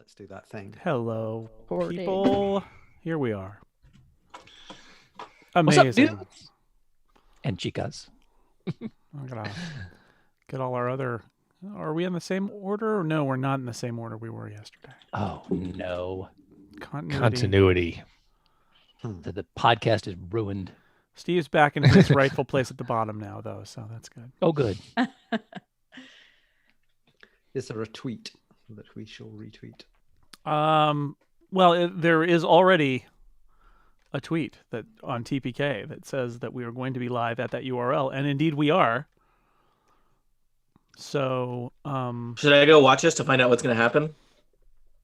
Let's do that thing. Hello, Recording. people. Here we are. What's Amazing. up, dudes? And chicas. I'm gonna get all our other. Are we in the same order? Or no, we're not in the same order we were yesterday. Oh, no. Continuity. The podcast is ruined. Steve's back in his rightful place at the bottom now, though, so that's good. Oh, good. Is there a tweet that we shall retweet? Well, there is already a tweet that on TPK that says that we are going to be live at that URL, and indeed we are. So, should I go watch this to find out what's going to happen?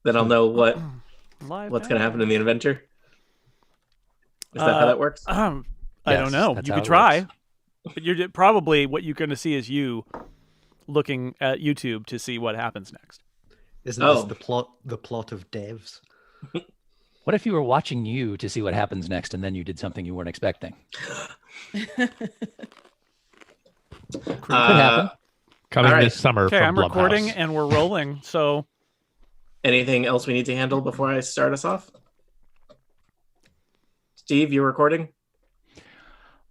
Then I'll know what's going to happen in the adventure. Is that how that works? I Yes, don't know. that's You how could it try, works. but you're probably what you're going to see is you looking at YouTube to see what happens next. Isn't this the plot of Devs? What if you were watching you to see what happens next and then you did something you weren't expecting? Could happen. Coming All right. this summer Okay, from I'm recording Blumhouse. and we're rolling. So, Anything else we need to handle before I start us off? Steve, you're recording?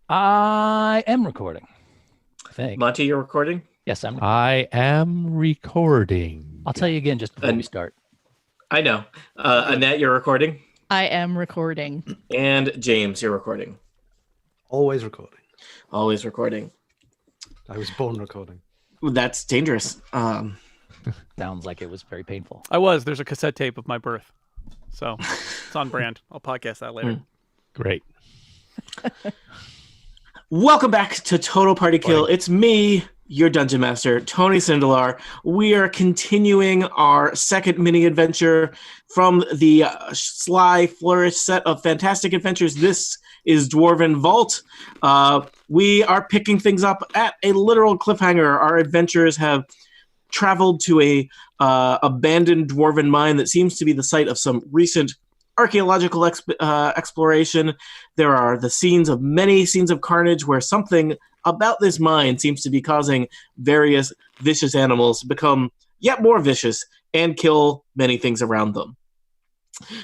I am recording, I think. Monty, you're recording? Yes, I'm. I am recording. I'll tell you again just before we start. I know. Annette, you're recording? I am recording. And James, you're recording? Always recording. Always recording. I was born recording. That's dangerous. Sounds like it was very painful. there's a cassette tape of my birth. So, it's on brand. I'll podcast that later. Great. Welcome back to Total Party Kill. It's me, your Dungeon Master, Tony Sindelar. We are continuing our second mini adventure from the Sly Flourish set of fantastic adventures. This is Dwarven Vault. We are picking things up at a literal cliffhanger. Our adventurers have traveled to a abandoned dwarven mine that seems to be the site of some recent archaeological exploration. There are many scenes of carnage where something about this mine seems to be causing various vicious animals to become yet more vicious and kill many things around them.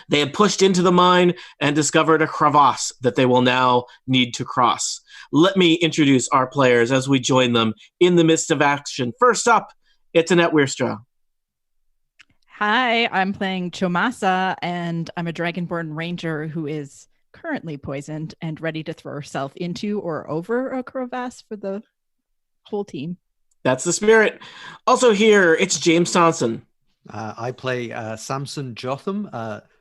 They have pushed into the mine and discovered a crevasse that they will now need to cross. Let me introduce our players as we join them in the midst of action. First up, it's Annette Wierstra. Hi, I'm playing Chomasa, and I'm a Dragonborn ranger who is currently poisoned and ready to throw herself into or over a crevasse for the whole team. That's the spirit. Also here, it's James Thompson. I play Samson Jotham,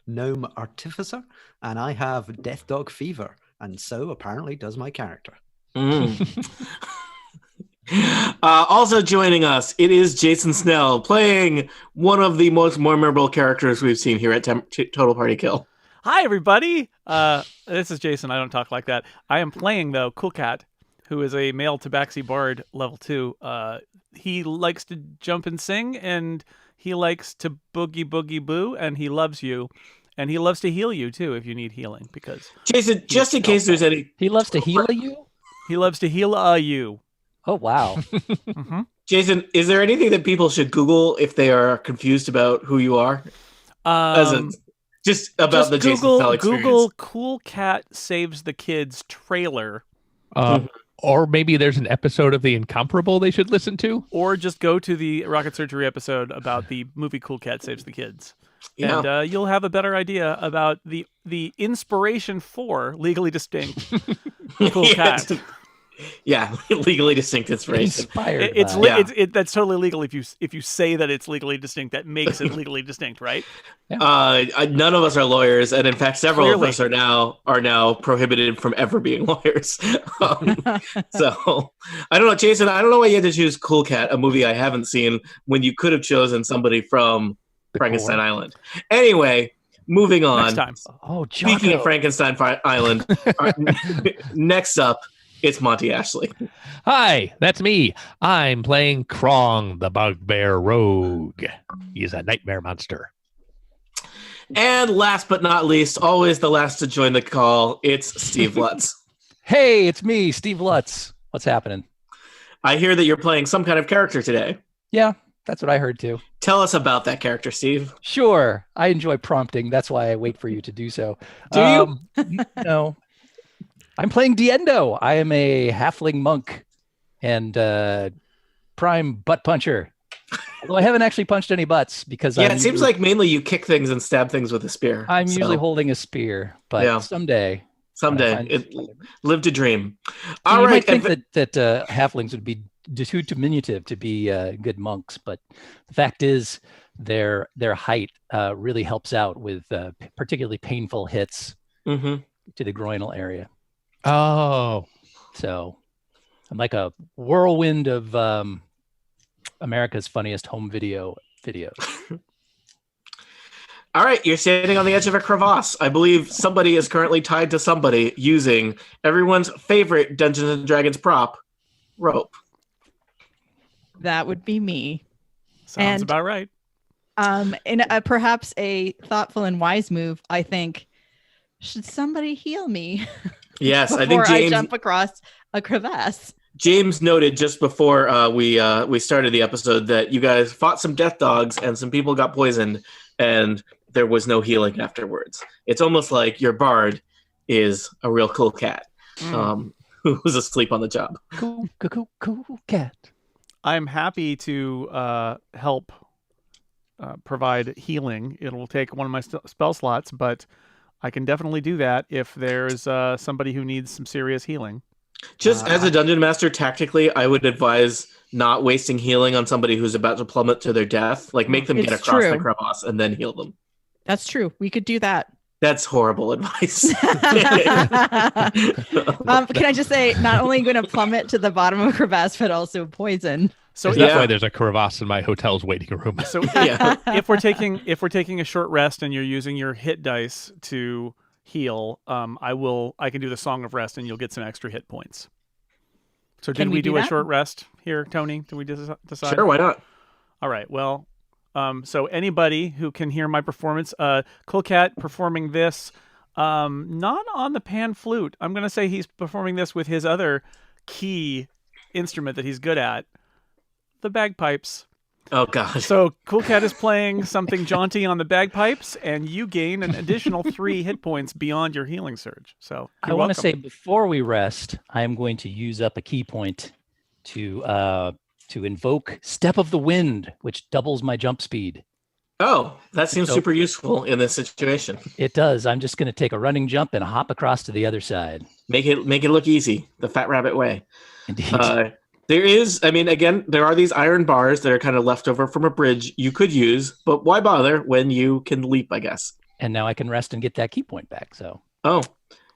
Gnome Artificer, and I have Death Dog Fever, and so apparently does my character. Also joining us, it is Jason Snell playing one of the most memorable characters we've seen here at Total Party Kill. Hi, everybody. This is Jason. I don't talk like that. I am playing, though, Cool Cat, who is a male Tabaxi Bard level 2. He likes to jump and sing, and he likes to boogie boogie boo, and he loves you. And he loves to heal you, too, if you need healing. Because Jason, just in case there's any... He loves to heal you? He loves to heal you. Oh, wow. Jason, is there anything that people should Google if they are confused about who you are? Just about the Jason Snell experience. Google Cool Cat Saves the Kids trailer. Or maybe there's an episode of The Incomparable they should listen to. Or just go to the Rocket Surgery episode about the movie Cool Cat Saves the Kids. Yeah. And you'll have a better idea about the inspiration for Legally Distinct Cool Cat. Yeah, legally distinct inspiration. Inspired That's totally legal if you say that it's legally distinct. That makes it legally distinct, right? None of us are lawyers, and in fact, several Clearly. of us are now prohibited from ever being lawyers. So I don't know, Jason. I don't know why you had to choose Cool Cat, a movie I haven't seen, when you could have chosen somebody from Frankenstein Island. Anyway, moving on. Next time. Oh, Speaking Jocko. of Frankenstein Island, next up, it's Monty Ashley. Hi, that's me. I'm playing Krong, the Bugbear Rogue. He's a nightmare monster. And last but not least, always the last to join the call, it's Steve Lutz. Hey, it's me, Steve Lutz. What's happening? I hear that you're playing some kind of character today. Yeah, That's what I heard too. Tell us about that character, Steve. Sure. I enjoy prompting. That's why I wait for you to do so. Do you? No. I'm playing Diendo. I am a halfling monk and prime butt puncher. Although I haven't actually punched any butts because it seems like mainly you kick things and stab things with a spear. I'm usually holding a spear, but someday, live to dream. So you might think that halflings would be too diminutive to be good monks, but the fact is their height really helps out with particularly painful hits to the groinal area. Oh, so I'm like a whirlwind of America's Funniest Home videos. All right, you're standing on the edge of a crevasse. I believe somebody is currently tied to somebody using everyone's favorite Dungeons and Dragons prop, rope. That would be me. Sounds about right. In perhaps a thoughtful and wise move, I think, should somebody heal me? Yes, I think I jump across a crevasse. James noted just before we started the episode that you guys fought some death dogs and some people got poisoned, and there was no healing afterwards. It's almost like your bard is a real cool cat who was asleep on the job. Cool cat. I'm happy to help provide healing. It'll take one of my spell slots, but I can definitely do that if there's somebody who needs some serious healing. Just as a dungeon master, tactically, I would advise not wasting healing on somebody who's about to plummet to their death. Like, make them get across the crevasse and then heal them. That's true. We could do that. That's horrible advice. Can I just say, not only going to plummet to the bottom of a crevasse, but also poison. So that's why there's a crevasse in my hotel's waiting room. So if we're taking a short rest and you're using your hit dice to heal, I can do the Song of Rest and you'll get some extra hit points. So did we do a short rest here, Tony? Did we decide? Sure, why not? All right. Well, so anybody who can hear my performance, Cool Cat performing this, not on the pan flute. I'm going to say he's performing this with his other key instrument that he's good at, the bagpipes. Oh, gosh. So Cool Cat is playing something jaunty on the bagpipes, and you gain an additional 3 hit points beyond your healing surge. So I want to say before we rest, I am going to use up a key point to invoke Step of the Wind, which doubles my jump speed. Oh, that seems super useful in this situation. It does. I'm just going to take a running jump and hop across to the other side. Make it look easy, the Fat Rabbit way. Indeed. There are these iron bars that are kind of left over from a bridge you could use, but why bother when you can leap, I guess? And now I can rest and get that key point back. So. Oh,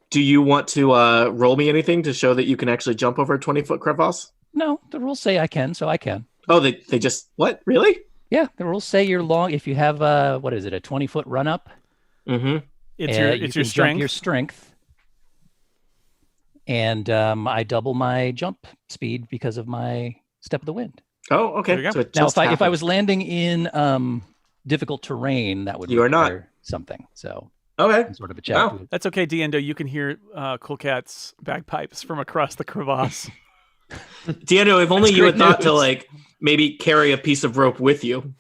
do you want to roll me anything to show that you can actually jump over a 20-foot crevasse? No, the rules say I can, so I can. Oh, they just, what? Really? Yeah, the rules say you're long. If you have, a 20-foot run up. Mm-hmm. It's your strength. Your strength. And I double my jump speed because of my Step of the Wind. Oh, okay. So now, if I was landing in difficult terrain, that would require something. So okay, sort of a check. Oh. That's okay, Diendo. You can hear Cool Cat's bagpipes from across the crevasse. Diendo, if only you had thought to maybe carry a piece of rope with you.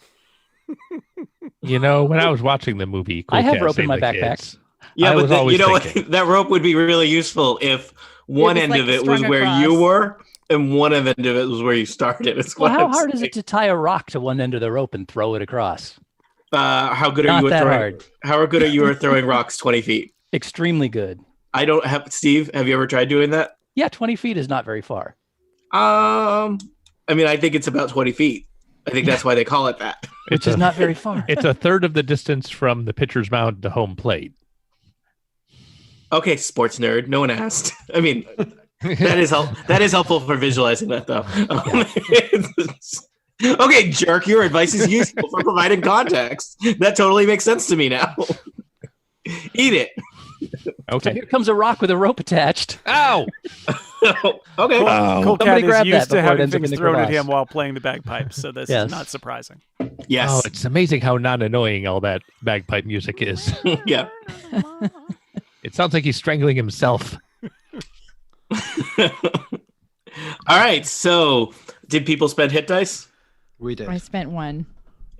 When I was watching the movie, Cool I have Cat rope in my Saved the backpack. Kids, yeah, but that rope would be really useful if one end of it was where you were and one end of it was where you started. How hard is it to tie a rock to one end of the rope and throw it across? How good are you at throwing? How good are you at throwing rocks 20 feet? Extremely good. Steve, have you ever tried doing that? Yeah, 20 feet is not very far. I think it's about 20 feet. I think that's why they call it that. Which is not very far. It's a third of the distance from the pitcher's mound to home plate. Okay, sports nerd. No one asked. That is helpful for visualizing that, though. Okay, jerk. Your advice is useful for providing context. That totally makes sense to me now. Eat it. Okay. So here comes a rock with a rope attached. Ow! Okay. Cool Cat is used to having things thrown at him while playing the bagpipes, so this is not surprising. Yes. Oh, it's amazing how non-annoying all that bagpipe music is. Yeah. It sounds like he's strangling himself. All right. So, did people spend hit dice? We did. I spent 1.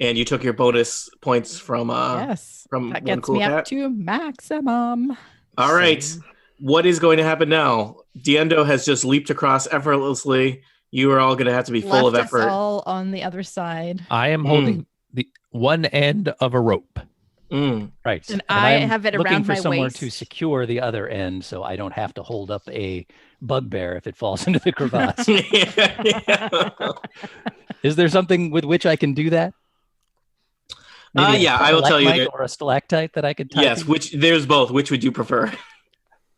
And you took your bonus points from Yes. from That one gets cool me cat. up to maximum. All right. Same. What is going to happen now? Diendo has just leaped across effortlessly. You are all going to have to be full of Left effort. us all on the other side. I am holding the one end of a rope. Right. And I I'm have it looking around for my somewhere waist. to secure the other end so I don't have to hold up a bugbear if it falls into the crevasse. Yeah. Is there something with which I can do that? Maybe a I will tell you. stalagmite or a stalactite that I could tie Yes, to? there's both. Which would you prefer?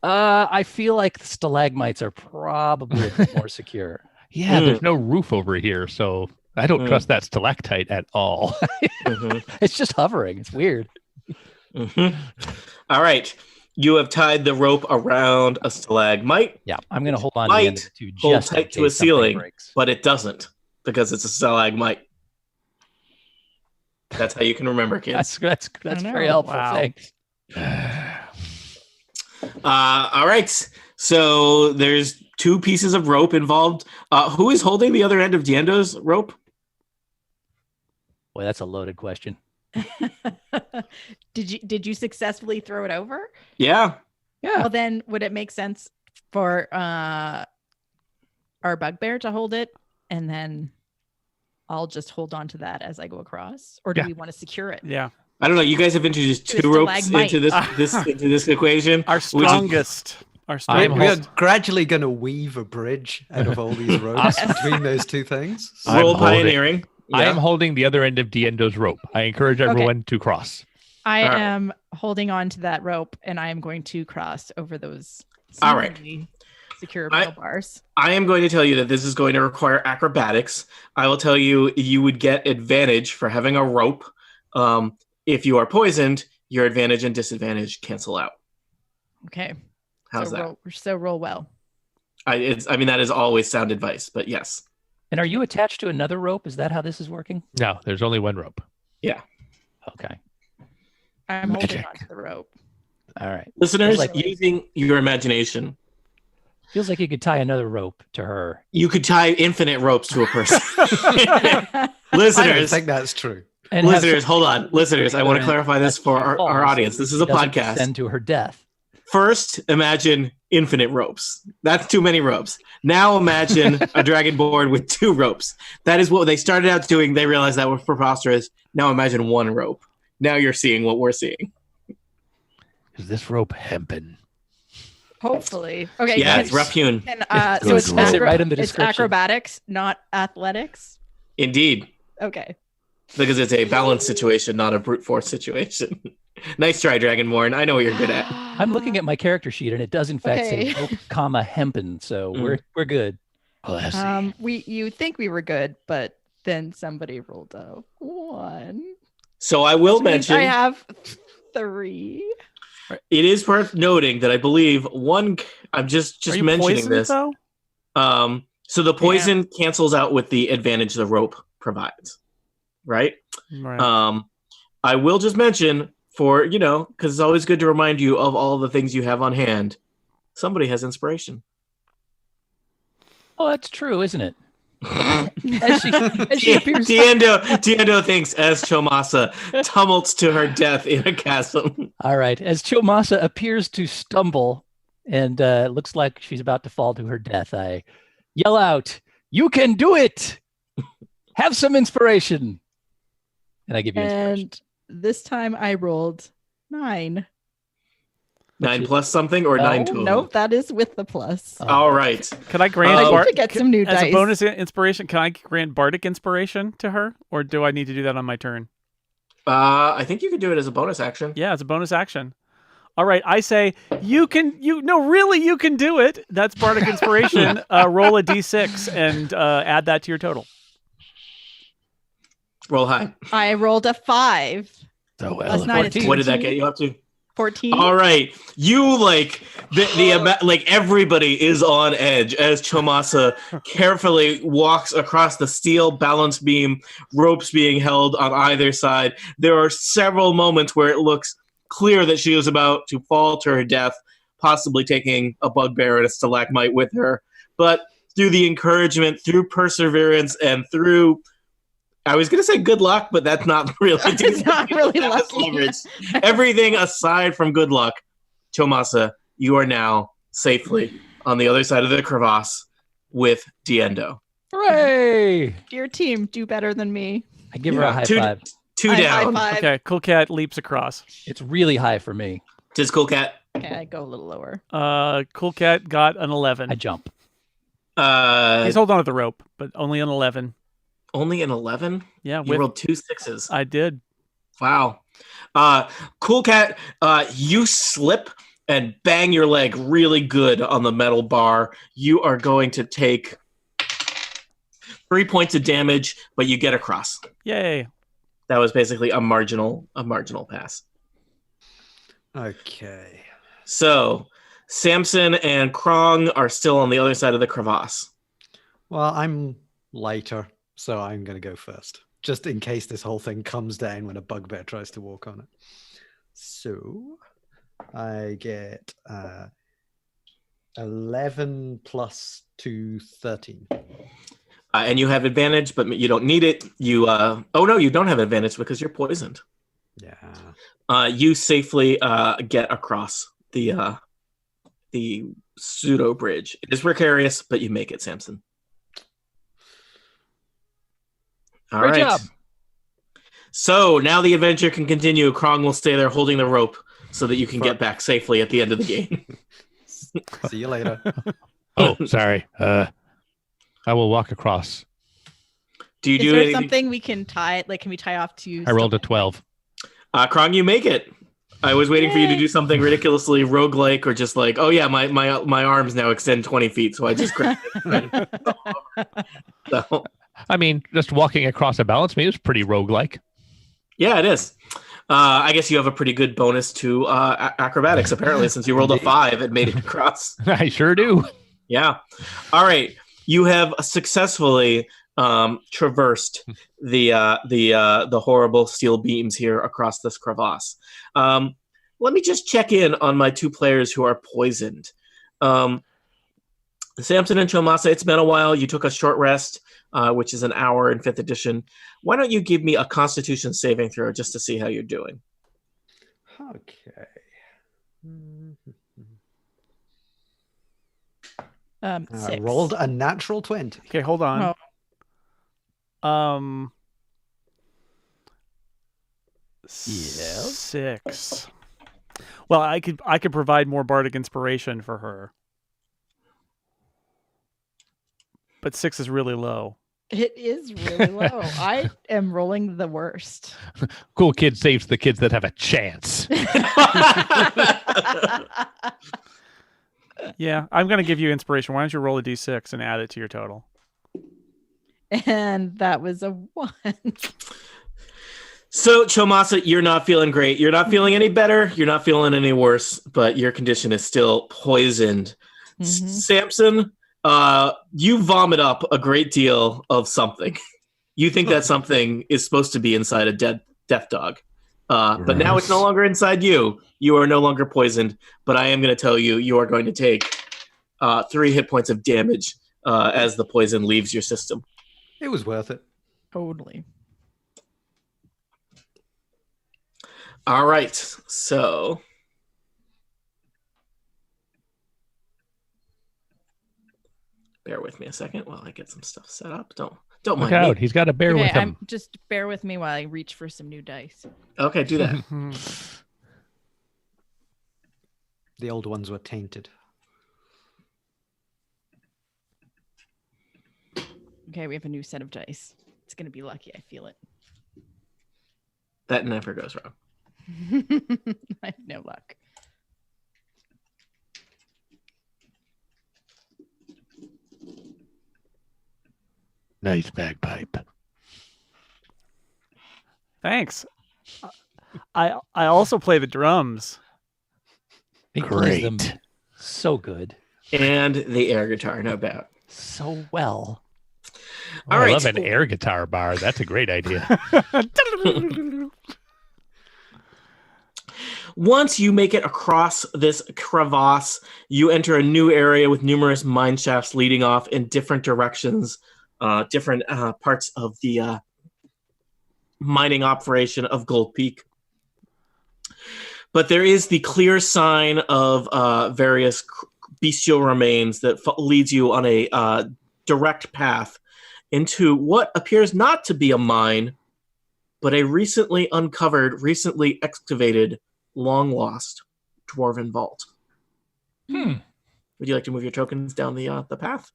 I feel like the stalagmites are probably a bit more secure. Yeah, there's no roof over here, so I don't trust that stalactite at all. It's just hovering. It's weird. All right. You have tied the rope around a stalagmite. Yeah, I'm going to hold on to the end of it too, Hold just in tight to a case something ceiling, breaks. but it doesn't because it's a stalagmite. That's how you can remember, kids. That's very helpful. Wow. Thanks. All right. So there's 2 pieces of rope involved. Who is holding the other end of Diendo's rope? Boy, that's a loaded question. Did you successfully throw it over? Yeah. Well, then would it make sense for our bugbear to hold it, and then I'll just hold on to that as I go across, or do we want to secure it? Yeah. I don't know. You guys have introduced To a 2 ropes stalagmite. into this equation. Our which is- strongest. Our We're strongest. gradually going to weave a bridge out of all these ropes between those 2 things. I'm Roll holding- pioneering. I Yeah. am holding the other end of Diendo's rope. I encourage everyone to cross. I All right. am holding on to that rope, and I am going to cross over those All right. seemingly secure metal bars. I am going to tell you that this is going to require acrobatics. I will tell you you would get advantage for having a rope. If you are poisoned, your advantage and disadvantage cancel out. Okay. How's so that? Roll well. I mean, that is always sound advice, but yes. And are you attached to another rope? Is that how this is working? No, there's only one rope. Okay. I'm holding Magic. onto the rope. All right. Listeners, Like- using your imagination, Feels like you could tie another rope to her. you could tie infinite ropes to a person. I don't Listeners, think that's true. And have listeners, hold on. Listeners, I want to And clarify this for she our falls, audience. This is a she doesn't podcast. descend to her death. First, imagine infinite ropes. That's too many ropes. Now imagine a dragonborn with 2 ropes. That is what they started out doing. They realized that was preposterous. Now imagine 1 rope. Now you're seeing what we're seeing. Is this rope hempen? Hopefully. Okay. Yeah, can- it's rough hewn. can, It's so it's, good rope. Says it right in the it's description. acrobatics, not athletics. Indeed. Okay. Because it's a balance situation, not a brute force situation. Nice try, Dragonborn. I know what you're good at. I'm looking at my character sheet, and it does in fact say rope, comma hempen. So we're good. Bless You think we were good, but then somebody rolled a 1. So I will Which means mention, I have 3. it is worth noting that I believe I'm just Are you mentioning poisoned, this. though? So the poison cancels out with the advantage the rope provides, right? Right. I will just mention for, because it's always good to remind you of all the things you have on hand. Somebody has inspiration. Oh, that's true, isn't it? As she appears, Diendo thinks as Chomasa tumults to her death in a chasm. all right. As Chomasa appears to stumble and looks like she's about to fall to her death, I yell out, "You can do it! Have some inspiration!" And I give you inspiration. And this time I rolled 9. 9 plus something or 9 total? Nope, that is with the plus. All right. Could I grant I Bar- need to get some new as dice. a bonus inspiration? Can I grant bardic inspiration to her, or do I need to do that on my turn? I think you could do it as a bonus action. Yeah, it's a bonus action. All right, I say you can do it. That's bardic inspiration. Roll a d6 and add that to your total. Roll high. I rolled a 5. So Plus 9 is 14. What did that get you up to? 14. All right, you like everybody is on edge as Chomasa carefully walks across the steel balance beam, ropes being held on either side. There are several moments where it looks clear that she is about to fall to her death, possibly taking a bugbear and a stalagmite with her. But through the encouragement, through perseverance, and through I was going to say good luck, but that's not really. It's not really That's lucky. leverage. Everything aside from good luck, Chomasa, you are now safely on the other side of the crevasse with Diendo. Hooray! Your team do better than me. I give her a high two, five. Two I down. high five. Okay, Cool Cat leaps across. It's really high for me. Just Cool Cat. Okay, I go a little lower. Cool Cat got an 11. I jump. He's holding on to the rope, but only an 11. Only an 11? Yeah, You rolled 2 6s. I did. Wow. Cool Cat, you slip and bang your leg really good on the metal bar. You are going to take 3 points of damage, but you get across. Yay. That was basically a marginal pass. Okay. So Samson and Krong are still on the other side of the crevasse. Well, I'm lighter, so I'm going to go first, just in case this whole thing comes down when a bugbear tries to walk on it. So I get 11 plus 2, 13. And you have advantage, but you don't need it. You oh no, you don't have advantage because you're poisoned. Yeah. You safely get across the pseudo bridge. It is precarious, but you make it, Samson. All Great right. job. So now the adventure can continue. Krong will stay there holding the rope so that you can get back safely at the end of the game. See you later. Oh, sorry. I will walk across. Do you Is do there anything? something we can tie? Like, can we tie off to? I rolled a something? 12. Krong, you make it. I was waiting for you to Yay. do something ridiculously roguelike or just like, oh yeah, my arms now extend 20 feet, so I just grabbed it. So, I mean, just walking across a balance beam is pretty roguelike. yeah, it is. I guess you have a pretty good bonus to acrobatics, apparently, since you rolled a 5 and made it across. I sure do. Yeah. All right. You have successfully traversed the horrible steel beams here across this crevasse. Let me just check in on my 2 players who are poisoned. Samson and Chomasa, it's been a while. You took a short rest, which is an hour in 5th edition. Why don't you give me a Constitution saving throw just to see how you're doing? Okay. I 6. rolled a natural 20. Okay, hold on. Yes. 6. Well, I could provide more bardic inspiration for her. But 6 is really low. It is really low. I am rolling the worst. Cool kid saves the kids that have a chance. Yeah, I'm going to give you inspiration. Why don't you roll a d6 and add it to your total? And that was a 1. So, Chomasa, you're not feeling great. You're not feeling any better. You're not feeling any worse, but your condition is still poisoned. Mhm. Samson, you vomit up a great deal of something. You think that something is supposed to be inside a death dog. But now it's no longer inside you. You are no longer poisoned, but I am going to tell you, you are going to take 3 hit points of damage as the poison leaves your system. It was worth it. Totally. All right, so bear with me a second while I get some stuff set up. Don't Look mind out. me. He's got a bear Okay, with him. just bear with me while I reach for some new dice. Okay, do that. The old ones were tainted. Okay, we have a new set of dice. It's gonna be lucky. I feel it. That never goes wrong. I have no luck. Nice bagpipe. Thanks. I also play the drums. He plays Great. them so good, And the air guitar, no doubt. so well. Oh, All I right. love an air guitar bar. That's a great idea. Once you make it across this crevasse, you enter a new area with numerous mine shafts leading off in different directions, different parts of the mining operation of Gold Peak. But there is the clear sign of various bestial remains that leads you on a direct path into what appears not to be a mine, but a recently uncovered, recently excavated, long-lost Dwarven Vault. Would you like to move your tokens down the path?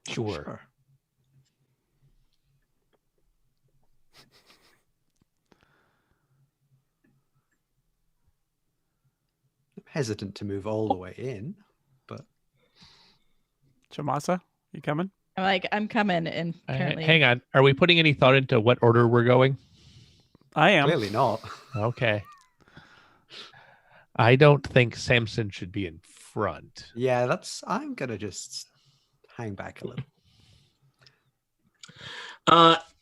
Sure. I'm hesitant to move all the way in, but Chomasa, you coming? I'm like, I'm coming, and apparently, Hang on. Are we putting any thought into what order we're going? I am. clearly not. Okay. I don't think Samson should be in front. Yeah, I'm gonna just hang back a little.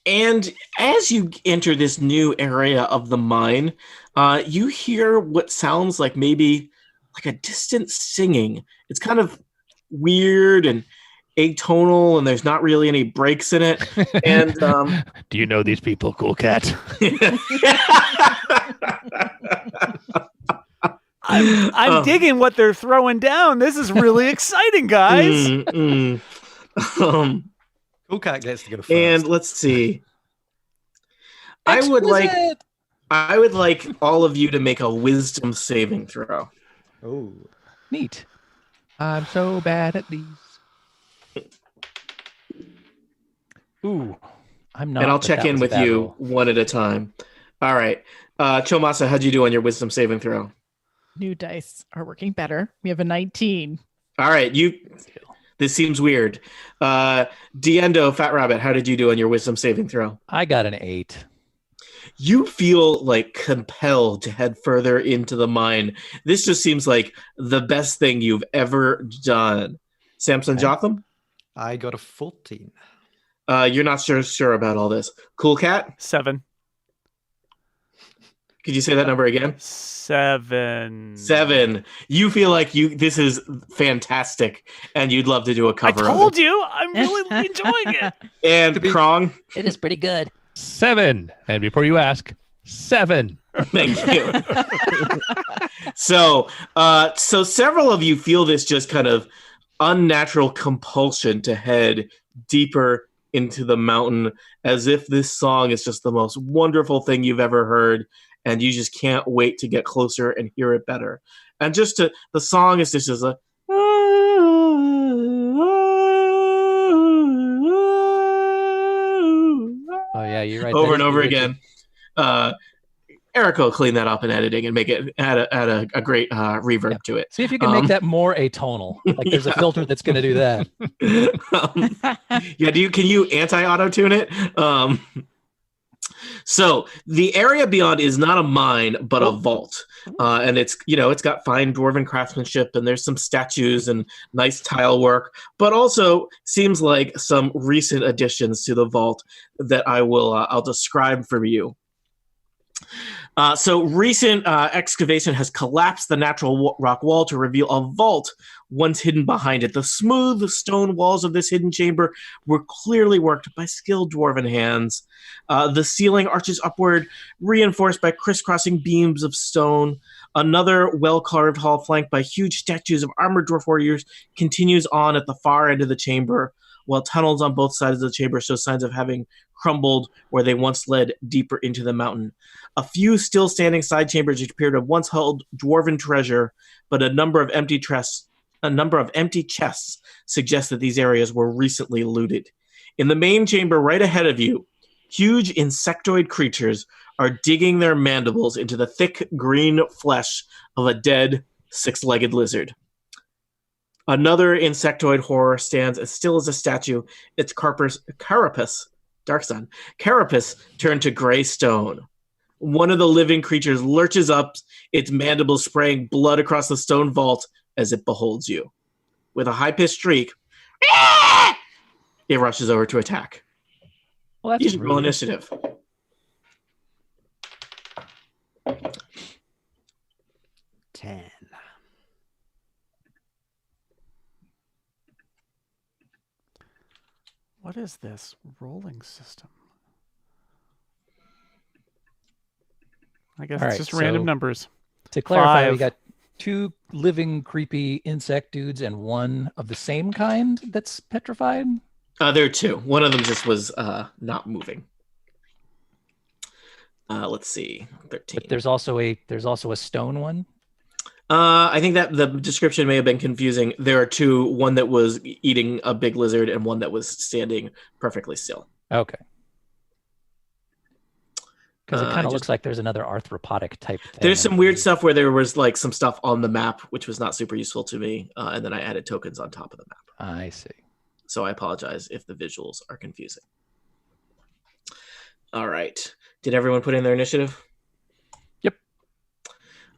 And as you enter this new area of the mine, you hear what sounds like maybe like a distant singing. It's kind of weird and atonal, and there's not really any breaks in it. And Do you know these people, Cool Cat? I'm digging what they're throwing down. This is really exciting, guys. Cool Cat gets to go first. And let's see. I would like all of you to make a wisdom saving throw. Oh, Neat. I'm so bad at these. Ooh, I'm not. And I'll but check that in was a with bad you roll. one at a time. All right. Chomasa, how'd you do on your wisdom saving throw? new dice are working better. We have a 19. All right. This seems weird. Diendo, Fat Rabbit, how did you do on your wisdom saving throw? I got an 8. You feel like compelled to head further into the mine. This just seems like the best thing you've ever done. Samson Okay. Jotham, I got a 14. you're not sure about all this. Cool Cat, 7. could you say that number again? 7. 7. You feel like this is fantastic, and you'd love to do a I cover of told it. you. I'm really enjoying it. And Krong, It is pretty good. 7. And before you ask, 7. thank you. So several of you feel this just kind of unnatural compulsion to head deeper into the mountain, as if this song is just the most wonderful thing you've ever heard, and you just can't wait to get closer and hear it better. And the song is just a Oh yeah, you're right. over That and is over the again. Eric will clean that up in editing and make it add a great reverb Yep. to it. See if you can make that more atonal. Like there's a filter that's going to do that. Yeah, can you anti-auto tune it? So the area beyond is not a mine, but a vault, and it's got fine dwarven craftsmanship, and there's some statues and nice tile work, but also seems like some recent additions to the vault that I'll describe for you. So recent excavation has collapsed the natural rock wall to reveal a vault once hidden behind it. The smooth stone walls of this hidden chamber were clearly worked by skilled dwarven hands. The ceiling arches upward, reinforced by crisscrossing beams of stone. Another well-carved hall flanked by huge statues of armored dwarf warriors continues on at the far end of the chamber, while tunnels on both sides of the chamber show signs of having crumbled where they once led deeper into the mountain. A few still standing side chambers appear to have once held dwarven treasure, but a number of empty chests suggest that these areas were recently looted. In the main chamber right ahead of you, huge insectoid creatures are digging their mandibles into the thick green flesh of a dead six-legged lizard. Another insectoid horror stands as still as a statue, its carapace turned to gray stone. One of the living creatures lurches up, its mandibles spraying blood across the stone vault as it beholds you. With a high-pitched shriek, it rushes over to attack. Well, that's You should roll rude. initiative. Ten. What is this rolling system? I guess All it's right, just random so- numbers. To clarify, we 5. got 2 living, creepy insect dudes and 1 of the same kind that's petrified. There are 2. One of them just was not moving. Let's see, 13. But there's also a stone one. I think that the description may have been confusing. There are 2, one that was eating a big lizard and one that was standing perfectly still. Okay. Because it kind I of looks like there's another arthropodic type thing. There's some weird stuff where there was like some stuff on the map, which was not super useful to me. And then I added tokens on top of the map. I see. So I apologize if the visuals are confusing. All right. Did everyone put in their initiative? Yep.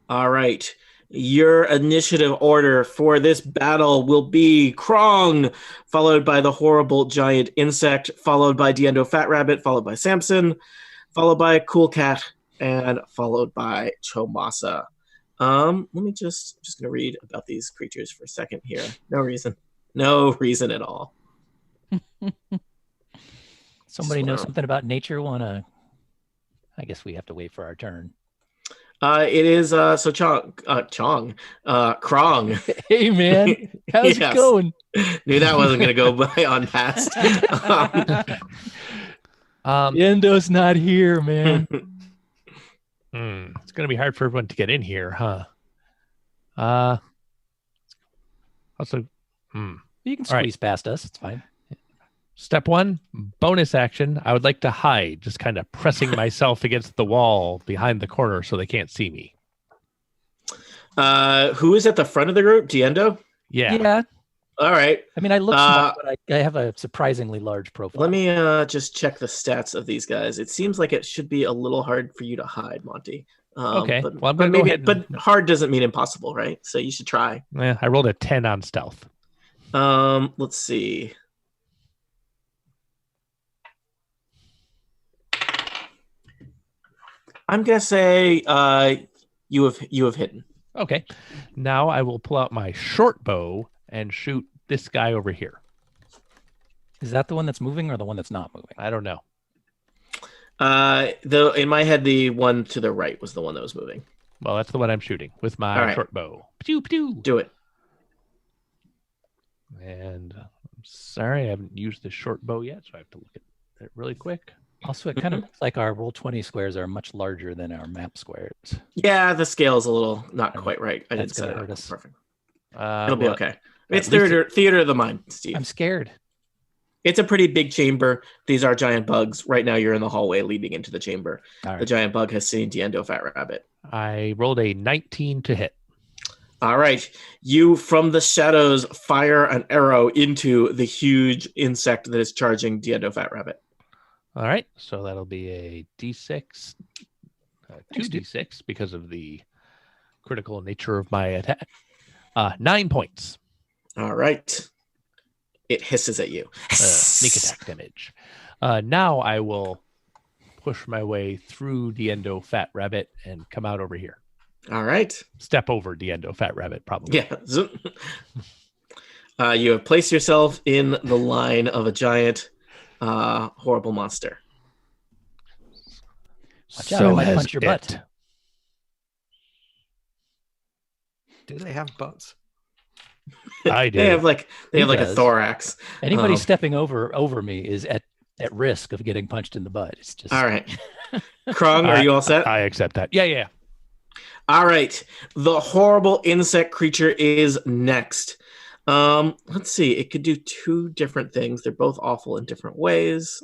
All right. Your initiative order for this battle will be Krong, followed by the horrible giant insect, followed by Diendo Fat Rabbit, followed by Samson, followed by Cool Cat, and followed by Chomasa. Let me just gonna read about these creatures for a second here. No reason at all. Somebody know something about nature? I guess we have to wait for our turn. It is Krong. Hey man, how's it Yes. going? Knew that wasn't gonna go by unpassed. Endo's not here, man. It's going to be hard for everyone to get in here, huh? Also, You can All right. squeeze past us. It's fine. step 1, bonus action. I would like to hide, just kind of pressing myself against the wall behind the corner so they can't see me. Who is at the front of the group? Diendo? Yeah. All right. I mean, I look small, but I have a surprisingly large profile. Let me just check the stats of these guys. It seems like it should be a little hard for you to hide, Monty. Okay. But, Well, I'm but gonna go maybe, ahead but and- hard doesn't mean impossible, right? So you should try. I rolled a 10 on stealth. Let's see. I'm gonna say you have hidden. Okay. Now I will pull out my short bow and shoot this guy over here. Is that the one that's moving or the one that's not moving? I don't know. Though in my head, the one to the right was the one that was moving. Well, that's the one I'm shooting with my All right. short bow. Pew, pew. Do it. And I'm sorry, I haven't used the short bow yet, so I have to look at it really quick. Also, it kind of looks like our Roll20 squares are much larger than our map squares. Yeah, the scale is a little not quite right. I didn't That's set gonna it hurt up us. perfect. It'll It'll be okay. It's least theater of the mind, Steve. I'm scared. It's a pretty big chamber. These are giant bugs. Right now, you're in the hallway leading into the chamber. All The right. giant bug has seen Diendo Fat Rabbit. I rolled a 19 to hit. All right. You, from the shadows, fire an arrow into the huge insect that is charging Diendo Fat Rabbit. All right, so that'll be a d6, Thanks, dude. 2d6 because of the critical nature of my attack. 9 points. All right. It hisses at you. Sneak attack damage. Now I will push my way through Diendo Fat Rabbit and come out over here. All right. Step over Diendo Fat Rabbit, probably. Yeah. Zoom. You have placed yourself in the line of a giant, horrible monster. Watch out, I might punch your butt. Do they have butts? I do. They have like He a does. thorax. Anybody Um, stepping over me is at risk of getting punched in the butt. It's just All right. Krong, are you all set? I accept that. Yeah. All right. The horrible insect creature is next. Let's see. It could do 2 different things. They're both awful in different ways.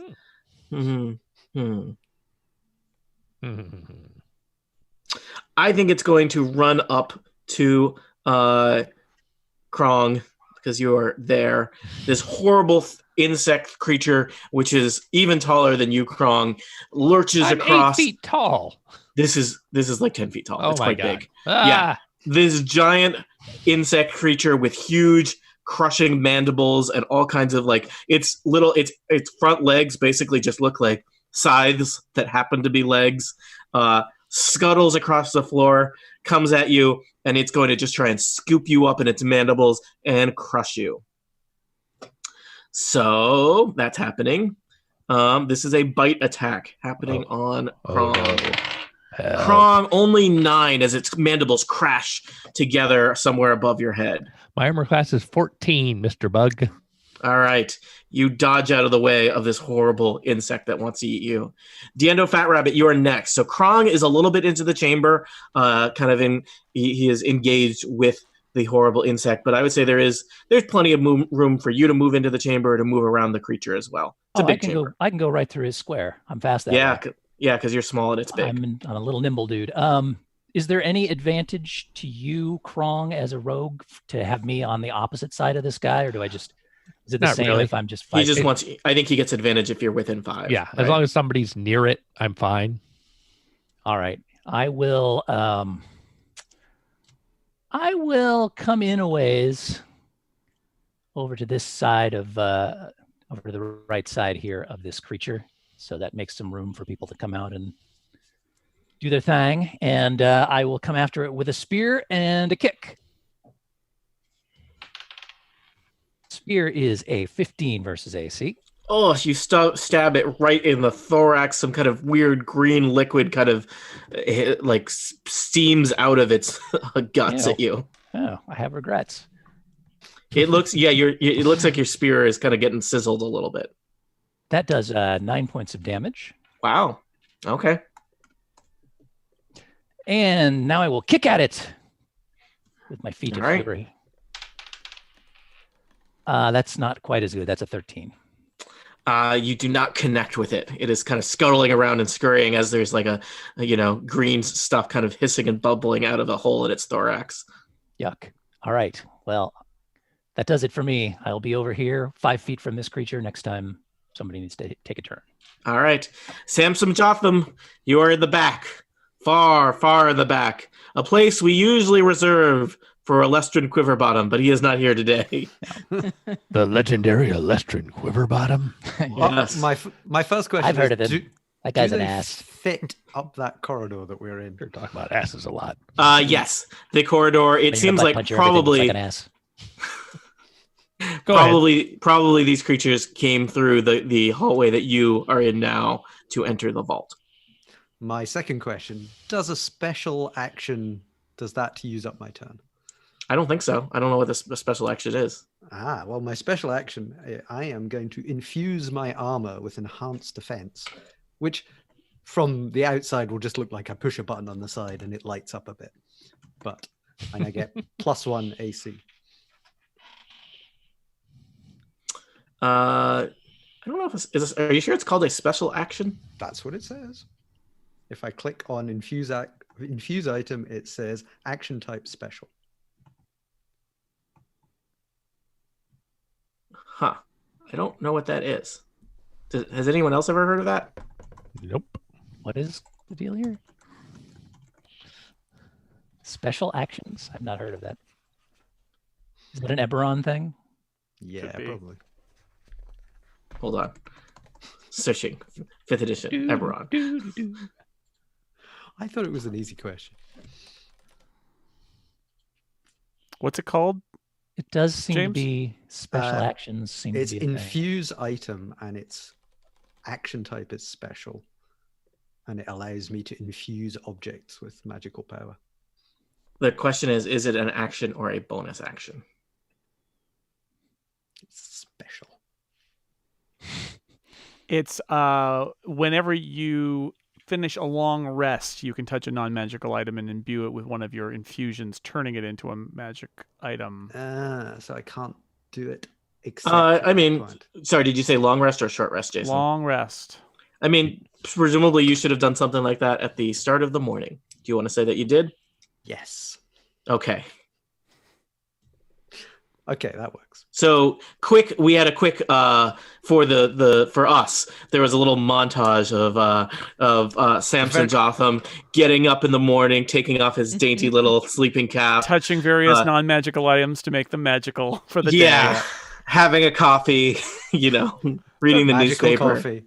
I think it's going to run up to Krong because you're there. This horrible insect creature, which is even taller than you, Krong, lurches I'm across. 8 feet tall. This is like 10 feet tall. Oh It's my quite God. big. Ah, This giant insect creature with huge crushing mandibles and all kinds of like its front legs basically just look like scythes that happen to be legs. Scuttles across the floor, comes at you, and it's going to just try and scoop you up in its mandibles and crush you. So that's happening. This is a bite attack happening on Oh, Krong. no. Krong, only 9 as its mandibles crash together somewhere above your head. My armor class is 14, Mr. Bug. All right. You dodge out of the way of this horrible insect that wants to eat you. Diendo Fat Rabbit, you are next. So Krong is a little bit into the chamber, he is engaged with the horrible insect, but I would say there's plenty of room for you to move into the chamber, to move around the creature as well. It's a big chamber. I can go right through his square. I'm fast that way. Yeah, because you're small and it's big. I'm a little nimble dude. Is there any advantage to you, Krong, as a rogue, to have me on the opposite side of this guy, or do I just? Is it the Not same really. if I'm just He fighting? just wants. I think he gets advantage if you're within 5. Yeah, right? as long as somebody's near it, I'm fine. All right. I will come in a ways over to this side of over to the right side here of this creature. So that makes some room for people to come out and do their thing. And I will come after it with a spear and a kick. Spear is a 15 versus AC. Oh, you stab it right in the thorax. Some kind of weird green liquid kind of like steams out of its guts at you. Oh, I have regrets. It looks, it looks like your spear is kind of getting sizzled a little bit. That does 9 points of damage. Wow. Okay. And now I will kick at it with my feet of All right. fury. That's not quite as good. That's a 13. You do not connect with it. It is kind of scuttling around and scurrying as there's like a green stuff kind of hissing and bubbling out of a hole in its thorax. Yuck. All right. Well, that does it for me. I'll be over here 5 feet from this creature next time somebody needs to take a turn. All right. Samson Jotham, you are in the back. Far, far in the back. A place we usually reserve for Alestrin Quiverbottom, but he is not here today. The legendary Alestrin Quiverbottom. Yes. My first question I've heard is, of him. That guy's do an they ass. fit up that corridor that we're in? We're talking about asses a lot. Yes. The corridor, it seems like probably like an ass. probably these creatures came through the hallway that you are in now to enter the vault. My second question, does a special action, does that use up my turn? I don't think so. I don't know what the special action is. Well, my special action, I am going to infuse my armor with enhanced defense, which from the outside will just look like I push a button on the side and it lights up a bit. And I get +1 AC. I don't know if are you sure it's called a special action? That's what it says. If I click on infuse item, it says action type special. Huh. I don't know what that is. Has anyone else ever heard of that? Nope. What is the deal here? Special actions? I've not heard of that. Is that an Eberron thing? Yeah, Could be. probably. Hold on. Searching. 5th edition. Eberron. I thought it was an easy question. What's it called? It does seem James? to be special actions. Seem It's to be a thing. infuse item and its action type is special. And it allows me to infuse objects with magical power. The question is it an action or a bonus action? It's special. It's whenever you finish a long rest, you can touch a non-magical item and imbue it with one of your infusions, turning it into a magic item. So I can't do it except sorry, did you say long rest or short rest, Jason? Long rest. I mean, presumably you should have done something like that at the start of the morning. Do you want to say that you did? Yes. Okay. Okay, that works. So we had a quick for us. There was a little montage of Samson Jotham getting up in the morning, taking off his dainty little sleeping cap, Touching various non-magical items to make them magical for the day. Having a coffee, reading the Magical newspaper. coffee.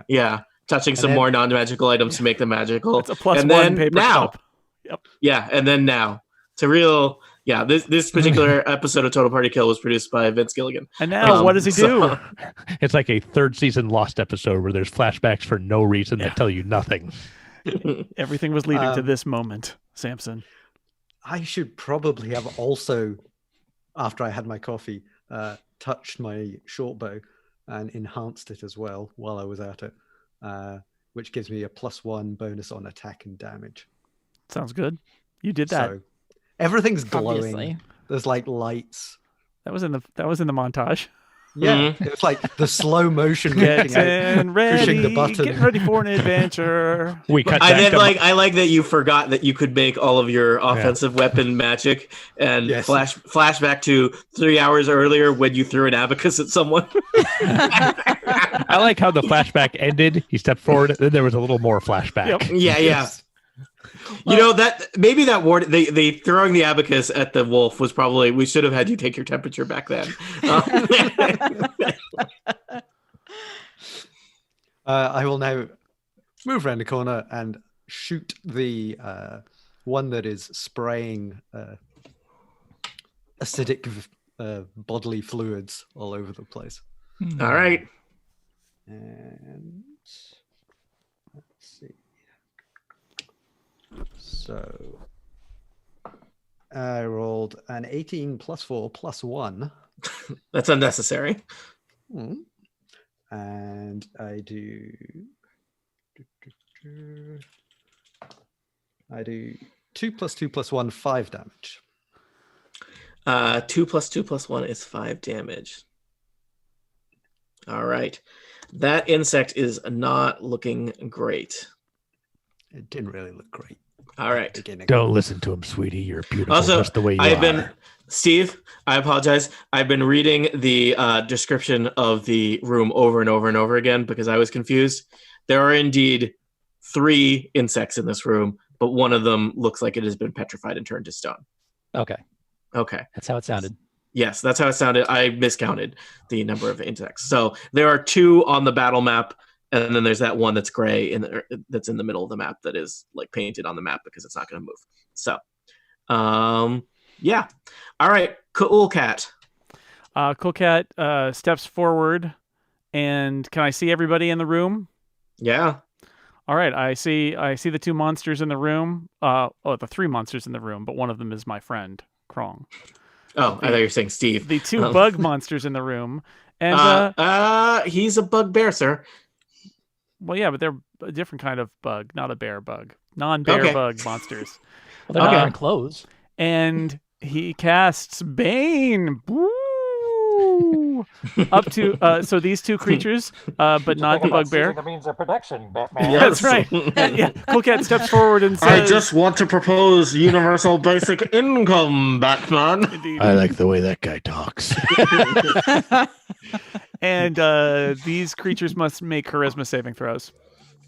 Yeah, touching some more non-magical items to make them magical. It's a +1 and then paper now, cup. Yep. Yeah, and then now. It's a real... Yeah, this particular episode of Total Party Kill was produced by Vince Gilligan. And now, what does he do? It's like a third season Lost episode where there's flashbacks for no reason that tell you nothing. Everything was leading to this moment, Samson. I should probably have also, after I had my coffee, touched my short bow and enhanced it as well while I was at it, which gives me a +1 bonus on attack and damage. Sounds good. You did that. So everything's glowing. Obviously. There's like lights. That was in the montage. Yeah, it's like the slow motion Getting ready, pushing the button. getting ready for an adventure. We cut I back then to I like that you forgot that you could make all of your offensive weapon magic and Yes. flashback to 3 hours earlier when you threw an abacus at someone. I like how the flashback ended. He stepped forward, then there was a little more flashback. Yep. Yeah. Yes. You know that maybe that ward they throwing the abacus at the wolf was probably we should have had you take your temperature back then. I will now move around the corner and shoot the one that is spraying acidic bodily fluids all over the place. All right. And let's see. So I rolled an 18 +4 +1. That's unnecessary. And I do 2 + 2 + 1, 5 damage. 2 + 2 + 1 is 5 damage. All right. That insect is not looking great. It didn't really look great. All right. Beginning. Don't listen to him, sweetie. You're beautiful Also, just the way you I've are. been Steve, I apologize. I've been reading the description of the room over and over and over again because I was confused. There are indeed 3 insects in this room, but one of them looks like it has been petrified and turned to stone. Okay, Okay. that's how it sounded. Yes, that's how it sounded. I miscounted the number of insects. So there are 2 on the battle map, and then there's that one that's gray that's in the middle of the map that is like painted on the map because it's not going to move. So, yeah. All right, Cool Cat. Cool Cat steps forward, and can I see everybody in the room? Yeah. All right, I see the 2 monsters in the room. The 3 monsters in the room, but one of them is my friend Krong. Oh, I thought you were saying Steve. The 2 bug monsters in the room, and he's a bugbear, sir. well, yeah, but they're a different kind of bug, not a bear bug, non-bear Okay. bug monsters. Well, they're not wearing clothes. And he casts Bane. Woo! Up to so these 2 creatures, but not the bugbear. The means of protection, Batman. That's right. Yeah, Cool Cat steps forward and says, I just want to propose universal basic income, Batman. Indeed. I like the way that guy talks. And these creatures must make charisma saving throws.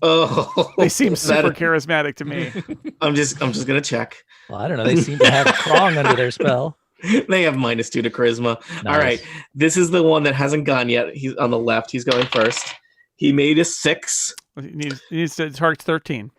Oh, They seem super that- charismatic to me. I'm just gonna check. Well, I don't know. They seem to have Krong under their spell. They have -2 to charisma. Nice. All right, this is the one that hasn't gone yet. He's on the left. He's going first. He made a 6. He needs to target 13.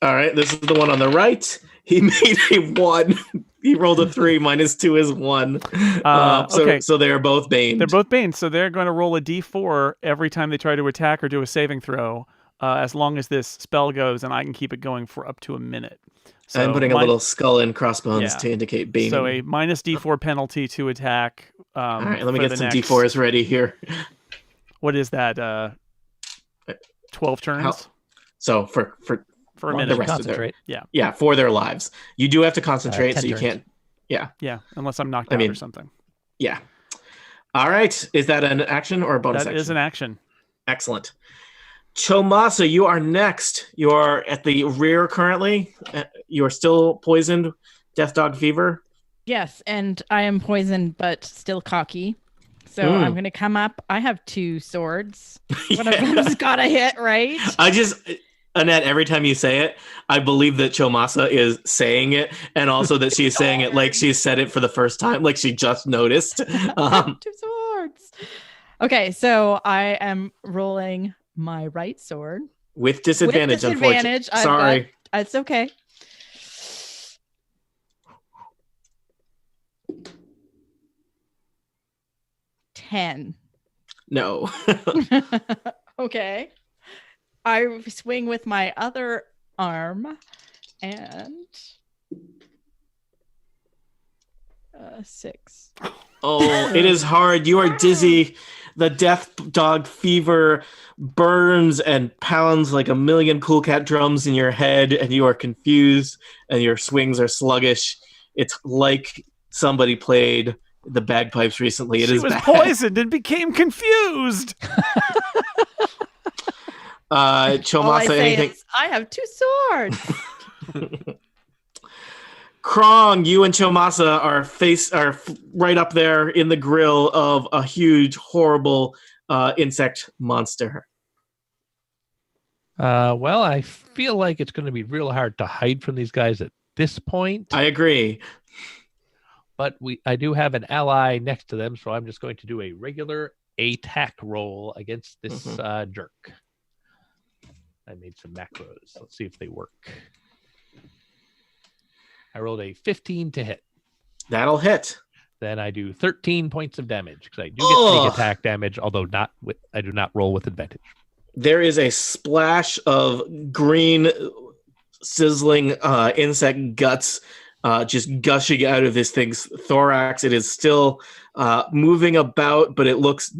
All right, this is the one on the right. He made a 1. He rolled a 3. -2 is 1. Okay. So they are both Bane. They're both Bane, so they're going to roll a d4 every time they try to attack or do a saving throw, as long as this spell goes, and I can keep it going for up to a minute. So I'm putting a little skull and crossbones Yeah. to indicate Bane. So a -d4 penalty to attack. All right, let me for get the some next- D4s ready here. What is that? 12 turns How- So for for a the minute. rest of their- Concentrate. yeah, for their lives, you do have to concentrate, 10 so you turns. can't. Yeah, unless I'm knocked I out mean, or something. Yeah. All right, is that an action or a bonus That action? is an action. Excellent. Chomasa, you are next. You are at the rear currently. You are still poisoned. Death Dog Fever. Yes, and I am poisoned, but still cocky. So Mm. I'm going to come up. I have 2 swords. One of Yeah. them's got to hit, right? Annette, every time you say it, I believe that Chomasa is saying it, and also that she's saying it like she said it for the first time, like she just noticed. 2 swords. Okay, so I am rolling my right sword. With disadvantage, With disadvantage, unfortunately. Sorry. It's okay. Ten. No. Okay. I swing with my other arm, and 6. Oh, it is hard. You are dizzy. The death dog fever burns and pounds like a million Cool Cat drums in your head, and you are confused, and your swings are sluggish. It's like somebody played the bagpipes recently. It she is was bad. poisoned and became confused. All I Chomasa, say anything? is, I have 2 swords. Krong, you and Chomasa are right up there in the grill of a huge, horrible insect monster. Well, I feel like it's going to be real hard to hide from these guys at this point. I agree. But I do have an ally next to them, so I'm just going to do a regular attack roll against this jerk. I made some macros. Let's see if they work. I rolled a 15 to hit. That'll hit. Then I do 13 points of damage because I do get sneak attack damage, although I do not roll with advantage. There is a splash of green, sizzling insect guts just gushing out of this thing's thorax. It is still moving about, but it looks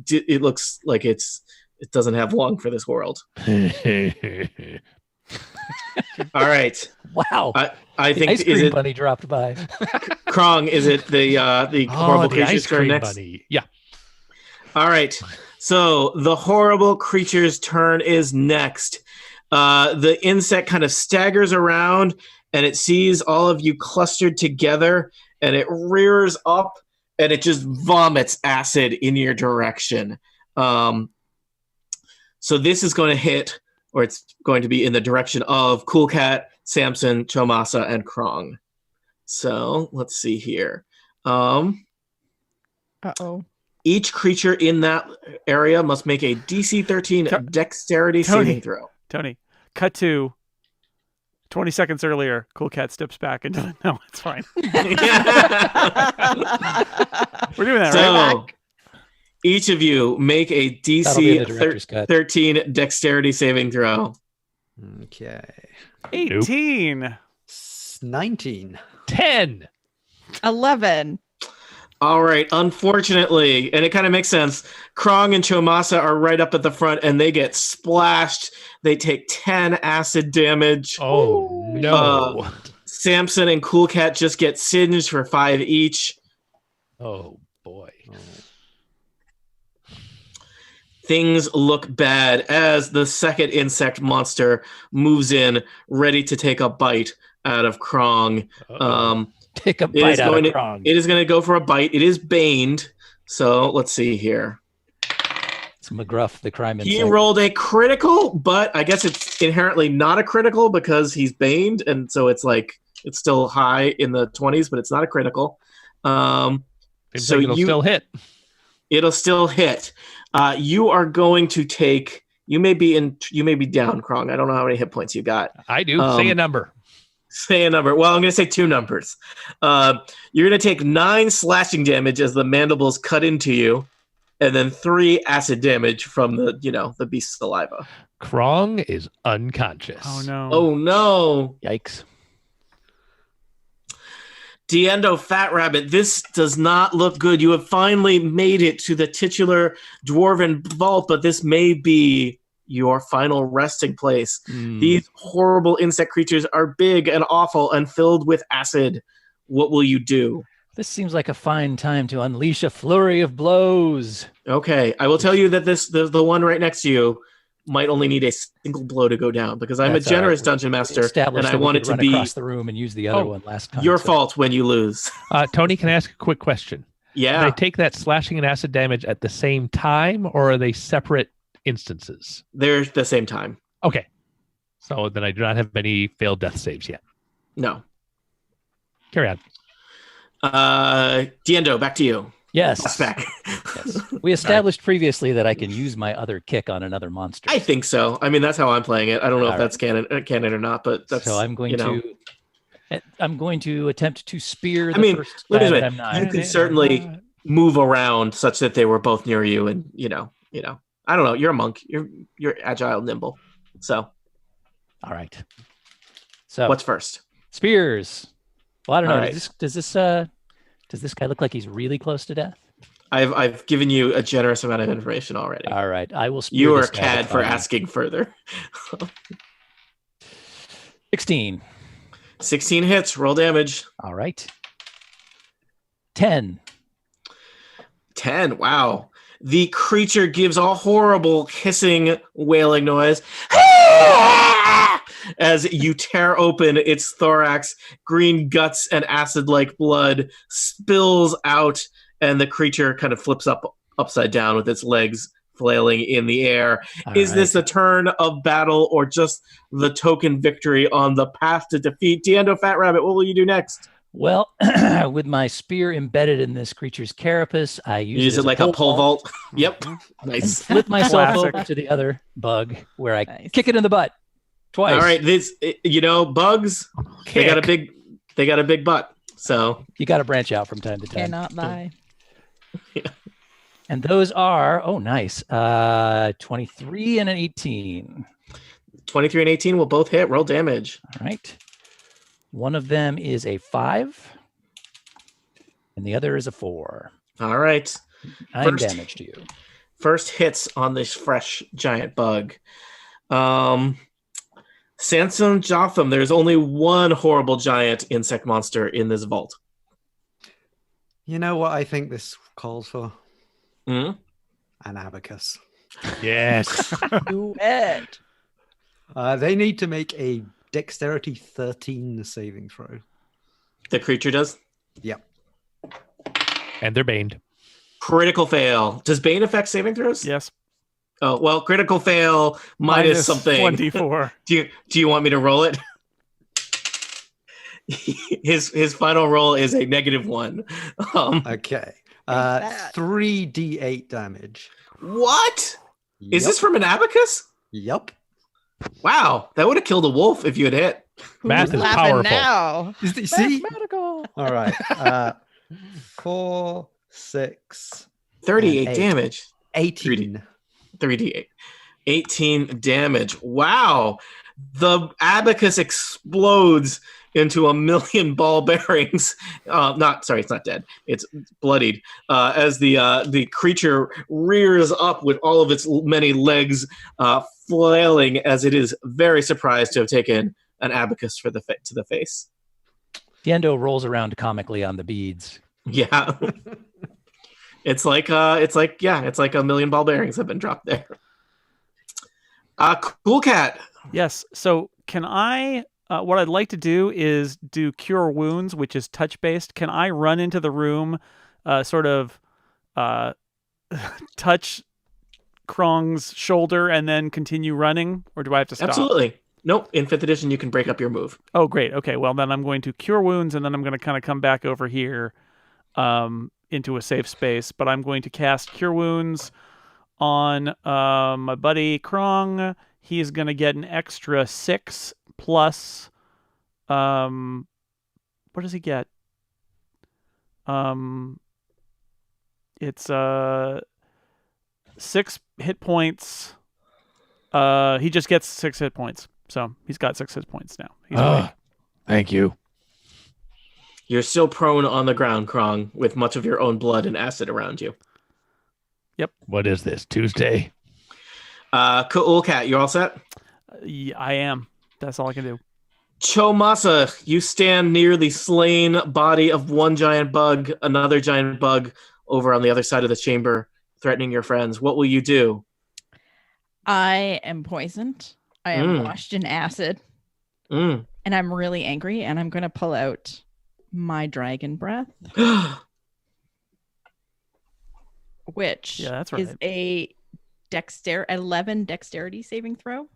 like it doesn't have long for this world. All right. Wow. I think ice cream bunny dropped by. Krong, is it the horrible creature's ice turn cream next? bunny. Yeah. All right. So the horrible creature's turn is next. The insect kind of staggers around and it sees all of you clustered together and it rears up and it just vomits acid in your direction. So this is going to hit, or it's going to be in the direction of Cool Cat, Samson, Chomasa, and Krong. So let's see here. Uh-oh. Each creature in that area must make a DC 13 dexterity saving throw. Tony, cut to 20 seconds earlier. Cool Cat steps back and no, it's fine. We're doing that, right? So each of you make a DC 13 dexterity saving throw. Okay. 18. 19. 10. 11. All right. Unfortunately, and it kind of makes sense, Krong and Chomasa are right up at the front and they get splashed. They take 10 acid damage. Oh, no. Samson and Cool Cat just get singed for 5 each. Oh, boy. Things look bad as the second insect monster moves in, ready to take a bite out of Krong. Take a bite out of Krong. It is going to go for a bite. It is baned. So let's see here. It's McGruff, the crime insect. He rolled a critical, but I guess it's inherently not a critical because he's baned, and so it's still high in the 20s, but it's not a critical. So it'll still hit. It'll still hit. You are going to take. You may be down, Krong. I don't know how many hit points you got. I do. Say a number. Say a number. Well, I'm going to say 2 numbers. You're going to take 9 slashing damage as the mandibles cut into you, and then 3 acid damage from the beast's saliva. Krong is unconscious. Oh no! Oh no! Yikes! Diendo Fat Rabbit, this does not look good. You have finally made it to the titular Dwarven Vault, but this may be your final resting place. These horrible insect creatures are big and awful and filled with acid. What will you do? This seems like a fine time to unleash a flurry of blows. Okay, I will tell you that the one right next to you might only need a single blow to go down because I'm a generous dungeon master and I want it to be across the room and use the other one last time. Your fault when you lose. Tony, can I ask a quick question? Yeah. Do they take that slashing and acid damage at the same time, or are they separate instances? They're the same time. Okay. So then I do not have any failed death saves yet. No. Carry on. Diendo, back to you. Yes. Back. Yes. We established previously that I can use my other kick on another monster. I think so. I mean, that's how I'm playing it. I don't know if that's canon or not, but that's so I'm going to attempt to spear the first look guy at that it. I'm not. You could certainly move around such that they were both near you, and I don't know. You're a monk. You're agile, nimble. So, all right. So What's first? spears. Well, I don't know. All right. Does this guy look like he's really close to death? I've given you a generous amount of information already. All right, I will spear You are this a guy cad to for find him. asking further. 16. 16 hits. Roll damage. All right. 10. 10. Wow. The creature gives a horrible hissing, wailing noise as you tear open its thorax. Green guts and acid-like blood spills out, and the creature kind of flips upside down with its legs flailing in the air. Is this a turn of battle or just the token victory on the path to defeat? Diendo Fat Rabbit, what will you do next? Well, with my spear embedded in this creature's carapace, I use it like a pole vault. Yep. and Nice. flip myself Classic. over to the other bug where I Nice. kick it in the butt twice. All right, bugs, they got a big butt. So You got to branch out from time to time. Cannot lie. And those are, nice. 23 and an 18. 23 and 18 will both hit. Roll damage. All right. One of them is a 5, and the other is a 4. All right. 9 damage to you. First hits on this fresh giant bug. Sanson Jotham, there's only one horrible giant insect monster in this vault. You know what I think this calls for? Hmm? An abacus. Yes. Do it. They need to make a dexterity 13 saving throw. The creature does? Yep. And they're baned. Critical fail. Does Bane affect saving throws? Yes. Oh, well, critical fail minus something. 24. Do you want me to roll it? His final roll is a -1. Okay. that. 3d8 damage. What? Is Yep. this from an abacus? Yep. Wow, that would have killed a wolf if you had hit. Math is Laughing powerful. now. See? Mathematical. All right. 4, 6, 38 8. damage. 18. 3d8. 18 damage. Wow. The abacus explodes into a million ball bearings. It's not dead. It's bloodied. As the creature rears up with all of its many legs flailing, as it is very surprised to have taken an abacus to the face. Diendo rolls around comically on the beads. Yeah. It's like a million ball bearings have been dropped there. Cool Cat. Yes. So can I? What I'd like to do is do Cure Wounds, which is touch based. Can I run into the room, touch Krong's shoulder, and then continue running, or do I have to stop? Absolutely. Nope. In 5th edition, you can break up your move. Oh, great. Okay. Well, then I'm going to Cure Wounds, and then I'm going to kind of come back over here, into a safe space. But I'm going to cast Cure Wounds on my buddy Krong. He's going to get an extra 6 plus. What does he get? It's 6 hit points. He just gets 6 hit points. So he's got 6 hit points now. He's awake. Thank you. You're still prone on the ground, Krong, with much of your own blood and acid around you. What is this, Tuesday? Cool Cat, you all set? Yeah, I am. That's all I can do. Chomasa, you stand near the slain body of one giant bug, another giant bug over on the other side of the chamber, threatening your friends. What will you do? I am poisoned. I am washed in acid. And I'm really angry, and I'm going to pull out my dragon breath, which that's is right. a 11 dexterity saving throw.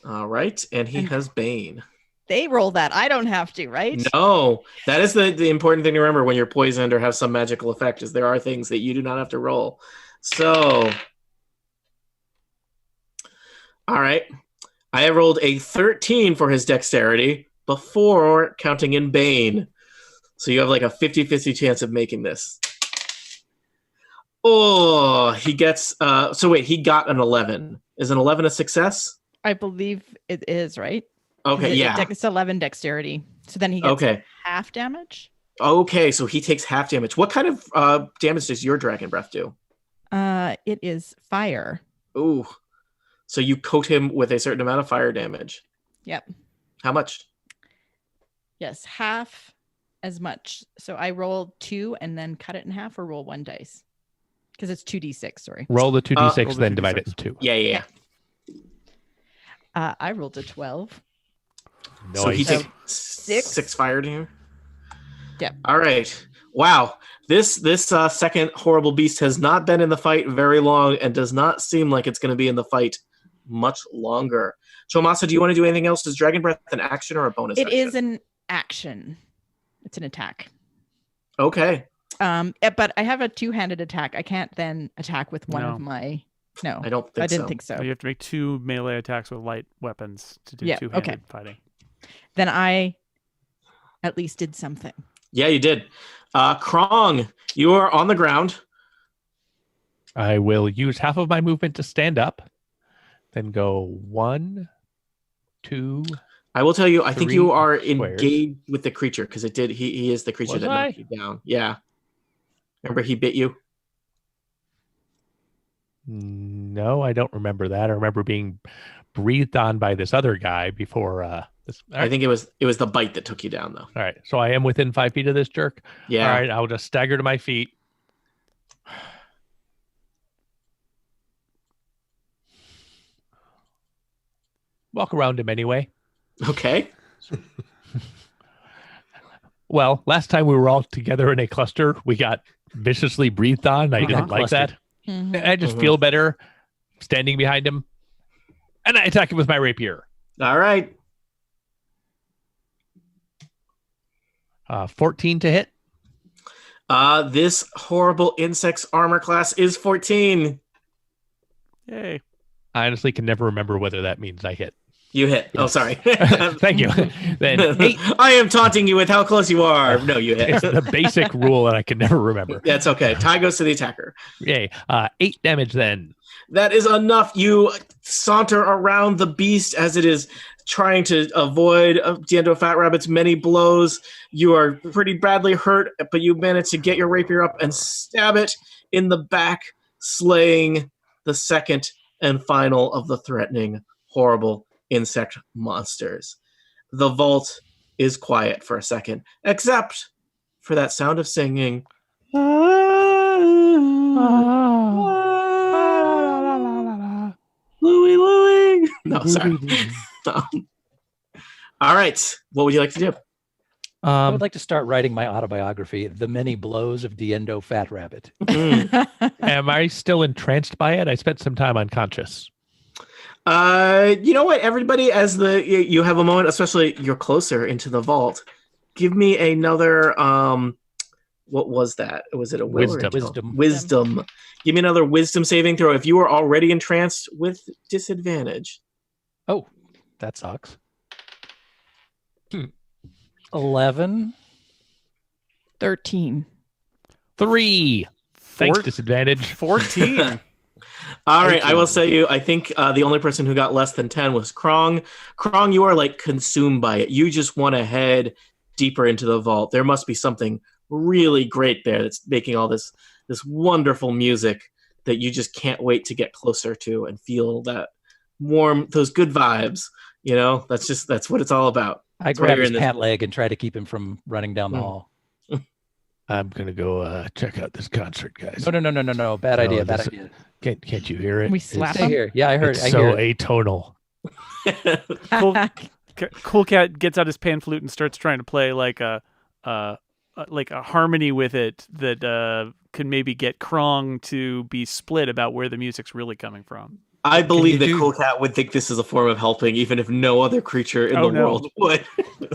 All right, and he has Bane. They roll that. I don't have to, right? No, that is the important thing to remember when you're poisoned or have some magical effect, is there are things that you do not have to roll. So, all right. I have rolled a 13 for his dexterity before counting in Bane. So you have like a 50-50 chance of making this. Oh, he gets... he got an 11. Is an 11 a success? I believe it is, right? Okay, yeah. It's 11 dexterity. So then he gets half damage. Okay, so he takes half damage. What kind of damage does your dragon breath do? It is fire. Ooh. So you coat him with a certain amount of fire damage. Yep. How much? Yes, half as much. So I roll 2 and then cut it in half, or roll 1 dice. Because it's 2d6, sorry. Roll the 2d6, roll the then 2d6. divide it in 2. Yeah. I rolled a 12. Nice. So he So takes 6? 6 fire to you? Yep. All right. Wow. This second horrible beast has not been in the fight very long and does not seem like it's going to be in the fight much longer. Chomasa, do you want to do anything else? Is Dragon Breath an action or a bonus It action? is an action. It's an attack. Okay. But I have a 2-handed attack. I can't then attack with one No. of my... No, I don't think I didn't so. think so. You have to make 2 melee attacks with light weapons to do Yeah, two-handed okay. fighting. Then I at least did something. Yeah, you did. Krong, you are on the ground. I will use half of my movement to stand up, then go 1, 2. I will tell you, I think 3 you are squares. engaged with the creature because it did. He is the creature Was that knocked I? you down. Yeah. Remember, he bit you. No, I don't remember that. I remember being breathed on by this other guy before this. All I right. think it was the bite that took you down, though. All right. So I am within 5 feet of this jerk. Yeah. All right. I'll just stagger to my feet. Walk around him anyway. Okay. Well, last time we were all together in a cluster, we got viciously breathed on. I We got didn't like clustered. that. Mhm. I just Mhm. feel better standing behind him. And I attack him with my rapier. All right. 14 to hit. This horrible insect's armor class is 14. Yay. I honestly can never remember whether that means I hit. You hit. Oh, Yes. sorry. Thank you. Then 8. I am taunting you with how close you are. No, you It's hit. the basic rule that I can never remember. That's okay. Tie goes to the attacker. Yay. 8 damage then. That is enough. You saunter around the beast as it is trying to avoid Diendo Fat Rabbit's many blows. You are pretty badly hurt, but you manage to get your rapier up and stab it in the back, slaying the second and final of the threatening, horrible insect monsters. The vault is quiet for a second, except for that sound of singing. Louie, Louie. No, sorry. All right. What would you like to do? I would like to start writing my autobiography, The Many Blows of Diendo Fat Rabbit. Am I still entranced by it? I spent some time unconscious. You know what? Everybody, as you have a moment, especially you're closer into the vault. Give me another. What was that? Was it a will or a Wisdom. intel? Wisdom. Give me another wisdom saving throw. If you were already entranced with disadvantage. Oh, that sucks. 11. 13. 3. Thanks, Four- disadvantage. 14. All right, Thank I you. will say you. I think the only person who got less than 10 was Krong. Krong, you are like consumed by it. You just want to head deeper into the vault. There must be something really great there that's making all this wonderful music that you just can't wait to get closer to and feel that warm, those good vibes. You know, that's what it's all about. I That's why grab you're his in this- pant leg and try to keep him from running down the Hmm. hall. I'm going to go check out this concert, guys. No. Bad No, idea. Bad this- idea. Can't you hear it? We slap Stay him. here. Yeah, I heard. It's I so hear it. atonal. Cool Cat gets out his pan flute and starts trying to play like a harmony with it that can maybe get Krong to be split about where the music's really coming from. I believe that do- Cool Cat would think this is a form of helping, even if no other creature in Oh, the no. world would.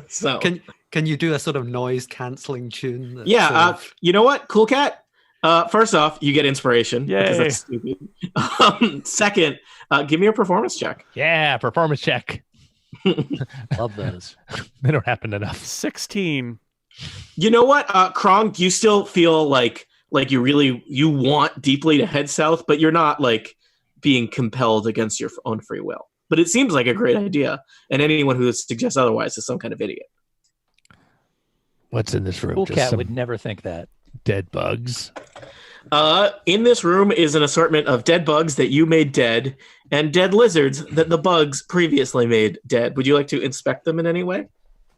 So Can you do a sort of noise cancelling tune? that yeah, sort of- you know what, Cool Cat? First off, you get inspiration because Yay. that's stupid. Second, give me a performance check. Yeah, performance check. Love those. They don't happen enough. 16. You know what, Krong? You still feel like you want deeply to head south, but you're not like being compelled against your own free will. But it seems like a great idea, and anyone who suggests otherwise is some kind of idiot. What's in this room? Cool Just cat some would never think that. dead bugs. In this room is an assortment of dead bugs that you made dead, and dead lizards that the bugs previously made dead. Would you like to inspect them in any way?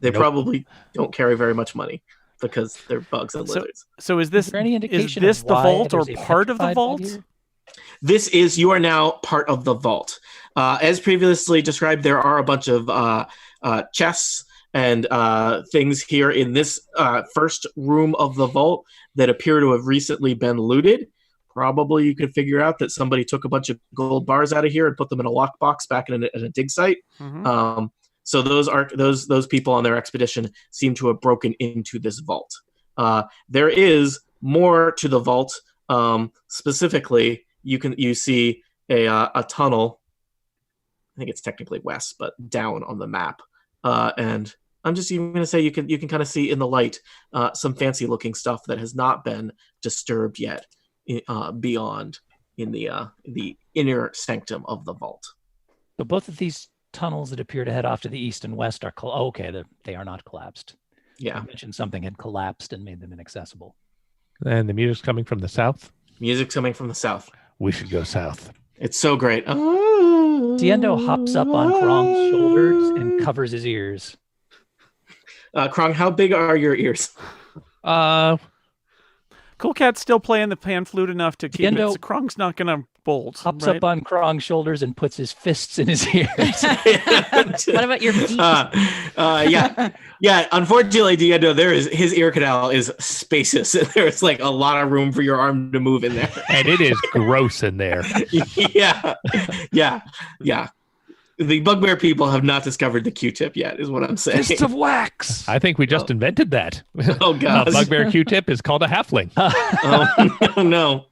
They Nope. probably don't carry very much money because they're bugs and lizards. So is this Is there any is indication this of the why vault or there's a part of the petrified bug vault? here? You are now part of the vault. As previously described, there are a bunch of chests and things here in this first room of the vault that appear to have recently been looted. Probably you could figure out that somebody took a bunch of gold bars out of here and put them in a lockbox back in a dig site. Mhm. So those people on their expedition seem to have broken into this vault. There is more to the vault. Specifically, you see a tunnel. I think it's technically west, but down on the map. And I'm just even going to say you can kind of see in the light some fancy looking stuff that has not been disturbed yet beyond in the inner sanctum of the vault. So both of these tunnels that appear to head off to the east and west are they are not collapsed. Yeah, You mentioned something had collapsed and made them inaccessible. And the music's coming from the south. music's coming from the south. We should go south. It's so great. Tiendo hops up on Krong's shoulders and covers his ears. Krong, how big are your ears? Cool Cat's still playing the pan flute enough to keep Tiendo it. So Krong's not gonna bolt. Hops right? up on Krong's shoulders and puts his fists in his ears. What about your feet? Yeah. Unfortunately, Diendo, his ear canal is spacious. There's like a lot of room for your arm to move in there. And it is gross in there. Yeah. The bugbear people have not discovered the Q-tip yet, is what I'm saying. Fists of wax. I think we just invented that. Oh God, Bugbear Q-tip is called a halfling. Oh no.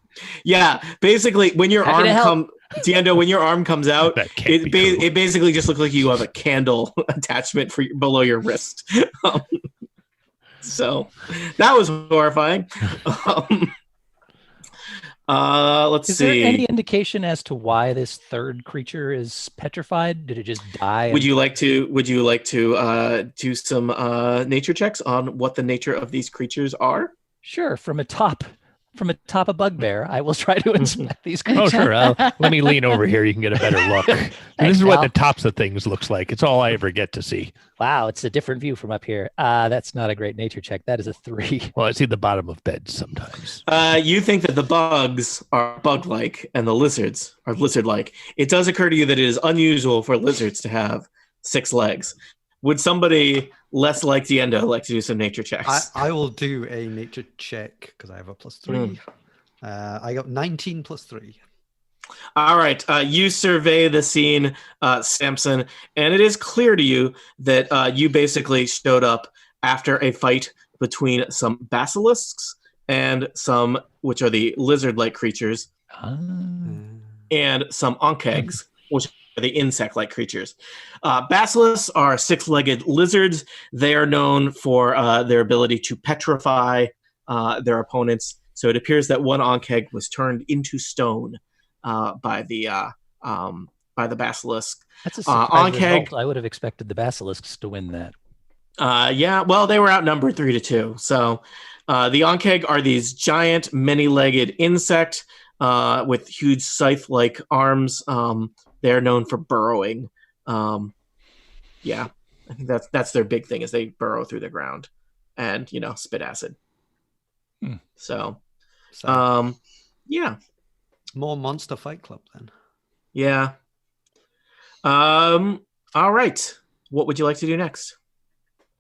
Yeah, basically, when your Happy to arm help. Tiendo, when your arm comes out, That can't be true. it basically just looks like you have a candle attachment below your wrist. So that was horrifying. Let's Is see. there any indication as to why this third creature is petrified? Did it just die? Would you like to do some nature checks on what the nature of these creatures are? Sure. From atop a bugbear, I will try to inspect these Oh, creatures. sure. Let me lean over here. You can get a better look. This is what the tops of things looks like. It's all I ever get to see. Wow, it's a different view from up here. That's not a great nature check. That is a 3. Well, I see the bottom of beds sometimes. You think that the bugs are bug-like and the lizards are lizard-like. It does occur to you that it is unusual for lizards to have 6 legs. Would somebody less like Diendo like to do some nature checks? I will do a nature check because I have a +3. I got 19 +3. All right. You survey the scene, Samson, and it is clear to you that you basically showed up after a fight between some basilisks and some, which are the lizard-like creatures, and some onkegs, which are the insect-like creatures. Basilisks are 6-legged lizards. They are known for their ability to petrify their opponents. So it appears that one onkeg was turned into stone by the basilisk. That's a surprise Onkeg. result. I would have expected the basilisks to win that. Yeah, well, they were outnumbered 3-2. So the onkeg are these giant, many-legged insect with huge scythe-like arms. They're known for burrowing. Yeah, I think that's their big thing is they burrow through the ground and spit acid. So yeah, More Monster Fight Club then. yeah. All right. What would you like to do next?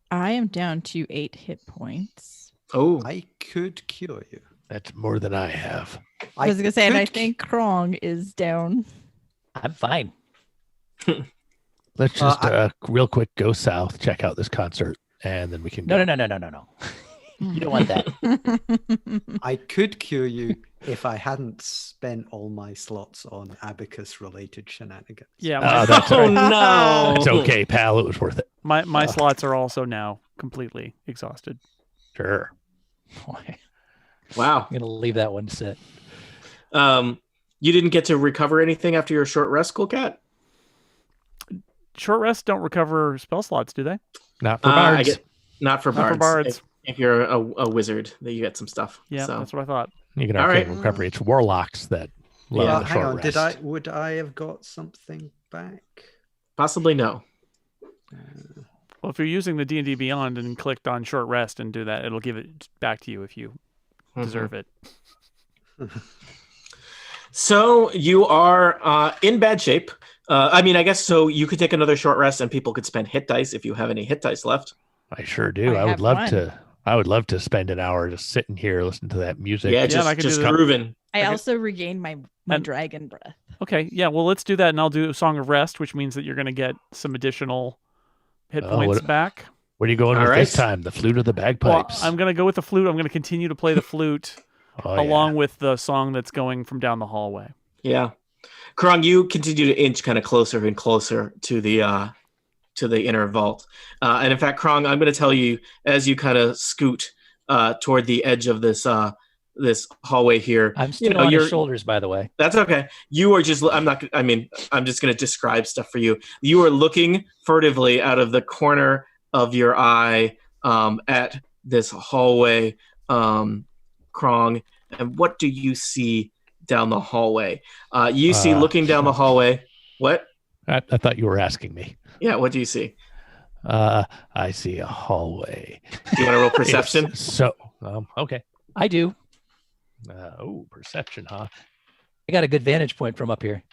I am down to 8 hit points. Oh, I could cure you. That's more than I have. I was going to say, and I could think Krong is down. I'm fine. Let's just real quick go south, check out this concert, and then we can go. No. You don't want that. I could cure you if I hadn't spent all my slots on abacus-related shenanigans. Yeah, Oh, that's all right. no. It's okay, pal. It was worth it. my slots are also now completely exhausted. Sure. Boy, Wow. I'm going to leave that one sit. You didn't get to recover anything after your short rest, Cool Cat? short rests don't recover spell slots, do they? Not for bards. Not for Not for bards. bards. If you're a wizard, then you get some stuff. Yeah, so. that's what I thought. You can All arcane right. recovery. It's warlocks that love Yeah. the Hang short on. rest. Would I have got something back? Possibly no. Well, if you're using the D&D Beyond and clicked on short rest and do that, it'll give it back to you if you deserve it. So you are in bad shape. I guess so. You could take another short rest, and people could spend hit dice if you have any hit dice left. I sure do. I I would have love one. to. I would love to spend an hour just sitting here listening to that music. Yeah, and I just could do that. grooving. I Okay. also regained my And- dragon breath. Okay, yeah, well, let's do that, and I'll do a Song of Rest, which means that you're going to get some additional hit Oh, points what- back. What are you going All with this right. time? The flute or the Well, bagpipes? I'm going to go with the flute. I'm going to continue to play the flute Oh, yeah. along with the song that's going from down the hallway. Yeah, Krong, you continue to inch kind of closer and closer to the inner vault, and in fact, Krong, I'm going to tell you as you kind of scoot toward the edge of this hallway here. I'm still on his shoulders, by the way. That's okay. You are just. I'm not. I mean, I'm just going to describe stuff for you. You are looking furtively out of the corner of your eye at this hallway, Krong. And what do you see down the hallway? You see looking down the hallway. What? I thought you were asking me. Yeah. What do you see? I see a hallway. Do you want to roll perception? Okay. I do. Perception, huh? I got a good vantage point from up here.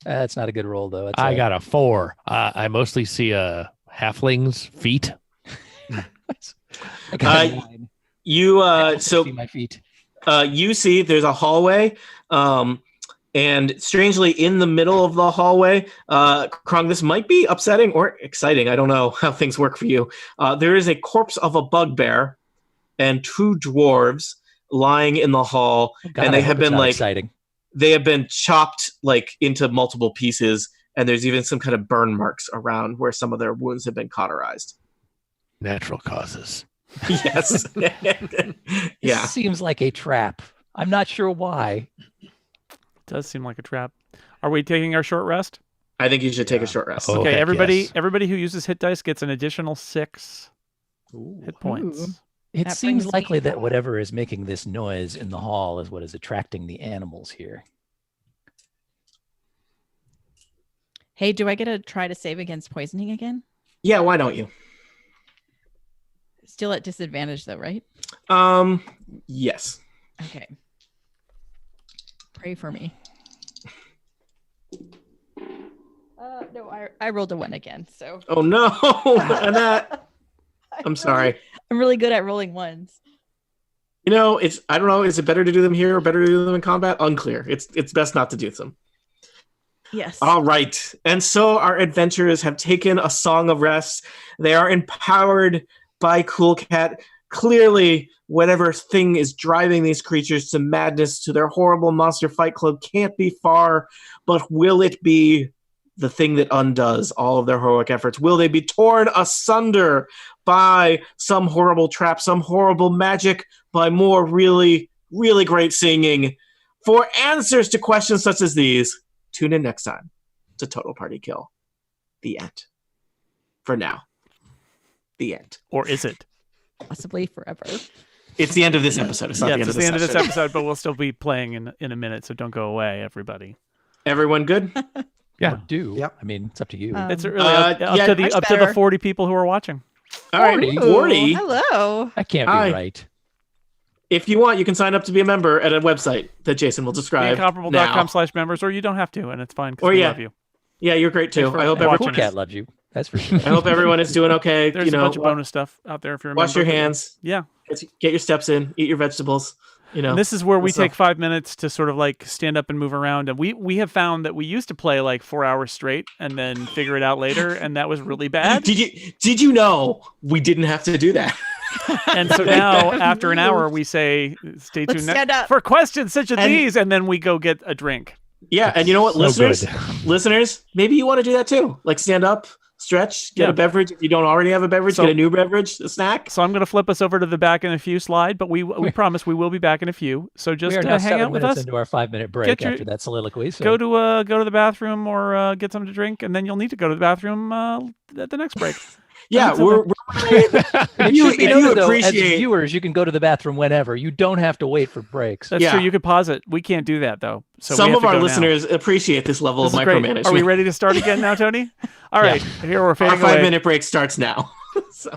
That's not a good roll, though. I got a 4. I mostly see halfling's feet. I got a 9. You I see my feet. you see there's a hallway, and strangely in the middle of the hallway, Krong, this might be upsetting or exciting. I don't know how things work for you. There is a corpse of a bugbear and 2 dwarves lying in the hall, God, and I they hope have it's been not like exciting. they have been chopped like into multiple pieces, and there's even some kind of burn marks around where some of their wounds have been cauterized. Natural causes. Yes. Yeah. This seems like a trap. I'm not sure why. Does seem like a trap. Are we taking our short rest? I think you should take a short rest. Oh, Okay, heck everybody yes. who uses hit dice gets an additional 6 hit points. Ooh. It That seems brings me- likely that whatever is making this noise in the hall is what is attracting the animals here. Hey, do I get to try to save against poisoning again? Yeah, why don't you? Still at disadvantage, though, right? Yes. Okay. Pray for me. No, I rolled a 1 again, so Oh no, Annette. I'm sorry. I'm really good at rolling ones. You know, I don't know. Is it better to do them here or better to do them in combat? Unclear. It's best not to do them. Yes. All right. And so our adventurers have taken a song of rest. They are empowered by Cool Cat. Clearly, whatever thing is driving these creatures to madness, to their horrible monster fight club, can't be far. But will it be the thing that undoes all of their heroic efforts? Will they be torn asunder by some horrible trap, some horrible magic, by more really, really great singing? For answers to questions such as these, tune in next time to Total Party Kill. The end. For now. The end. Or is it? Possibly forever. It's the end of this episode. It's not Yeah, the end it's of the end of this session. episode, but we'll still be playing in a minute, so don't go away, everybody. Everyone good? Yeah. Or do. Yep. I mean, it's up to you. It's really yeah, much up to the better. 40 people who are watching. All right, 40. Hello. that can't Hi. be right. If you want, you can sign up to be a member at a website that Jason will describe now. Incomparable.com/members, or you don't have to, and it's fine because Or we yeah. love you. Yeah, you're great too. Thanks for I hope watching. everyone. Cool Cat loves you. That's for sure. I hope everyone is doing okay. There's you know, a bunch of bonus stuff out there if you're a wash member. your hands. Yeah. Get your steps in. Eat your vegetables. You know. And this is where we So- take 5 minutes to sort of like stand up and move around. And we have found that we used to play like 4 hours straight and then figure it out later, and that was really bad. Did you know we didn't have to do that? And so now, after an hour, we say, "Stay Let's tuned stand up. for questions such as And- these," and then we go get a drink. Yeah, and you know what, So listeners, good. listeners, maybe you want to do that too. Like stand up, stretch, get Yeah. a beverage. If you don't already have a beverage, So- get a new beverage, a snack. So I'm going to flip us over to the back in a few slide, but we promise we will be back in a few. So just we are now hang 7 out with minutes us. into our 5-minute break Get your- after that soliloquy. So Go to the bathroom or get something to drink, and then you'll need to go to the bathroom at the next break. Yeah, That's we're it you- should be if you noted, though, as appreciate- viewers, you can go to the bathroom whenever. You don't have to wait for breaks. That's Yeah. true. You could pause it. We can't do that though. So we some have of to our go now. listeners appreciate this level This of is great. micromanagement. Are we ready to start again now, Tony? All right. Here we're Our fading away. 5-minute break starts now. So.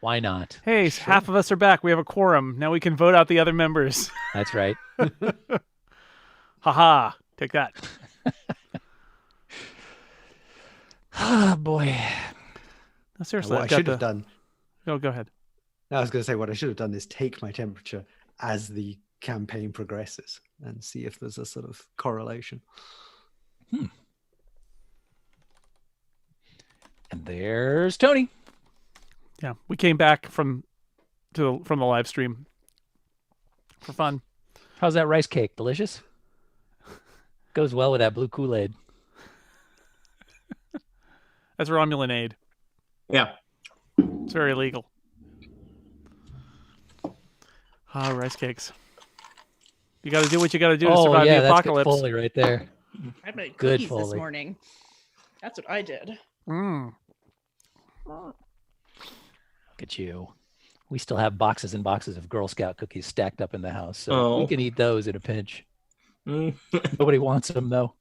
Why not? Hey, half of us are back. We have a quorum. Now we can vote out the other members. That's right. Haha. Take that. Oh, boy. No, seriously, What I I've got should have the- done. Oh, go ahead. I was going to say what I should have done is take my temperature as the campaign progresses and see if there's a sort of correlation. And there's Tony. Yeah, we came back from the live stream for fun. How's that rice cake? Delicious? Goes well with that blue Kool-Aid. That's Romulan aid. Yeah. It's very illegal. Ah, rice cakes. You got to do what you got to do to survive the that's apocalypse. good Foley right there. I made Good cookies this Foley. morning. That's what I did. Mm. Look at you. We still have boxes and boxes of Girl Scout cookies stacked up in the house, so we can eat those in a pinch. Nobody wants them though.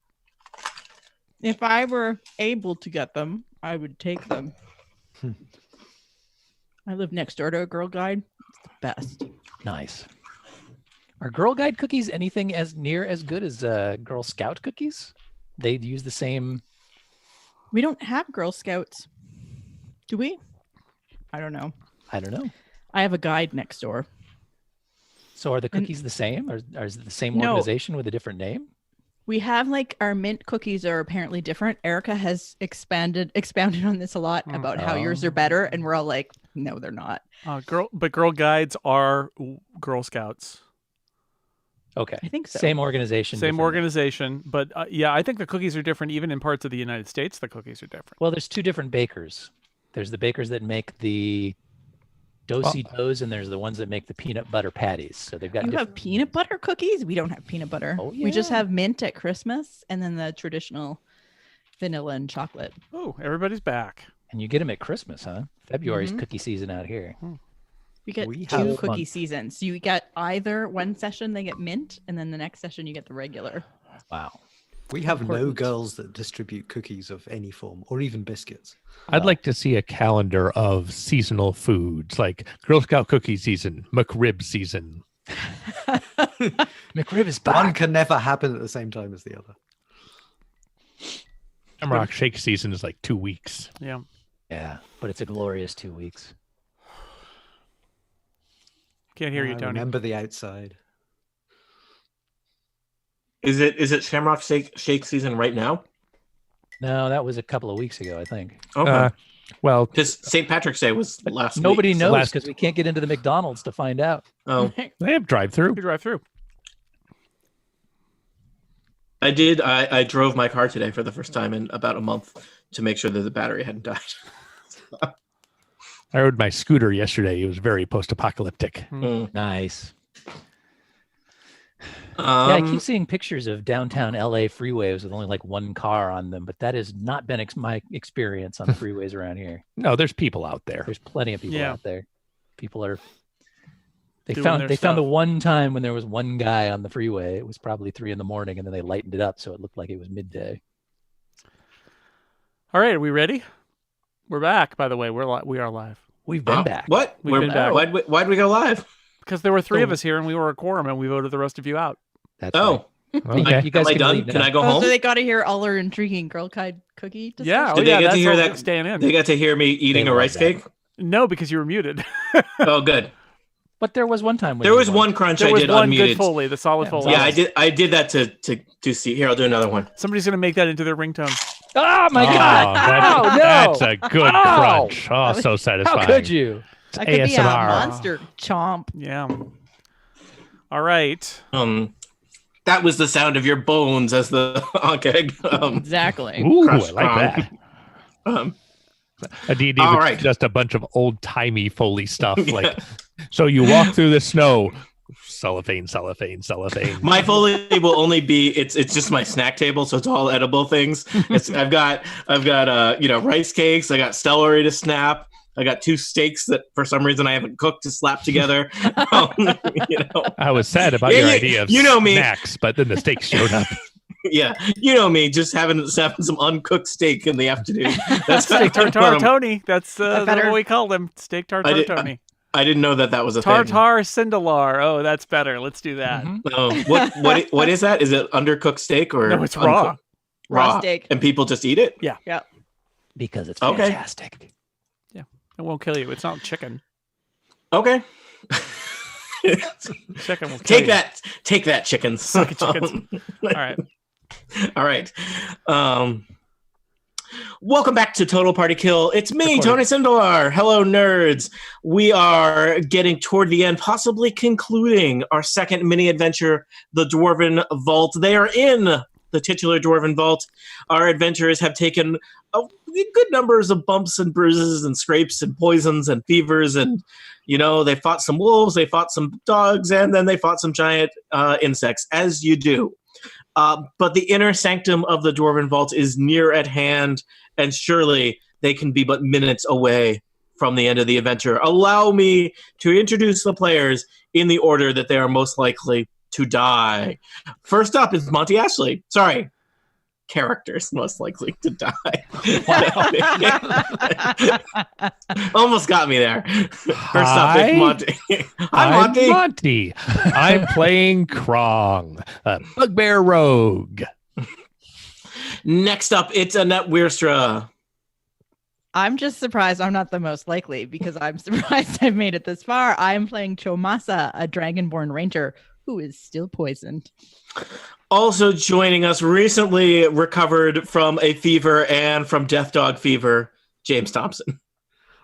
If I were able to get them, I would take them. I live next door to a Girl Guide. It's the best. Nice. Are Girl Guide cookies anything as near as good as Girl Scout cookies? They use the same. We don't have Girl Scouts. Do we? I don't know. I don't know. I have a guide next door. So are the cookies the same, or is it the same No. organization with a different name? We have like our mint cookies are apparently different. Erica has expounded on this a lot about how yours are better, and we're all like, no, they're not. Girl Guides are Girl Scouts. Okay. I think so. Same organization. Same different name. organization, but yeah, I think the cookies are different. Even in parts of the United States, the cookies are different. Well, there's two different bakers. There's the bakers that make the do-si-dos, and there's the ones that make the peanut butter patties. So they've got You have peanut butter cookies? We don't have peanut butter. Oh, We just yeah. have mint at Christmas and then the traditional vanilla and chocolate. Oh, everybody's back. And you get them at Christmas, huh? February's Mhm. cookie season out here. We get We two have cookie month. seasons. So you get either one session they get mint, and then the next session you get the regular. Wow. We have no Important. girls that distribute cookies of any form, or even biscuits. I'd like to see a calendar of seasonal foods, like Girl Scout cookie season, McRib season. McRib is One back. can never happen at the same time as the other. Shamrock Shake season is like 2 weeks. Yeah. Yeah, but it's a glorious 2 weeks. Can't hear you, I Tony. remember the outside. Is it Shamrock Shake season right now? No, that was a couple of weeks ago, I think. Okay. Well, Because St. Patrick's Day was last week. Nobody so- knows last- because we can't get into the McDonald's to find out. Oh, they have drive-through. You drive through. I did. I drove my car today for the first time in about a month to make sure that the battery hadn't died. I rode my scooter yesterday. It was very post-apocalyptic. Nice. Yeah, I Um, keep seeing pictures of downtown LA freeways with only like one car on them, but that has not been my experience on the freeways around here. No, there's people out there. There's plenty of people Yeah. out there. People are. They Doing found their they found the stuff. one time when there was one guy on the freeway. It was probably 3 a.m, and then they lightened it up so it looked like it was midday. All right, are we ready? We're back. By the way, we are live We've been back. What? We've been back. Why'd we go live? because there were three of Oh. us here and we were a quorum and we voted the rest of you out. That's Oh, Okay. You guys am I can done? leave Can now. I go Oh, home? so they got to hear all our intriguing Girl Guide cookie discussion? Yeah, Did they get to that's hear all that- staying in. They got to hear me eating They a love rice that. cake. No, because you were muted. Oh, good. But there was one time when There you was weren't. one crunch There I was did one good unmuted. Foley, the solid Yeah, Foley. Yeah, I did that to see. Here, I'll do another one. Somebody's gonna make that into their ringtone. Oh my Oh, God! that- Oh no! That's a good Ow! crunch. Oh, so satisfying. How could you? That could be a ASMR. monster chomp. Yeah. All right. That was the sound of your bones as the keg. Exactly. Ooh, I Crunch like crunch. that. A D&D All with right. just a bunch of old-timey Foley stuff. Like, so you walk through the snow, cellophane. My Foley will only be it's just my snack table, so it's all edible things. I've got rice cakes. I got celery to snap. I got 2 steaks that for some reason I haven't cooked to slap together. I was sad about Yeah, your yeah, idea of you know me. snacks, but then the steaks showed up. Yeah, you know me, just having some uncooked steak in the afternoon. That's Steak what tartare I'm- Tony. That's better. what we called him. Steak tartare did- Tony. I didn't know that was a thing. Tartare cindelar. Oh, that's better. Let's do that. Mhm. Oh, what is that? Is it undercooked steak or No, it's raw. uncooked? Raw steak. And people just eat it? Because it's Okay. fantastic. It won't kill you. It's not chicken. Okay. Chicken will kill Take you. that. Take that, chickens. Suck it, chickens. All right. All right. Welcome back to Total Party Kill. It's me, Recording. Tony Sindelar. Hello, nerds. We are getting toward the end, possibly concluding our second mini adventure, the Dwarven Vault. They are in the titular Dwarven Vault. Our adventurers have taken good numbers of bumps and bruises and scrapes and poisons and fevers, and they fought some wolves, they fought some dogs, and then they fought some giant insects, as you do. But the inner sanctum of the Dwarven Vault is near at hand, and surely they can be but minutes away from the end of the adventure. Allow me to introduce the players in the order that they are most likely to die. First up is Monty Ashley. Sorry. Characters most likely to die. Almost got me there. First up is Monty. Hi, Monty. I'm Monty. I'm playing Krong, a bugbear rogue. Next up, it's Annette Wierstra. I'm just surprised I'm not the most likely because I'm surprised I've made it this far. I'm playing Chomasa, a Dragonborn Ranger who is still poisoned. Also joining us, recently recovered from a fever and from Death Dog fever, James Thompson.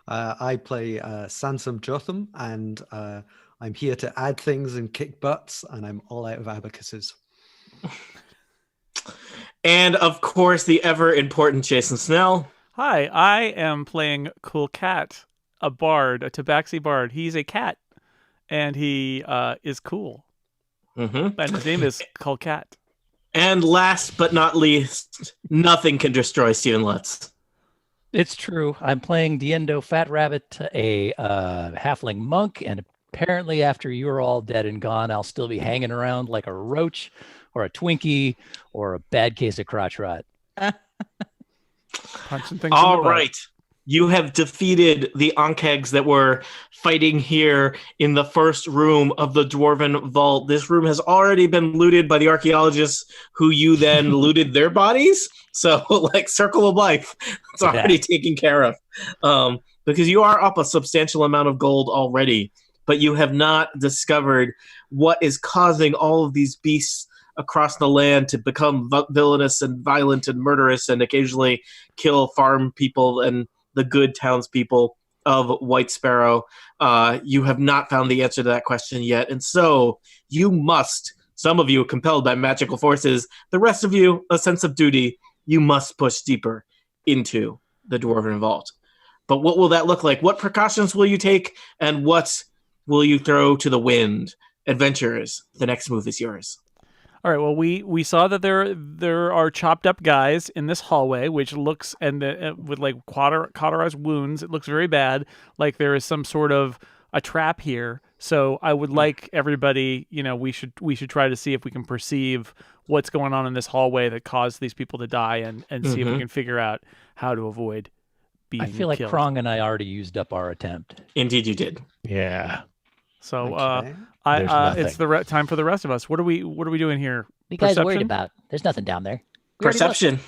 I play Sansum Jotham, and I'm here to add things and kick butts, and I'm all out of abacuses. And, of course, the ever-important Jason Snell. Hi, I am playing Cool Cat, a bard, a Tabaxi bard. He's a cat, and he is cool. Mm-hmm. And his name is called Cat. And last but not least, nothing can destroy Stephen Lutz. It's true. I'm playing Diendo Fat Rabbit, a halfling monk, and apparently after you're all dead and gone, I'll still be hanging around like a roach or a Twinkie or a bad case of crotch rot. Punching things All in the butt. right. You have defeated the Ankegs that were fighting here in the first room of the Dwarven Vault. This room has already been looted by the archaeologists who you then looted their bodies. So, like, circle of life. It's already taken care of. Because you are up a substantial amount of gold already, but you have not discovered what is causing all of these beasts across the land to become villainous and violent and murderous and occasionally kill farm people and the good townspeople of White Sparrow. You have not found the answer to that question yet. And so you must, some of you compelled by magical forces, the rest of you, a sense of duty, you must push deeper into the Dwarven Vault. But what will that look like? What precautions will you take? And what will you throw to the wind? Adventurers, the next move is yours. All right. Well, we saw that there are chopped up guys in this hallway, which looks with like cauterized wounds. It looks very bad. Like there is some sort of a trap here. So I would like everybody. We should try to see if we can perceive what's going on in this hallway that caused these people to die, and see if we can figure out how to avoid being. I feel like killed. Krong and I already used up our attempt. Indeed, you did. Yeah. So Okay. it's the time for the rest of us. What are we doing here? What you guys Perception? worried about? There's nothing down there. We already Perception.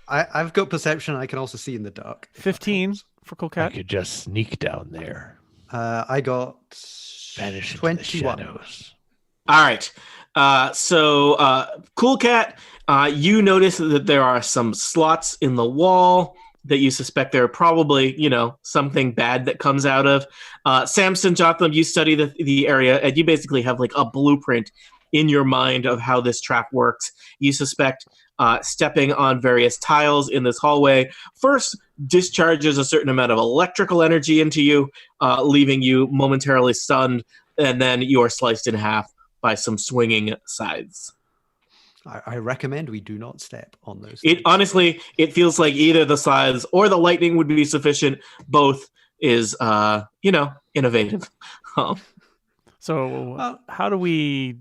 I've got perception. I can also see in the dark. if that 15 helps. for Cool I Cat. could just sneak down there. I got Vanish into 21. the shadows. All right. So Cool Cat, you notice that there are some slots in the wall that you suspect there are probably, something bad that comes out of. Samson Jotham, you study the area, and you basically have like a blueprint in your mind of how this trap works. You suspect stepping on various tiles in this hallway first discharges a certain amount of electrical energy into you, leaving you momentarily stunned, and then you are sliced in half by some swinging scythes. I recommend we do not step on those. It things. honestly, it feels like either the scythes or the lightning would be sufficient. Both is, innovative. So how do we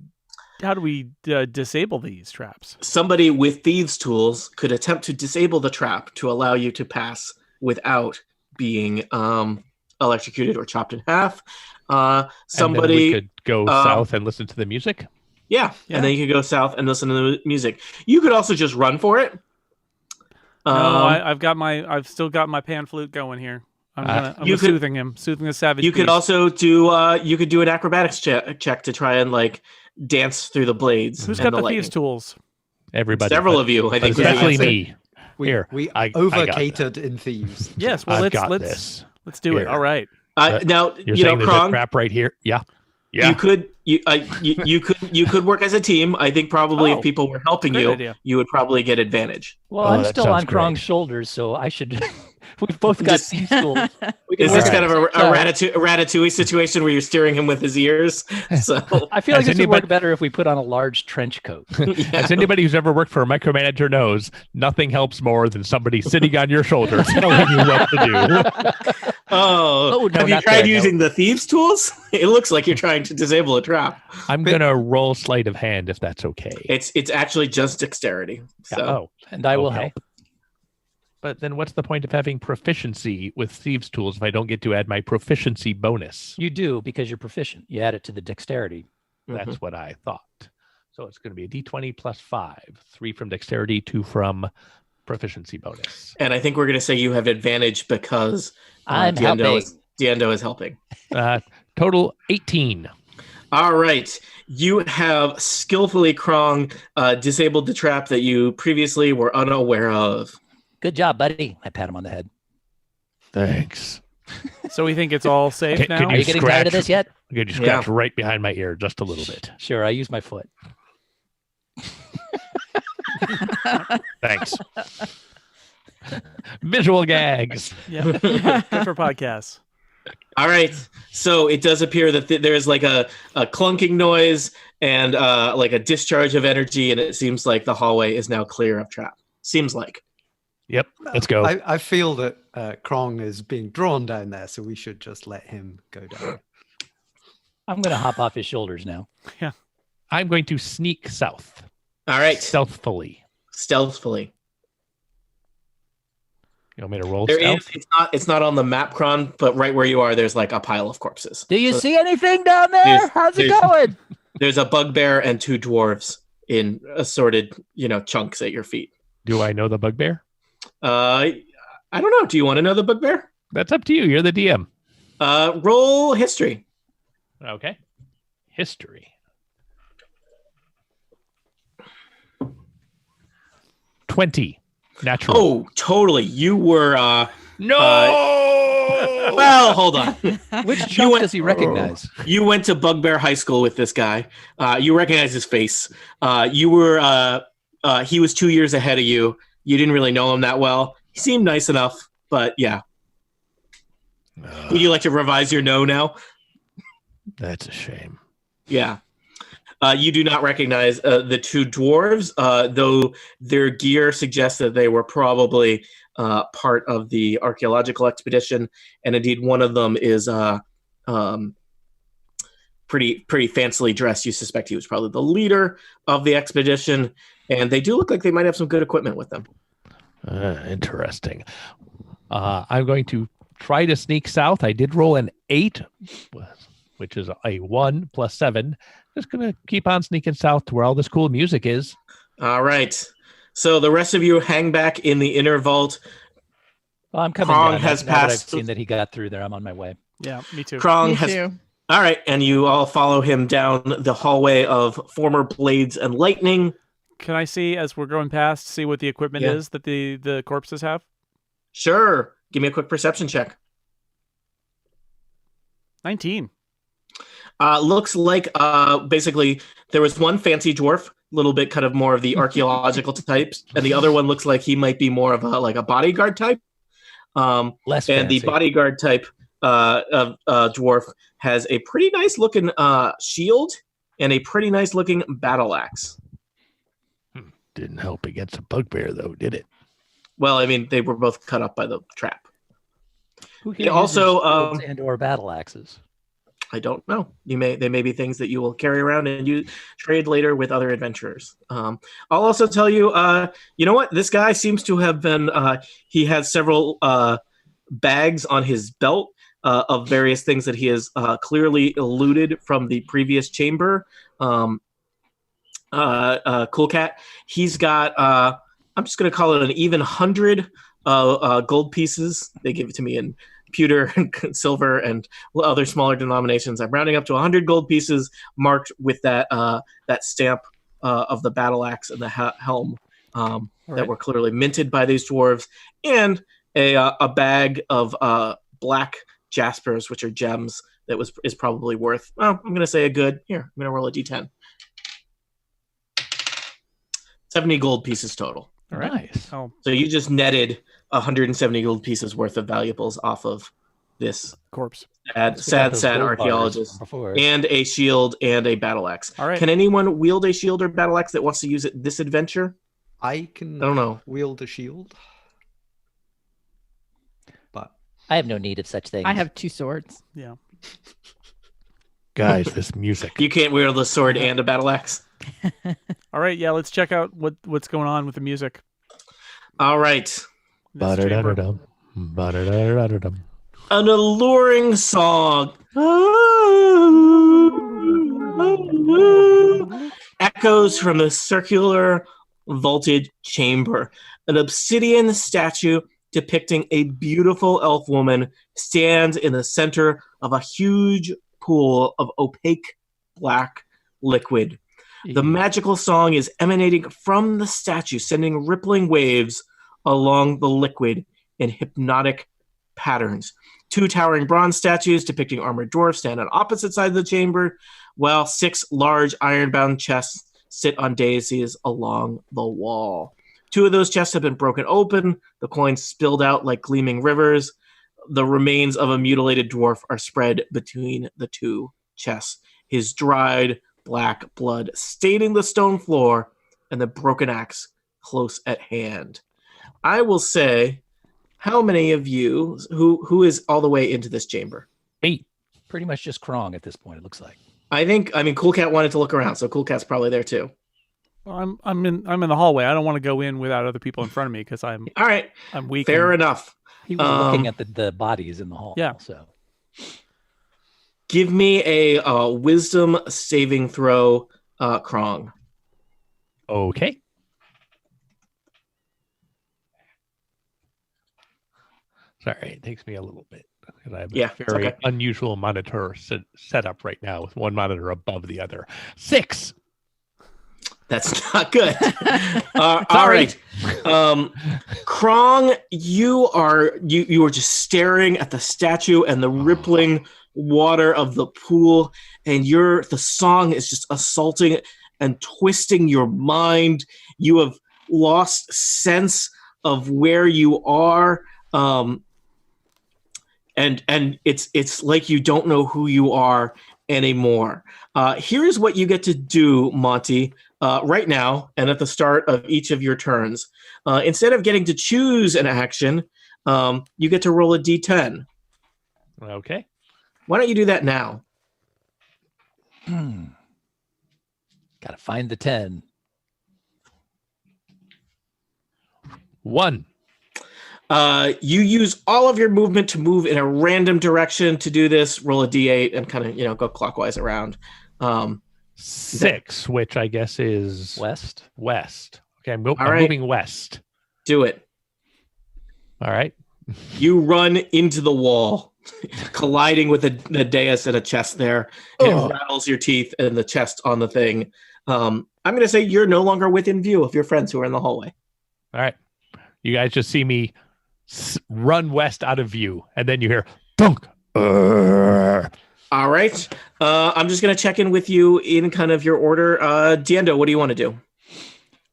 disable these traps? Somebody with thieves' tools could attempt to disable the trap to allow you to pass without being electrocuted or chopped in half. And then we could go south and listen to the music. Yeah, Yeah. and then you could go south and listen to the music. You could also just run for it. No, I've still got my pan flute going here. I'm soothing him, soothing the savage. You could beast. also do an acrobatics check to try and like dance through the blades. Who's and got the lightning. thieves' tools? Everybody. Several of you, I think. Especially would be me. Here, We I got over-catered in thieves. Yes. Well, I've got let's this. do it. Here. All right. Now You're you know, saying there's a Krong, trap right here? Yeah. Yeah. you could work as a team. I think probably Oh, if people were helping great you, idea. you would probably get advantage. Well, Oh, I'm that still sounds on great. Krong's shoulders, so I should. We've both got Just- these tools. Is this All kind of a Sorry. ratatouille situation where you're steering him with his ears? So I feel like Has this would work anybody- better if we put on a large trench coat. As anybody who's ever worked for a micromanager knows, nothing helps more than somebody sitting on your shoulder telling you what to do. Oh, no, have you not tried there, no. using the thieves' tools? It looks like you're trying to disable a trap. I'm gonna roll sleight of hand if that's okay. It's actually just dexterity. So Oh, And I will okay. help. But then what's the point of having proficiency with thieves' tools if I don't get to add my proficiency bonus? You do because you're proficient. You add it to the dexterity. That's what I thought. So it's going to be a d20 plus 5, 3 from dexterity, 2 from proficiency bonus. And I think we're going to say you have advantage because I'm Diendo is helping. Total 18. All right. You have skillfully, Krong, disabled the trap that you previously were unaware of. Good job, buddy. I pat him on the head. Thanks. So we think it's all safe Can- now? can Are you getting tired of scratch- this yet? Could you scratch right behind my ear just a little bit? Sure, I use my foot. Thanks. Visual gags. Yeah. Good for podcasts. All right. So it does appear that there's like a clunking noise and like a discharge of energy, and it seems like the hallway is now clear of trap. Seems like. Yep. Let's go. I feel that Krong is being drawn down there, so we should just let him go down. I'm going to hop off his shoulders now. I'm going to sneak south. All right. Stealthfully. Stealthfully. You want me to roll There stealth? is. It's not on the map, Kron, but right where you are, there's like a pile of corpses. Do you So see anything down there? there's- How's it there's- going? There's a bugbear and 2 dwarves in assorted, chunks at your feet. Do I know the bugbear? I don't know. Do you want to know the bugbear? That's up to you. You're the DM. Roll history. Okay. History. 20. Natural. Oh, totally. You were. no! Well, hold on. Which chunk went- does he recognize? You went to Bugbear High School with this guy. You recognize his face. You were. He was 2 years ahead of you. You didn't really know him that well. He seemed nice enough, but yeah. Would you like to revise your no now? That's a shame. Yeah. You do not recognize the 2 dwarves, though their gear suggests that they were probably part of the archaeological expedition, and indeed one of them is pretty fancily dressed. You suspect he was probably the leader of the expedition, and they do look like they might have some good equipment with them. Interesting. I'm going to try to sneak south. I did roll an 8, which is a 1 plus 7. Just going to keep on sneaking south to where all this cool music is. All right. So the rest of you hang back in the inner vault. Well, I'm coming Krong down. has Now that I've passed- seen that he got through there. I'm on my way. Yeah, me too. Krong Me has. too. All right, and you all follow him down the hallway of former blades and lightning. Can I see, as we're going past, see what the equipment Yeah. is that the corpses have? Sure. Give me a quick perception check. 19. Looks like basically there was one fancy dwarf, a little bit kind of more of the archaeological types, and the other one looks like he might be more of a bodyguard type. Less And the fancy. bodyguard type of dwarf has a pretty nice looking shield and a pretty nice looking battle axe. Didn't help against a bugbear, though, did it? Well, I mean, they were both cut up by the trap. Who It also, and/or battle axes. I don't know. They may be things that you will carry around and you trade later with other adventurers. I'll also tell you, you know what? This guy seems to have been. He has several bags on his belt of various things that he has clearly eluded from the previous chamber. Cool Cat. He's got. I'm just going to call it an even 100 gold pieces. They give it to me in pewter and silver and other smaller denominations. I'm rounding up to 100 gold pieces marked with that stamp of the battle axe and the helm that were clearly minted by these dwarves, and a bag of black jaspers, which are gems that is probably worth. Well, I'm going to say a good. Here, I'm going to roll a d10. 70 gold pieces total. All right. Nice. Oh, So you just netted 170 gold pieces worth of valuables off of this corpse. sad Gold archaeologist, bars before. and a shield and a battle axe. All right. Can anyone wield a shield or battle axe that wants to use it this adventure? I can I don't know. wield a shield. But I have no need of such things. I have 2 swords. Yeah. Guys, this music. You can't wield a sword and a battle axe. All right. Yeah. Let's check out what's going on with the music. All right. This chamber. Ba-da-da-da-dum. Ba-da-da-da-da-dum. An alluring song echoes from the circular vaulted chamber. An obsidian statue depicting a beautiful elf woman stands in the center of a huge pool of opaque black liquid. The magical song is emanating from the statue, sending rippling waves along the liquid in hypnotic patterns. 2 towering bronze statues depicting armored dwarves stand on opposite sides of the chamber, while 6 large iron-bound chests sit on daisies along the wall. 2 of those chests have been broken open, the coins spilled out like gleaming rivers. The remains of a mutilated dwarf are spread between the 2 chests. His dried black blood staining the stone floor and the broken axe close at hand. I will say, how many of you, who is all the way into this chamber? 8. Pretty much just Krong at this point, it looks like. I mean, Cool Cat wanted to look around, so Cool Cat's probably there too. Well, I'm in the hallway. I don't want to go in without other people in front of me because I'm All right, weak. fair enough. He was looking at the bodies in the hall. Yeah. So Give me a wisdom saving throw, Krong. Okay. Sorry, it takes me a little bit. And I have Yeah, a it's very okay. unusual monitor set up right now with one monitor above the other. 6. That's not good. All right, Krong, you are just staring at the statue and the rippling water of the pool, and the song is just assaulting and twisting your mind. You have lost sense of where you are, and it's like you don't know who you are anymore. Here's what you get to do, Monty. Right now, and at the start of each of your turns, instead of getting to choose an action, you get to roll a d10. Okay. Why don't you do that now? gotta find the 10. 1. You use all of your movement to move in a random direction to do this. Roll a d8 and kind of go clockwise around. 6, which I guess is West. Okay, I'm right. moving west. Do it. All right. You run into the wall, colliding with the dais and a chest there. It rattles your teeth and the chest on the thing. I'm going to say you're no longer within view of your friends who are in the hallway. All right. You guys just see me run west out of view, and then you hear dunk. All right. I'm just going to check in with you in kind of your order. Diendo, what do you want to do?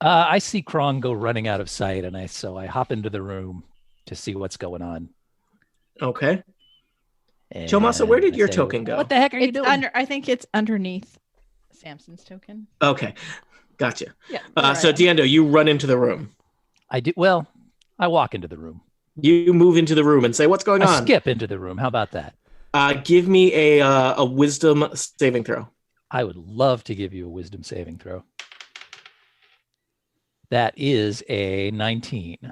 I see Krong go running out of sight, and so I hop into the room to see what's going on. Okay. And Chomasa, where did I your say, token go? What the heck are you It's doing? I think it's underneath Samson's token. Okay. Gotcha. Yeah. So Diendo, you run into the room. I do. Well, I walk into the room. You move into the room and say, what's going I on? skip into the room. How about that? Give me a wisdom saving throw. I would love to give you a wisdom saving throw. That is a 19.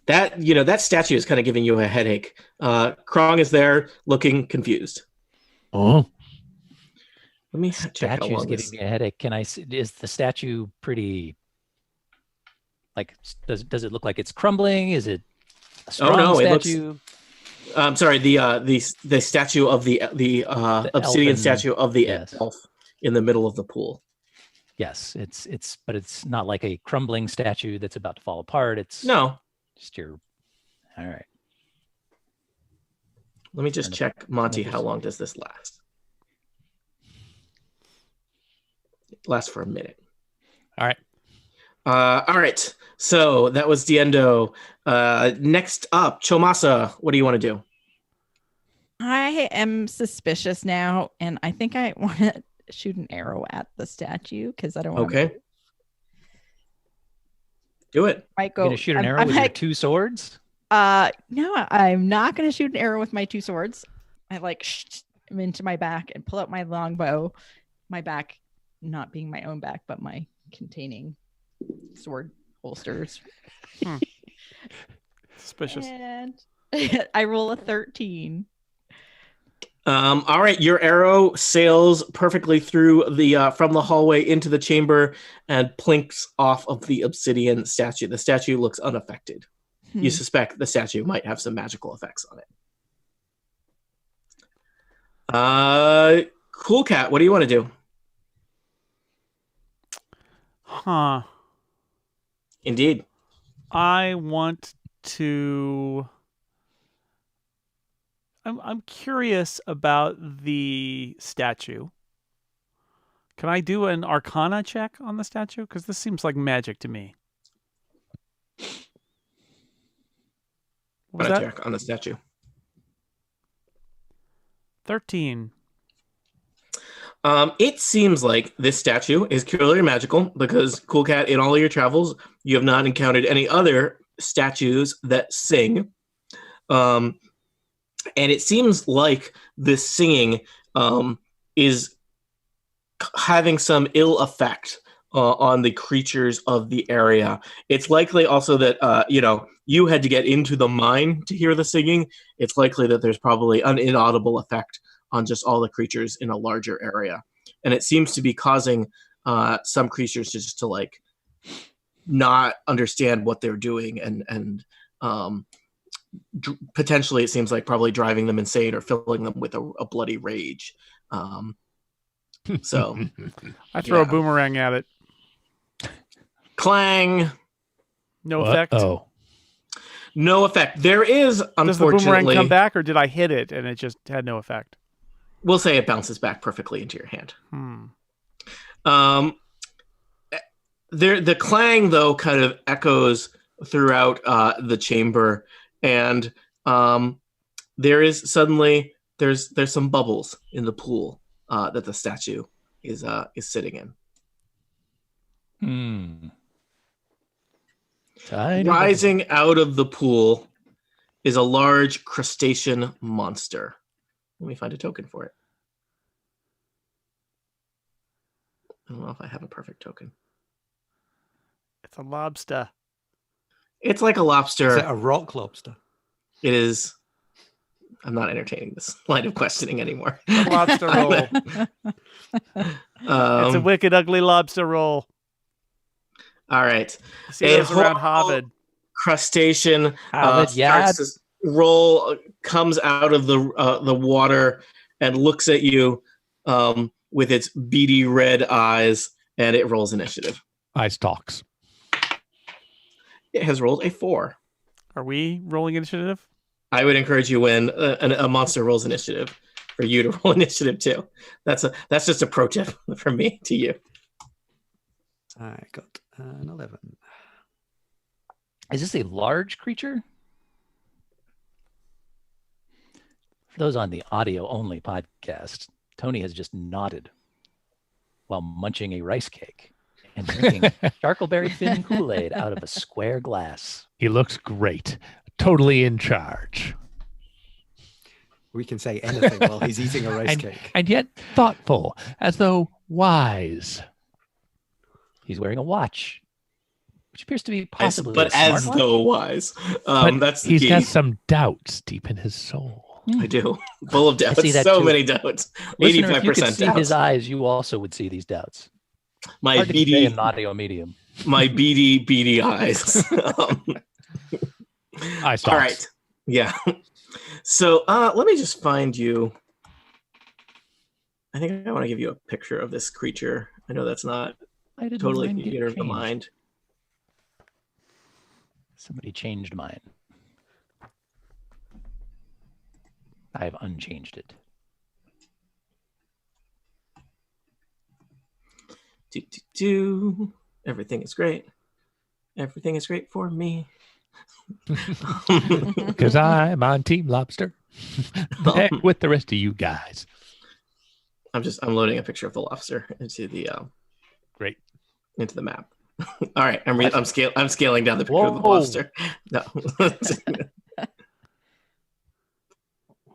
That statue is kind of giving you a headache. Krong is there looking confused. Oh. Let me check how Statue's long giving this. me a headache. Is the statue pretty? Like, does it look like it's crumbling? Is it a strong no, it looks- statue? I'm sorry, the statue of the obsidian elfin- statue of the yes. elf in the middle of the pool. Yes, but it's not like a crumbling statue that's about to fall apart. It's No, just your. All right. let me just check, Monty. Maybe How so. long does this last? It lasts for a minute. All right. All right. So that was Diendo. Next up, Chomasa. What do you want to do? I am suspicious now, and I think I want to shoot an arrow at the statue because I don't want Okay. Do it. Might You're go. gonna shoot an I'm- arrow I'm with your like- 2 swords? No, I'm not going to shoot an arrow with my two swords. I I'm into my back and pull out my longbow. My back, not being my own back, but my containing sword holsters. Suspicious. And I roll a 13. All right, your arrow sails perfectly through the from the hallway into the chamber and plinks off of the obsidian statue. The statue looks unaffected. You suspect the statue might have some magical effects on it. Cool Cat, what do you want to do? Huh. Indeed. I want to. I'm curious about the statue. Can I do an Arcana check on the statue? Because this seems like magic to me. What was that? Check on the statue. 13. It seems like this statue is purely magical because, Cool Cat, in all of your travels, you have not encountered any other statues that sing. And it seems like this singing is having some ill effect on the creatures of the area. It's likely also that, you had to get into the mine to hear the singing. It's likely that there's probably an inaudible effect on just all the creatures in a larger area. And it seems to be causing some creatures to not understand what they're doing and potentially it seems like probably driving them insane or filling them with a bloody rage. So I throw a boomerang at it. Clang. No effect. Oh, No effect. There is, unfortunately... Does the boomerang come back, or did I hit it and it just had no effect? We'll say it bounces back perfectly into your hand. The clang, though, kind of echoes throughout the chamber, and there is suddenly there's some bubbles in the pool that the statue is sitting in. Rising out of the pool is a large crustacean monster. Let me find a token for it. I don't know if I have a perfect token. It's a lobster. It's like a lobster. Is it a rock lobster? It is. I'm not entertaining this line of questioning anymore. It's a lobster roll. It's a wicked, ugly lobster roll. All right. See those around Harvard. Crustacean comes out of the water and looks at you with its beady red eyes, and it rolls initiative. Ice talks. It has rolled a 4. Are we rolling initiative? I would encourage you when a monster rolls initiative for you to roll initiative too. That's just a pro tip from me to you. I got an 11. Is this a large creature? For those on the audio-only podcast, Tony has just nodded while munching a rice cake and drinking charcoalberry thin Kool-Aid out of a square glass. He looks great. Totally in charge. We can say anything while he's eating a rice cake. And yet thoughtful, as though wise. He's wearing a watch, which appears to be possibly but as though wise. That's the he's key. got some doubts deep in his soul. I do. Full of doubts. So many doubts. Listener, 85% if you could see doubts. his eyes, you also would see these doubts. My Hard to convey beady, in an audio medium. my beady eyes. Ice talks. All right. Yeah. So let me just find you. I think I want to give you a picture of this creature. I know that's not totally theater of the mind. Somebody changed mine. I have unchanged it. Everything is great. Everything is great for me. Because I'm on Team Lobster. The heck with the rest of you guys. I'm loading a picture of the lobster into the Great. into the map. All right, I'm scaling down the picture of the lobster. No.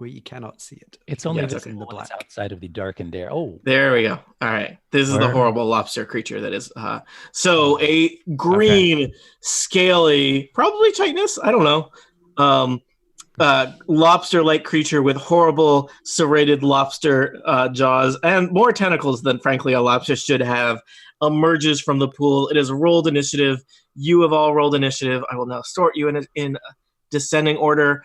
where you cannot see it. It's only Yeah, the it's in the one that's black. outside of the darkened air. Oh, There we go. All right. This is the Where? horrible lobster creature that is. So a green, scaly, probably chitinous. I don't know. Lobster-like creature with horrible serrated lobster jaws and more tentacles than, frankly, a lobster should have emerges from the pool. It is rolled initiative. You have all rolled initiative. I will now sort you in descending order.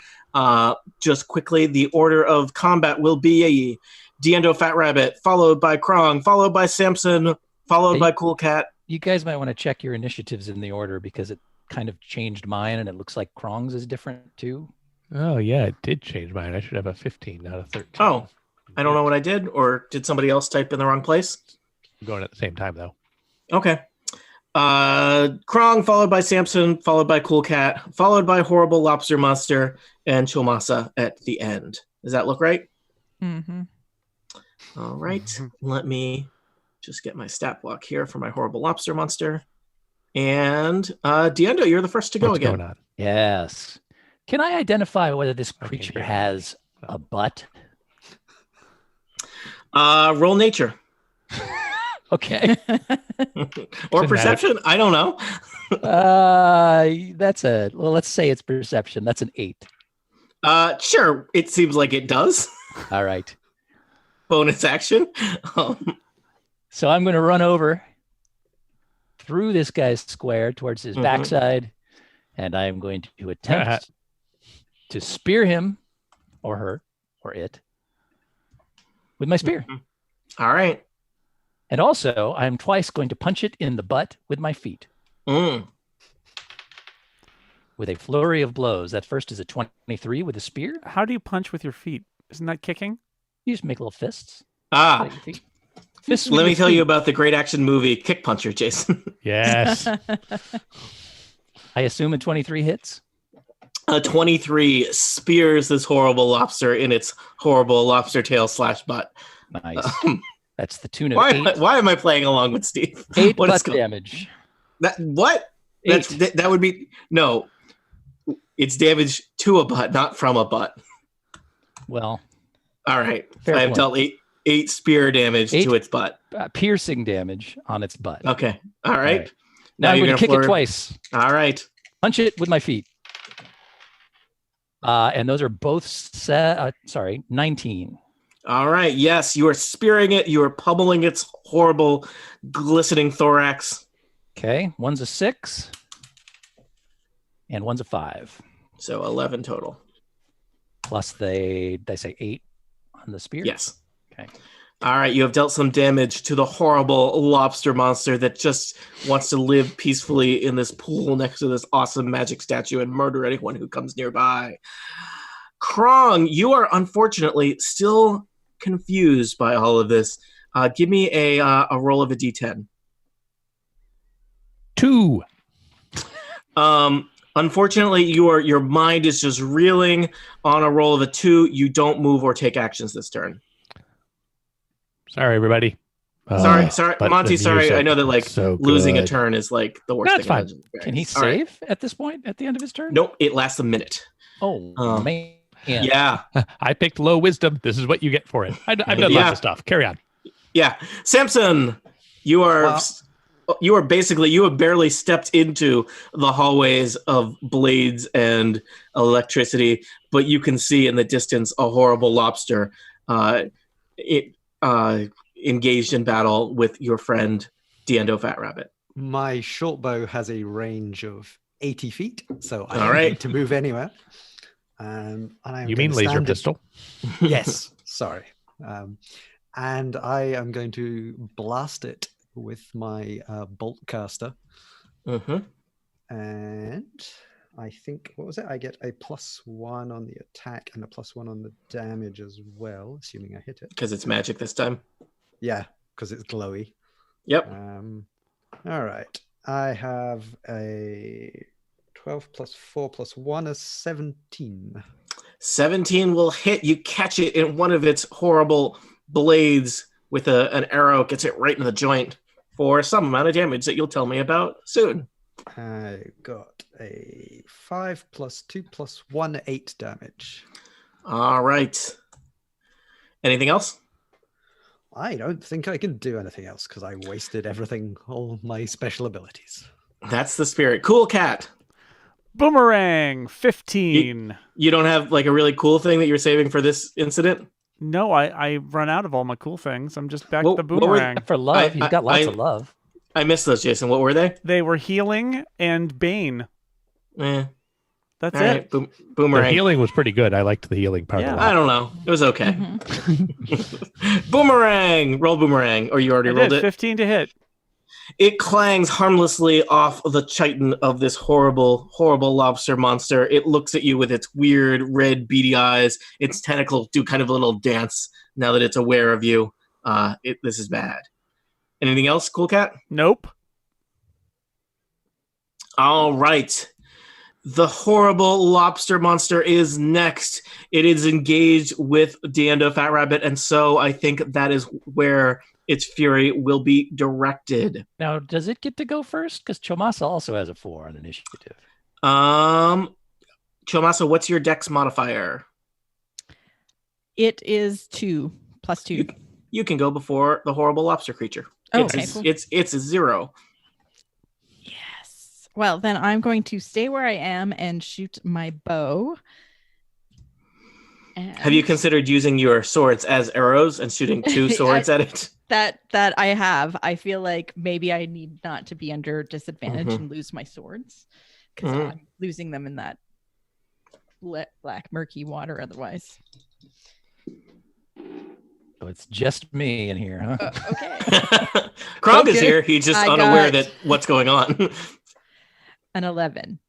Just quickly, the order of combat will be Diendo Fat Rabbit, followed by Krong, followed by Samson, followed Hey. by Cool Cat. you guys might want to check your initiatives in the order because it kind of changed mine, and it looks like Krong's is different too. Oh, yeah, it did change mine. I should have a 15, not a 13. Oh, I don't know what I did, or did somebody else type in the wrong place? I'm going at the same time, though. Okay. Krong, followed by Samson, followed by Cool Cat, followed by Horrible Lobster Monster, and Chomasa at the end. Does that look right? Mm-hmm. All right. Let me just get my stat block here for my Horrible Lobster Monster. And Diendo, you're the first to go What's again. going on? Yes. Can I identify whether this Okay, creature yeah. has a butt? Roll nature. Okay. Or Doesn't perception. I don't know. Let's say it's perception. That's an 8. Sure. It seems like it does. All right. Bonus action. So I'm going to run over through this guy's square towards his Mhm. backside, and I am going to attempt to spear him or her or it with my spear. All right. And also, I'm twice going to punch it in the butt with my feet Mm. with a flurry of blows. That first is a 23 with a spear. How do you punch with your feet? Isn't that kicking? You just make little fists. Ah, Like your feet. Fists with let me your tell you feet. about the great action movie Kick Puncher, Jason. Yes. I assume a 23 hits. A 23 spears this horrible lobster in its horrible lobster tail / butt. Nice. That's the tune of Why, 8. why am I playing along with Steve? 8 What is butt going- damage. What? That's, that would be no. It's damage to a butt, not from a butt. Well, All right. Fair I have point. dealt eight spear damage 8 to its butt. piercing damage on its butt. Okay. All right. All right. Now I'm you're going to kick flurry- it twice. All right. Punch it with my feet. And those are both 19. All right. Yes, you are spearing it. You are pummeling its horrible, glistening thorax. Okay, one's a 6 and one's a 5. So 11 total. Plus did I say 8 on the spear? Yes. Okay. All right. You have dealt some damage to the horrible lobster monster that just wants to live peacefully in this pool next to this awesome magic statue and murder anyone who comes nearby. Krong, you are unfortunately still confused by all of this. Give me a roll of a d10. 2. Unfortunately, your mind is just reeling. On a roll of a 2. You don't move or take actions this turn. Sorry, everybody. Sorry, but Monty. the Sorry, music I know that is so losing a good. turn is like the worst That's thing. in fine. Dungeons and Can he Dragons. All right. save at this point at the end of his turn? Nope, it lasts a minute. Oh, man. Yeah. I picked low wisdom. This is what you get for it. I've done Yeah. lots of stuff. Carry on. Yeah. Samson, you are basically, you have barely stepped into the hallways of blades and electricity, but you can see in the distance a horrible lobster engaged in battle with your friend Diendo Fat Rabbit. My short bow has a range of 80 feet, so I All don't right. need to move anywhere. And I am You going mean to laser stand in- pistol? Yes, sorry. And I am going to blast it with my bolt caster. Mm-hmm. And I think, what was it? I get a +1 on the attack and a +1 on the damage as well, assuming I hit it. Because it's magic this time. Yeah, because it's glowy. Yep. All right. I have a 12 + 4 + 1 is 17. 17 will hit. You catch it in one of its horrible blades with an arrow, gets it right in the joint for some amount of damage that you'll tell me about soon. I got a 5 + 2 + 1, 8 damage. All right. Anything else? I don't think I can do anything else because I wasted everything, all my special abilities. That's the spirit. Cool cat. Boomerang 15. You don't have like a really cool thing that you're saving for this incident? No, I run out of all my cool things. I'm just back What- to the what were- boomerang. For love, he's got lots of love. I missed those, Jason. What were they? They were healing and bane. Eh. That's All it. right. The Boomerang. healing was pretty good. I liked the healing part Yeah. a I lot. don't know. It was okay. Mhm. Boomerang. Roll boomerang. Or you already I rolled did it? 15 to hit. It clangs harmlessly off the chitin of this horrible, horrible lobster monster. It looks at you with its weird red beady eyes. Its tentacles do kind of a little dance now that it's aware of you. This is bad. Anything else, Cool Cat? Nope. All right. The horrible lobster monster is next. It is engaged with Deando Fat Rabbit, and so I think that is where its fury will be directed. Now, does it get to go first? Because Chomasa also has a 4 on initiative. Chomasa, what's your dex modifier? It is 2 plus 2. You can go before the horrible lobster creature. Oh, it's, okay, cool. it's a 0. Yes. Well, then I'm going to stay where I am and shoot my bow. Have you considered using your swords as arrows and shooting 2 swords at it? that I have? I feel like maybe I need not to be under disadvantage and lose my swords because I'm losing them in that black murky water otherwise. So it's just me in here, huh? Okay. Kronk is Okay. here. He's just I unaware got- that what's going on. An 11.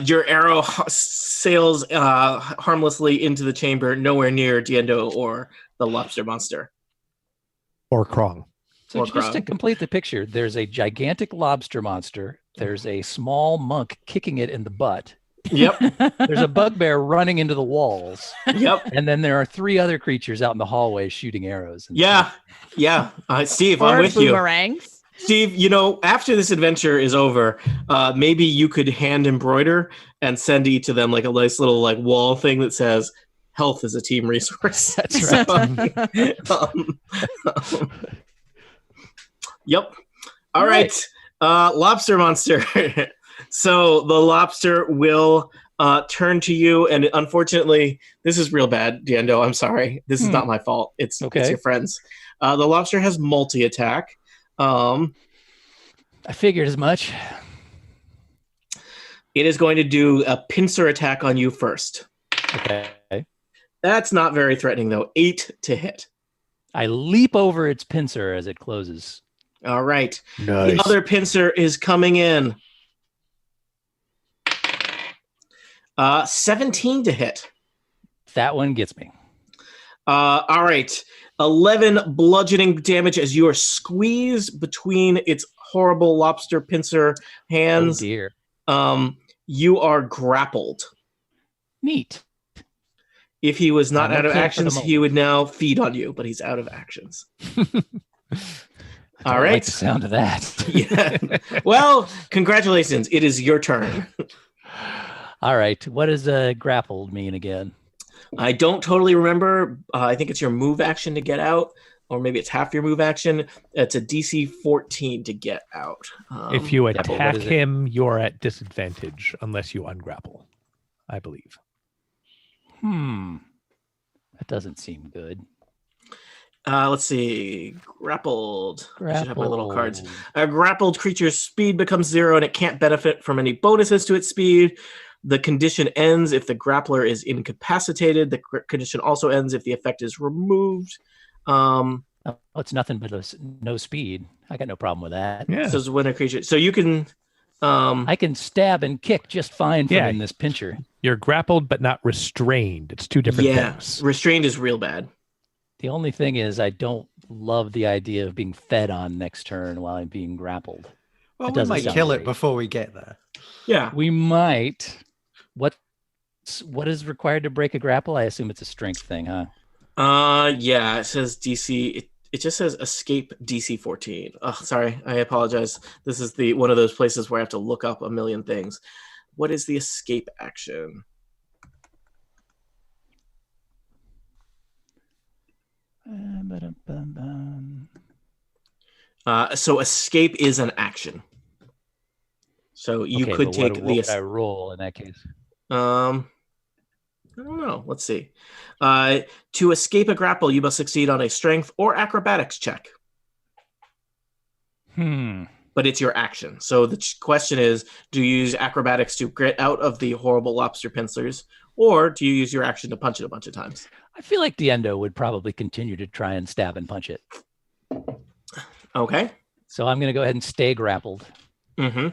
Your arrow sails harmlessly into the chamber, nowhere near Diendo or the lobster monster. Or Krong. So Or just to Krog. complete the picture, there's a gigantic lobster monster. There's a small monk kicking it in the butt. Yep, There's a bugbear running into the walls. yep, And then there are 3 other creatures out in the hallway shooting arrows. And yeah. Steve, I'm Or with you. boomerangs. Steve, after this adventure is over, maybe you could hand embroider and send each of them like a nice little like wall thing that says "Health is a team resource." That's right. Yep. All right. Lobster monster. So the lobster will turn to you, and unfortunately, this is real bad, Diendo. I'm sorry. This is not my fault. It's your friends. The lobster has multi-attack. I figured as much. It is going to do a pincer attack on you first. Okay. That's not very threatening, though. 8 to hit. I leap over its pincer as it closes. All right. Nice. The other pincer is coming in. 17 to hit. That one gets me. All right. 11 bludgeoning damage as you are squeezed between its horrible lobster pincer Oh hands. dear. You are grappled. Neat. If he was not I'm out of okay for the actions, he moment. would now feed on you, but he's out of actions. I All like right. the sound of that. Yeah. Well, congratulations. It is your turn. All right. What does grappled mean again? I don't totally remember. I think it's your move action to get out, or maybe it's half your move action. It's a DC 14 to get out. If you but what attack is it? him, you're at disadvantage unless you ungrapple, I believe. That doesn't seem good. Let's see. Grappled. I should have my little cards. A grappled creature's speed becomes 0 and it can't benefit from any bonuses to its speed. The condition ends if the grappler is incapacitated. The condition also ends if the effect is removed. Oh, it's nothing but no speed. I got no problem with that. Yeah. Says when a creature. So you can. I can stab and kick just fine from Yeah. in this pincher. You're grappled but not restrained. It's 2 different Yeah. things. Restrained is real bad. The only thing is I don't love the idea of being fed on next turn while I'm being grappled. Well, That we doesn't might sound kill it great. before we get there. Yeah. We might. What is required to break a grapple? I assume it's a strength thing, huh? Yeah. It says DC. It just says escape DC 14. Oh, sorry. I apologize. This is one of those places where I have to look up a million things. What is the escape action? So escape is an action. So you Okay, could but take what the. would I roll in that case? I don't know. Let's see. To escape a grapple, you must succeed on a strength or acrobatics check. But it's your action. So the question is, do you use acrobatics to get out of the horrible lobster pincers, or do you use your action to punch it a bunch of times? I feel like Diendo would probably continue to try and stab and punch it. Okay. So I'm going to go ahead and stay grappled. Mm-hmm.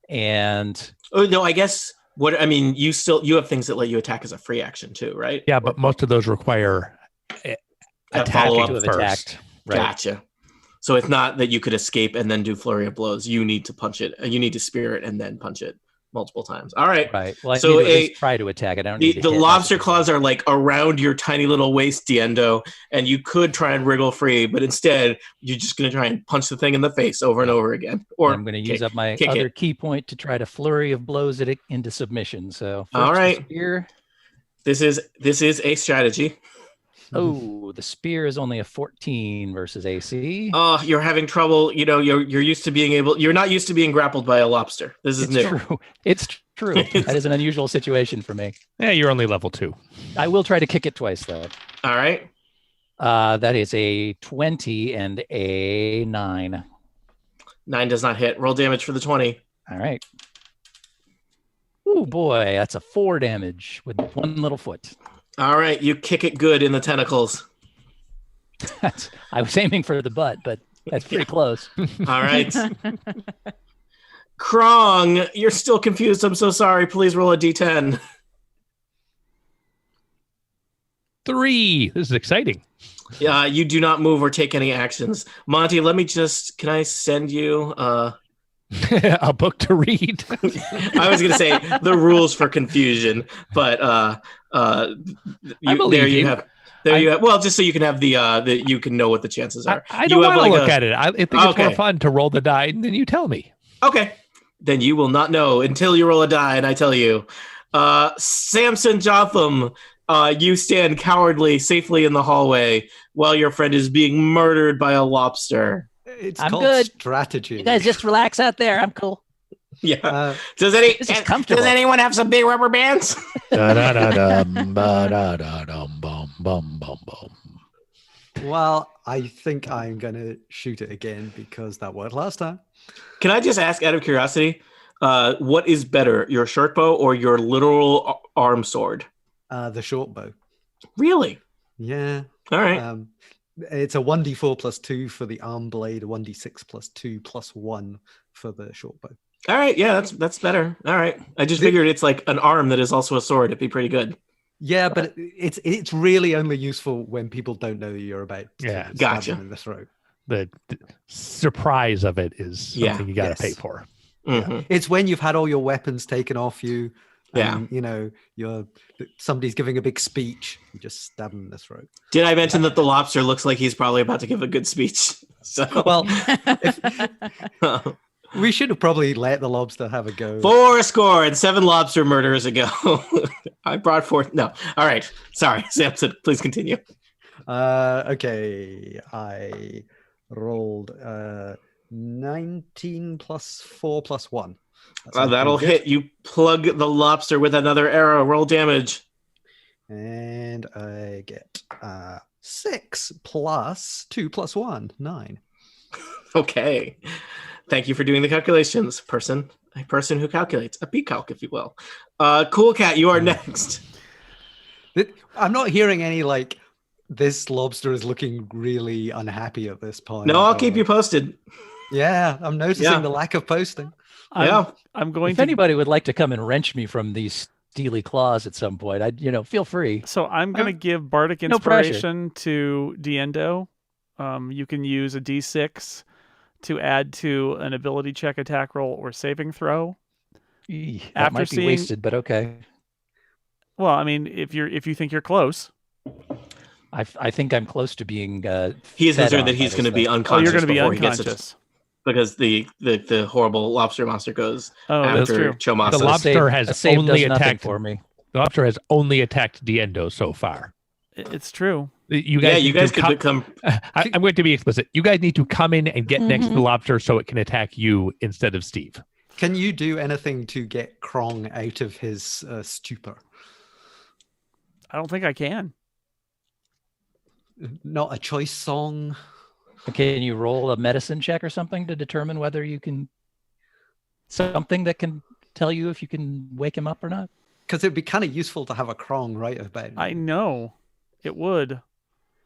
And oh no, I guess you have things that let you attack as a free action too, right? Yeah, but most of those require follow-up attacking of first. attacked. Right. Gotcha. So it's not that you could escape and then do flurry of blows. You need to punch it. You need to spear it and then punch it multiple times. All right. Right. Well, I So need to at least try to attack it. I don't need to the hit. lobster claws are like around your tiny little waist, Diendo, and you could try and wriggle free, but instead you're just going to try and punch the thing in the face over and over again. Or I'm going to use up my other key point to try to flurry of blows it into submission. So first all right, spear. This is a strategy. Oh, the spear is only a 14 versus AC. Oh, you're having trouble. You know, you're used to being able. You're not used to being grappled by a lobster. This is new. True. It's true. That is an unusual situation for me. Yeah, you're only level 2. I will try to kick it twice, though. All right. That is a 20 and a 9. 9 does not hit. Roll damage for the 20. All right. Oh boy, that's a 4 damage with one little foot. All right, you kick it good in the tentacles. I was aiming for the butt, but that's pretty close. All right. Krong, you're still confused. I'm so sorry. Please roll a d10. 3. This is exciting. Yeah, you do not move or take any actions. Monty, can I send you A book to read. I was going to say the rules for confusion, but there you have. Well, just so you can have you can know what the chances are. I don't want to look at it. I think it's more fun to roll the die and then you tell me. Okay. Then you will not know until you roll a die and I tell you. Samson Jotham, you stand cowardly safely in the hallway while your friend is being murdered by a lobster. It's I'm called good. strategy. You guys just relax out there. I'm cool. Yeah. This is comfortable. Does anyone have some big rubber bands? Well, I think I'm going to shoot it again because that worked last time. Can I just ask out of curiosity, what is better, your short bow or your literal arm sword? The short bow. Really? Yeah. All right. It's a 1d4 plus 2 for the arm blade, a 1d6 plus 2 plus 1 for the short bow. All right. Yeah, that's better. All right. I just figured it's like an arm that is also a sword. It'd be pretty good. Yeah, but it's really only useful when people don't know you're about to stab them in the throat. The surprise of it is something you got to pay for. Mm-hmm. Yeah. It's when you've had all your weapons taken off you. And, somebody's giving a big speech. You just stab them in the throat. Did I mention that the lobster looks like he's probably about to give a good speech? So well, we should have probably let the lobster have a go. 407 lobster murderers ago. I brought forth. No. All right. Sorry, Samson. Please continue. Okay. I rolled 19 plus 4 plus 1. That'll hit. You plug the lobster with another arrow. Roll damage. And I get 6 plus 2 plus 1, 9. Okay. Thank you for doing the calculations, a person who calculates, a P-calc, if you will. Cool Cat, you are next. I'm not hearing any this lobster is looking really unhappy at this point. No, I'll keep you posted. Yeah, I'm noticing the lack of posting. I'm going if anybody would like to come and wrench me from these steely claws at some point, I'd feel free. So I'm going to give Bardic Inspiration to Diendo. You can use a D6 to add to an ability check, attack roll, or saving throw. That might be wasted, but okay. Well, I mean, if you think you're close. I think I'm close to being. He is concerned that he's going to be unconscious. You're going to be unconscious because the horrible lobster monster goes after Chomasa. The lobster has only attacked for me. The lobster has only attacked Diendo so far. It's true. You guys, you guys could become. I'm going to be explicit. You guys need to come in and get next to the lobster so it can attack you instead of Steve. Can you do anything to get Krong out of his stupor? I don't think I can. Not a choice song. Can you roll a medicine check or something to determine whether you can something that can tell you if you can wake him up or not? Because it'd be kind of useful to have a Krong right about now. I know. It would.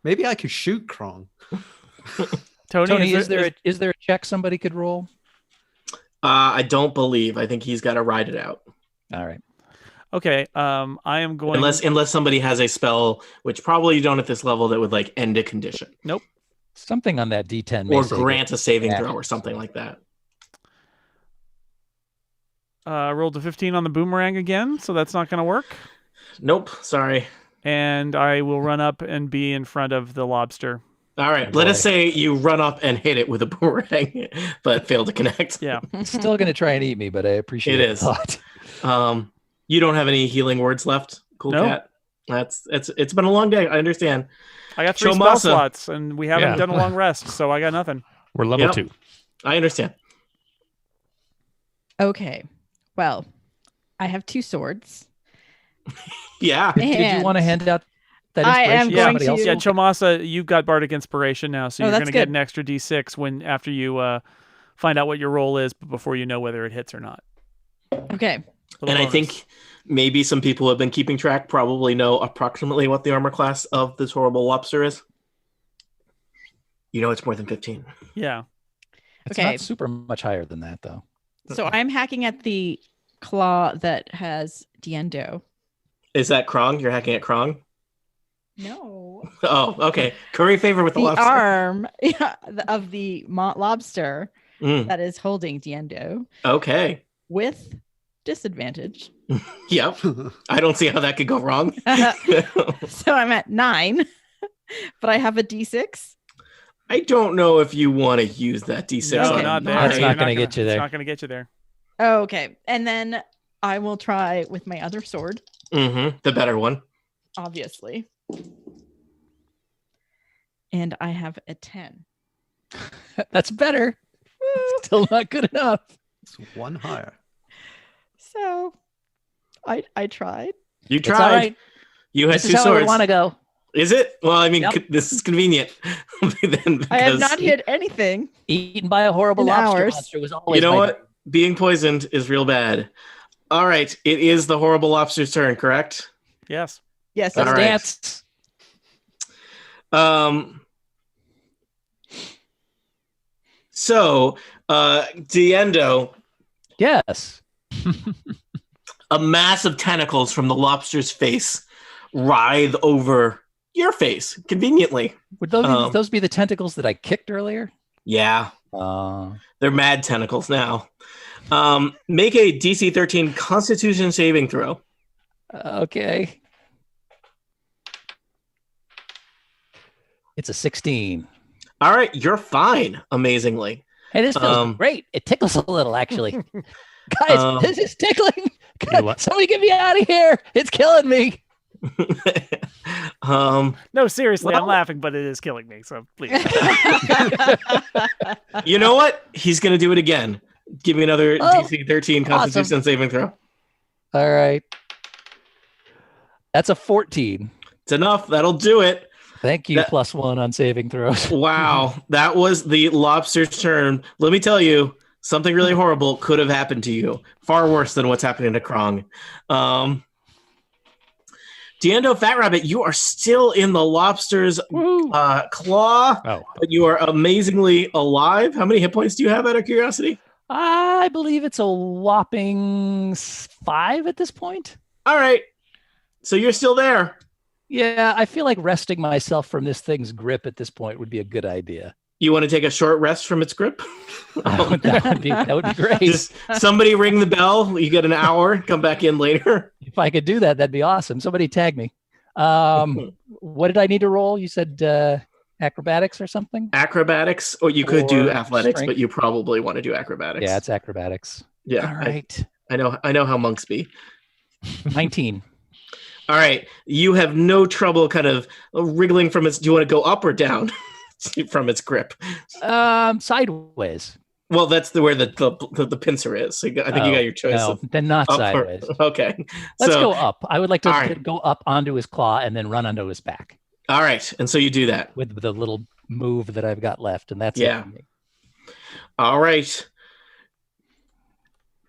Maybe I could shoot Krong. Tony, is there a check somebody could roll? I don't believe. I think he's got to ride it out. All right. Okay. I am going. Unless somebody has a spell, which probably you don't at this level, that would like end a condition. Nope. Something on that D10 or grant a saving throw or something like that. Rolled a 15 on the boomerang again, so that's not going to work. Nope. Sorry. And I will run up and be in front of the lobster. All right. Let us say you run up and hit it with a boomerang, but fail to connect. Yeah. Still going to try and eat me, but I appreciate it. It is. You don't have any healing words left, Cool Cat? It's been a long day. I understand. I got 3 spell slots, and we haven't done a long rest, so I got nothing. We're level 2. I understand. Okay. Well, I have 2 swords. Yeah. Did you want to hand out that I am inspiration? going to. Yeah, Chomasa, you've got Bardic Inspiration now, so you're going to get an extra D6 after you find out what your roll is, but before you know whether it hits or not. Okay. And I think maybe some people who have been keeping track probably know approximately what the armor class of this horrible lobster is. You know it's more than 15. Yeah. It's not super much higher than that, though. So I'm hacking at the claw that has Diendo. Is that Krong? You're hacking at Krong? No. Oh, okay. Curry favor with the lobster. Arm of the lobster that is holding Diendo. Okay. With disadvantage. Yep. I don't see how that could go wrong. So I'm at 9, but I have a D6. I don't know if you want to use that D6. No, not there. That's not going to get you there. It's not going to get you there. Oh, okay. And then I will try with my other sword. Mm-hmm. The better one. Obviously. And I have a 10. That's better. Still not good enough. It's 1 higher. So I tried. You tried. All right. You had this 2 is how swords. I want to go. Is it? Well, I mean, This is convenient. I have not hit anything. Eaten by a horrible lobster monster was always. You know what? Being poisoned is real bad. All right, it is the horrible lobster's turn, correct? Yes. Yes. All right. Dance. So, Diendo. Yes. A mass of tentacles from the lobster's face writhe over your face, conveniently. Would those be the tentacles that I kicked earlier? Yeah. They're mad tentacles now. Make a DC 13 Constitution saving throw. Okay. It's a 16. All right, you're fine, amazingly. Hey, this feels great. It tickles a little, actually. Guys, this is tickling. Somebody get me out of here. It's killing me. No, seriously, I'm laughing, but it is killing me. So please. You know what? He's gonna do it again. Give me another DC 13 Constitution saving throw. All right, that's a 14. It's enough. That'll do it. Thank you. +1 on saving throws. Wow, that was the lobster's turn. Let me tell you, something really horrible could have happened to you. Far worse than what's happening to Krong. Diendo Fat Rabbit, you are still in the lobster's claw, but you are amazingly alive. How many hit points do you have out of curiosity? I believe it's a whopping 5 at this point. All right. So you're still there. Yeah, I feel like resting myself from this thing's grip at this point would be a good idea. You want to take a short rest from its grip? That would be great. Just somebody ring the bell. You get an hour. Come back in later. If I could do that, that'd be awesome. Somebody tag me. What did I need to roll? You said acrobatics or something? Acrobatics, or you could do athletics, strength? but you probably want to do acrobatics. Yeah, it's acrobatics. Yeah. All right. I know how monks be. 19. All right. You have no trouble kind of wriggling from its. Do you want to go up or down from its grip? Sideways. Well, that's where the pincer is. So I think you got your choice. No, then not sideways. Okay. Let's go up. I would like to to go up onto his claw and then run onto his back. All right. And so you do that. With the little move that I've got left. And that's it for me. All right.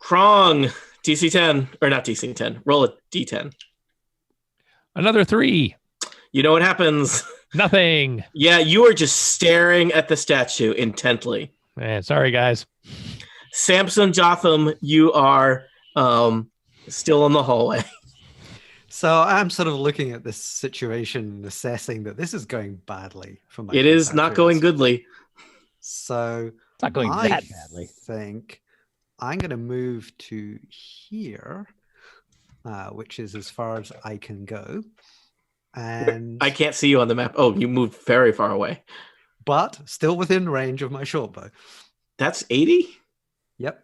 Krong, DC 10. Or not DC 10. Roll a D10. Another 3. You know what happens? Nothing. Yeah, you are just staring at the statue intently. Man, sorry, guys. Samson Jotham, you are still in the hallway. So I'm sort of looking at this situation and assessing that this is going badly for my. It is not going goodly. So it's not going that badly. I think I'm going to move to here, which is as far as I can go. And I can't see you on the map. Oh, you moved very far away. But still within range of my short bow. That's 80? Yep.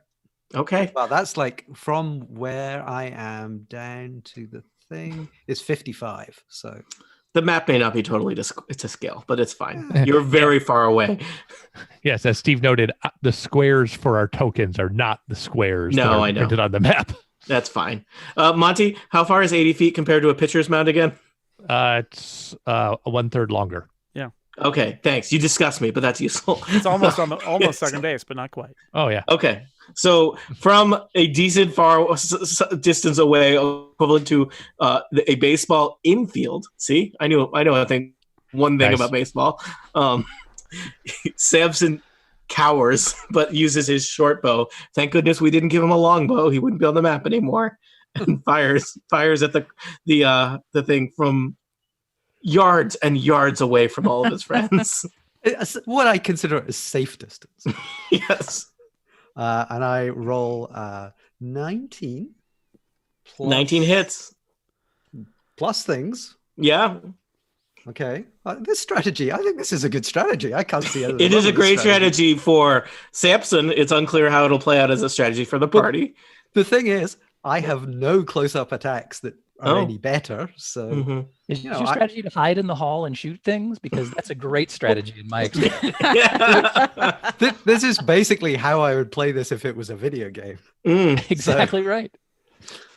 Okay. Well, that's like from where I am down to the thing is 55. So the map may not be totally to scale, but it's fine. You're very far away. Yes, as Steve noted, the squares for our tokens are not the squares that are printed on the map. That's fine. Monty, how far is 80 feet compared to a pitcher's mound again? It's 1/3 longer. Yeah. Okay, thanks. You disgust me, but that's useful. It's almost on the almost second base, but not quite. Oh yeah. Okay. So from a decent far distance away, equivalent to a baseball infield. See, I know. I think one thing about baseball. Samson cowers, but uses his short bow. Thank goodness we didn't give him a long bow. He wouldn't be on the map anymore. And fires at the thing from yards and yards away from all of his friends. What I consider a safe distance. Yes. And I roll 19. 19 hits. Plus things. Yeah. Okay. This strategy, I think this is a good strategy. I can't see it. It is a great strategy for Samson. It's unclear how it'll play out as a strategy for the party. The thing is, I have no close-up attacks that are any better. So, is your strategy to hide in the hall and shoot things? Because that's a great strategy in my experience. This is basically how I would play this if it was a video game. Exactly right.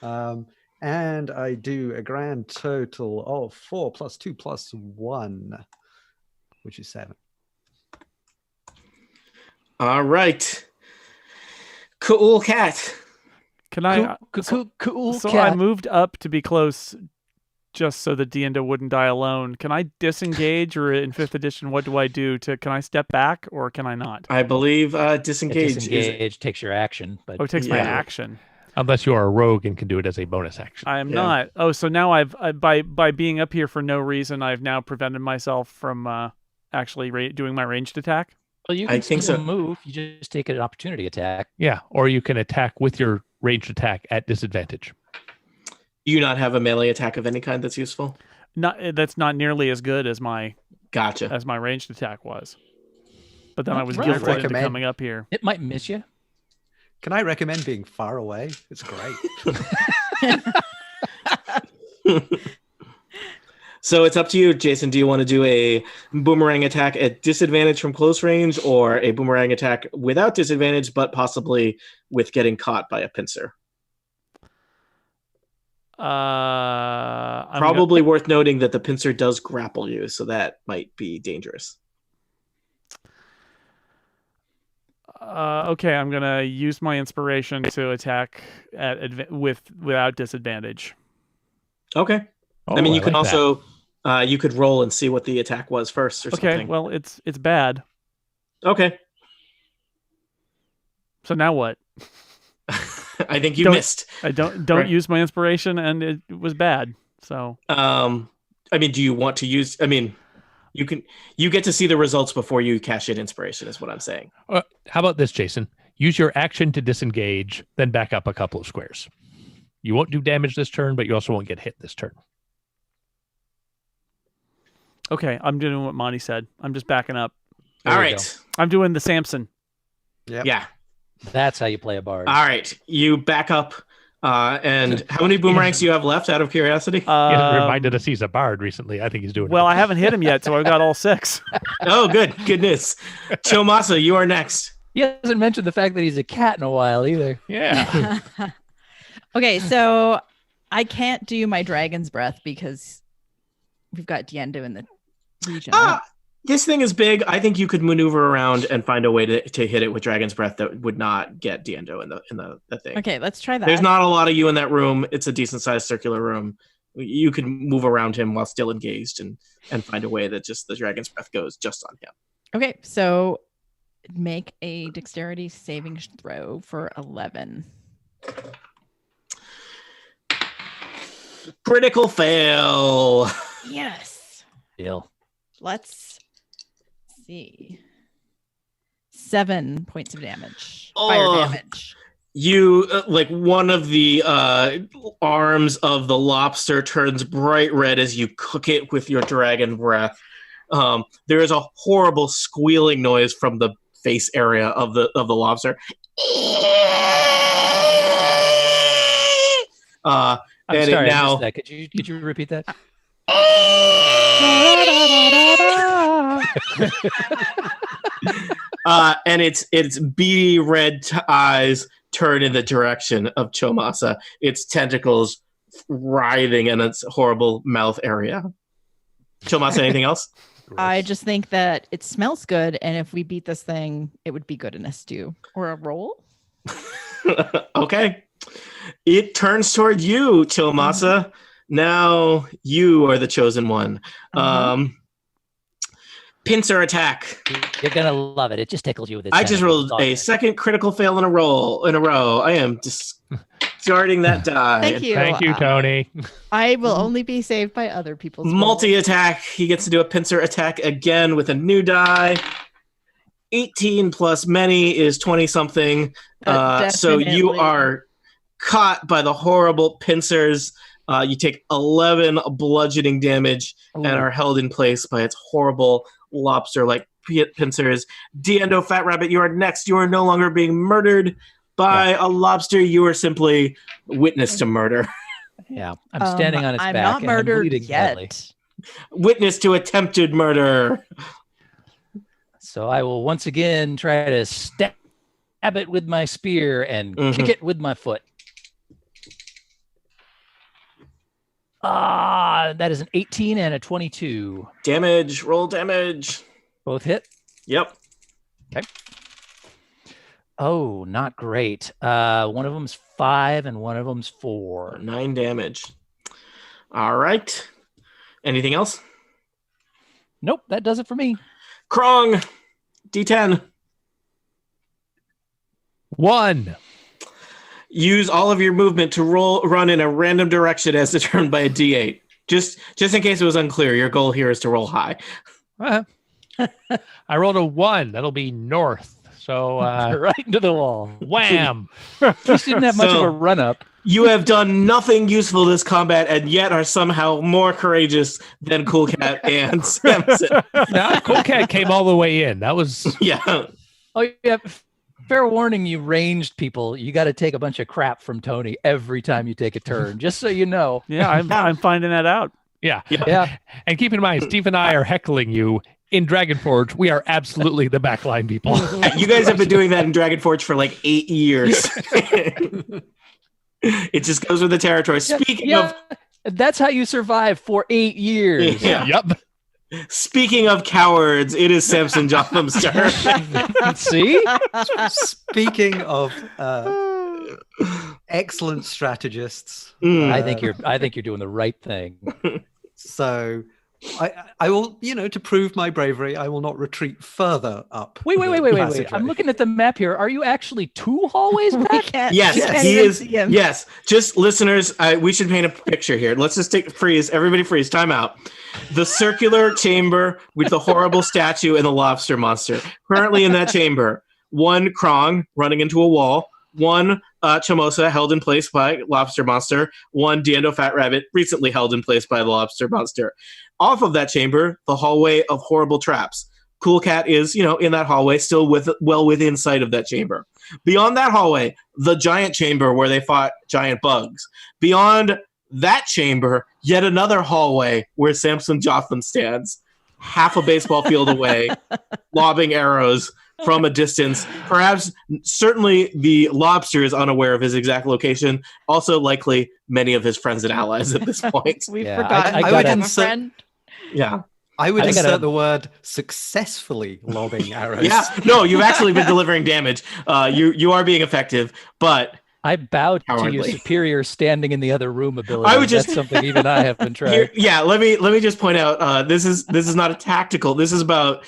And I do a grand total of 4 + 2 + 1, which is 7. All right. Cool cat. Can I? Cool so cat. I moved up to be close, just so that Dienda wouldn't die alone. Can I disengage, or in 5th edition, what do I do? Can I step back, or can I not? I believe disengage. Disengage takes your action, but it takes my action. Unless you are a rogue and can do it as a bonus action. I am not. Oh, so now I've by being up here for no reason, I've now prevented myself from actually doing my ranged attack. Well, you can still move. You just take an opportunity attack. Yeah, or you can attack with your ranged attack at disadvantage. Do you not have a melee attack of any kind that's useful? That's not nearly as good as my as my ranged attack was. But then I was guilted into coming up here. It might miss you. Can I recommend being far away? It's great. So it's up to you, Jason. Do you want to do a boomerang attack at disadvantage from close range, or a boomerang attack without disadvantage, but possibly with getting caught by a pincer? Probably worth noting that the pincer does grapple you, so that might be dangerous. Okay, I'm gonna use my inspiration to attack without disadvantage. Okay. I mean, you could also you could roll and see what the attack was first, or something. Okay, well, it's bad. Okay. So now what? I think you missed. I don't use my inspiration, and it was bad. So. I mean, do you want to use? I mean, you get to see the results before you cash in inspiration, is what I'm saying. How about this, Jason? Use your action to disengage, then back up a couple of squares. You won't do damage this turn, but you also won't get hit this turn. Okay, I'm doing what Monty said. I'm just backing up. All right. I'm doing the Samson. Yep. Yeah. That's how you play a bard. All right. You back up And how many boomerangs do you have left, out of curiosity? He hasn't reminded us he's a bard recently. I think he's doing Well, it. I haven't hit him yet, so I've got all 6. Oh, good. Goodness. Chomasa, you are next. He hasn't mentioned the fact that he's a cat in a while either. Yeah. Okay, so I can't do my dragon's breath because we've got Diendo in the region. This thing is big. I think you could maneuver around and find a way to hit it with Dragon's Breath that would not get Diendo in the thing. Okay, let's try that. There's not a lot of you in that room. It's a decent sized circular room. You can move around him while still engaged and find a way that just the Dragon's Breath goes just on him. Okay, so make a dexterity saving throw for 11. Critical fail. Yes. Deal. Let's see. 7 points of damage. Oh. Fire damage. You like one of the arms of the lobster turns bright red as you cook it with your dragon breath. There is a horrible squealing noise from the face area of the lobster. I'm and sorry, it I now missed that. Could you repeat that? and its beady red eyes turn in the direction of Chomasa, its tentacles writhing in its horrible mouth area. Chomasa, anything else? I just think that it smells good, and if we beat this thing, it would be good in a stew or a roll. Okay. It turns toward you, Chomasa. Now you are the chosen one. Pincer attack. You're gonna love it. It just tickles you with its I just tentacles. rolled a second critical fail in a row. I am discarding that die. Thank you. Thank you, Tony. I will only be saved by other people's rolls. Multi-attack. He gets to do a pincer attack again with a new die. 18 plus many is 20-something. So you Definitely. are caught by the horrible pincers. You take 11 bludgeoning damage and are held in place by its horrible lobster-like pincers. Diendo Fat Rabbit, you are next. You are no longer being murdered by a lobster. You are simply witness to murder. Yeah, I'm standing on its I'm back. not and I'm murdered bleeding yet. badly. Witness to attempted murder. So I will once again try to stab it with my spear and kick it with my foot. That is an 18 and a 22. Damage. Roll damage. Both hit. Yep. Okay. Oh, not great. One of them's 5 and one of them's 4. 9 damage. All right. Anything else? Nope, that does it for me. Krong. D10. 1. Use all of your movement to run in a random direction as determined by a D8. Just in case it was unclear, your goal here is to roll high. I rolled a 1. That'll be north. So Right into the wall. wham. You didn't have much of So- a run up. You have done nothing useful this combat and yet are somehow more courageous than Cool Cat and Samson. Now, Cool Cat came all the way in. That was Yeah. Oh, yeah. Fair warning, you ranged people. You got to take a bunch of crap from Tony every time you take a turn, just so you know. Yeah, I'm finding that out. yeah. Yeah. And keep in mind, Steve and I are heckling you in Dragonforge. We are absolutely the backline people. You guys have been doing that in Dragonforge for like 8 years. It just goes with the territory. Speaking of that's how you survive for 8 years. Yeah. Yep. Speaking of cowards, it is Samson Jotham's turn. See? Speaking of excellent strategists, I think you're doing the right thing. so I will, to prove my bravery, I will not retreat further up. Wait. I'm passageway. looking at the map here. Are you actually 2 hallways We back? can't. Yes, can't he even is. see him. Yes, just listeners, we should paint a picture here. Let's just freeze. Everybody freeze. Time out. The circular chamber with the horrible statue and the lobster monster. Currently in that chamber, 1 Krong running into a wall, 1 Chomosa held in place by lobster monster, 1 Diendo Fat Rabbit recently held in place by the lobster monster. Off of that chamber, the hallway of horrible traps. Cool Cat is, in that hallway, still well within sight of that chamber. Beyond that hallway, the giant chamber where they fought giant bugs. Beyond that chamber, yet another hallway where Samson Jotham stands, half a baseball field away, lobbing arrows from a distance. Perhaps, certainly, the lobster is unaware of his exact location. Also, likely, many of his friends and allies at this point. We Yeah, forgot I to would have a insert- friend. Yeah. I would I insert gotta- the word successfully lobbing arrows. Yeah. No, you've actually been delivering damage. You are being effective, but I bow to your Cowardly. superior standing in the other room ability. I would just- That's something even I have been trying. let me just point out this is not a tactical. This is about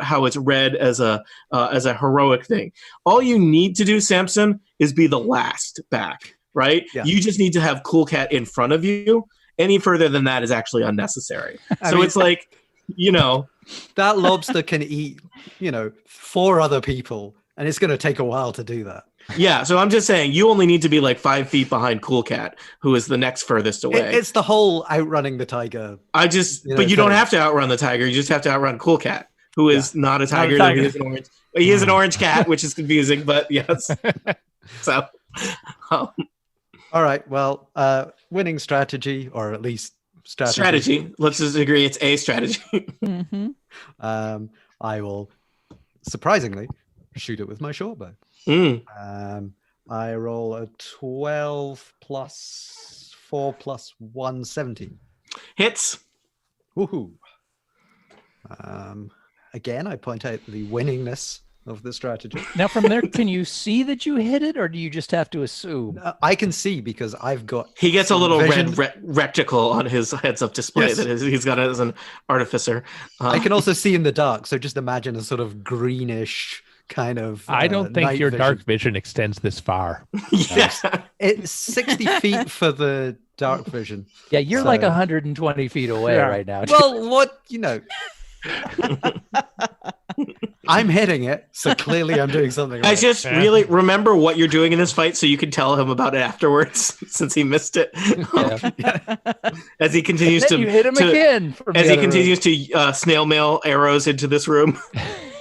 how it's read as a heroic thing. All you need to do, Samson, is be the last back, right? Yeah. You just need to have Cool Cat in front of you. Any further than that is actually unnecessary. I So mean- it's like, That lobster can eat, 4 other people, and it's going to take a while to do that. yeah. So I'm just saying, you only need to be like 5 feet behind Cool Cat, who is the next furthest away. It's the whole outrunning the tiger. But you don't have to outrun the tiger. You just have to outrun Cool Cat, who is not a tiger. tiger. He is an orange. He is an orange cat, which is confusing, but yes. So, All right. Well, winning strategy, or at least strategy. Let's just agree it's a strategy. Mhm. I will, surprisingly, shoot it with my short bow. I roll a 12 plus 4 plus 1, 17. Hits. Woohoo! Again, I point out the winningness of the strategy. Now, from there, can you see that you hit it, or do you just have to assume? I can see because I've got. He gets a some little vision. red reticle on his heads-up display Yes. that he's got it as an artificer. I can also see in the dark, so just imagine a sort of greenish kind of. I don't think night your vision. dark vision extends this far. yeah. It's 60 feet for the dark vision. Yeah, you're like So- 120 feet away Yeah. right now. Well, what I'm hitting it, so clearly I'm doing something I right. just really remember what you're doing in this fight so you can tell him about it afterwards since he missed it. As he continues Then you hit him to again. From as the he other continues to snail mail arrows into this room.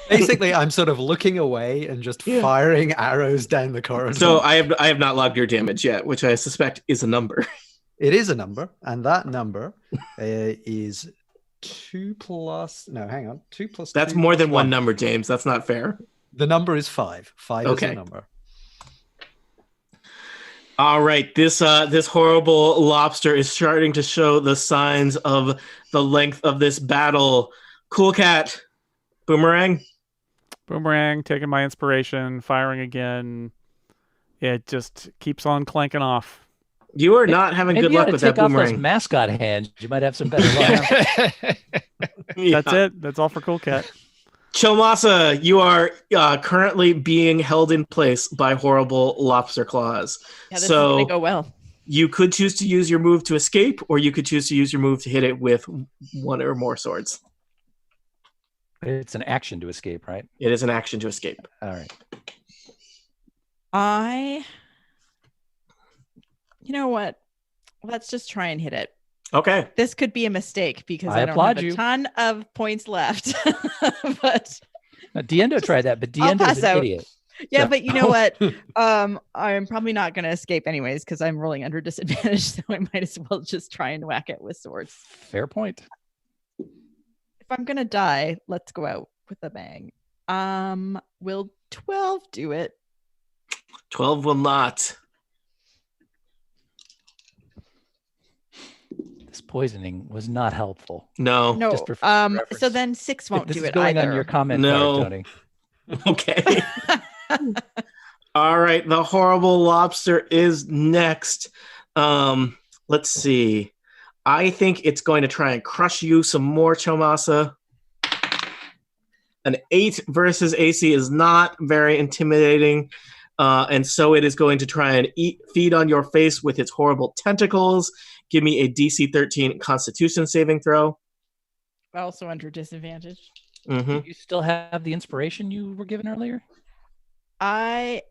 Basically, I'm sort of looking away and just Yeah. firing arrows down the corridor. So I have not logged your damage yet, which I suspect is a number. It is a number, and that number is 2 plus. No, hang on. 2 plus. That's 2 more plus than one number, James. That's not fair. The number is 5. 5 is Okay. the number. All right, this horrible lobster is starting to show the signs of the length of this battle. Cool Cat, Boomerang. Boomerang, taking my inspiration, firing again. It just keeps on clanking off. You are not having Maybe good you ought luck to with take that off those boomerang. mascot hands. You might have some better luck. Yeah. That's it. That's all for Cool Cat. Chomasa, you are currently being held in place by horrible lobster claws. Yeah, this So- is gonna go well. You could choose to use your move to escape, or you could choose to use your move to hit it with one or more swords. It's an action to escape, right? It is an action to escape. All right. You know what? Let's just try and hit it. Okay. This could be a mistake because I I don't applaud have a you. ton of points left. But Now, Diendo tried that, but I'll Diendo's pass an out. idiot. yeah, So- but you know what? I'm probably not going to escape anyways because I'm rolling under disadvantage, so I might as well just try and whack it with swords. Fair point. If I'm going to die, let's go out with a bang. Will 12 do it? 12 will not. This poisoning was not helpful. No. No. Just for So reference. then 6 won't This do is it going either. on your comment No. card, Tony. Okay. All right. The horrible lobster is next. Let's see. I think it's going to try and crush you some more, Chomasa. An 8 versus AC is not very intimidating. And so it is going to try and feed on your face with its horrible tentacles. Give me a DC 13 Constitution saving throw. Also under disadvantage. Mm-hmm. Do you still have the inspiration you were given earlier? I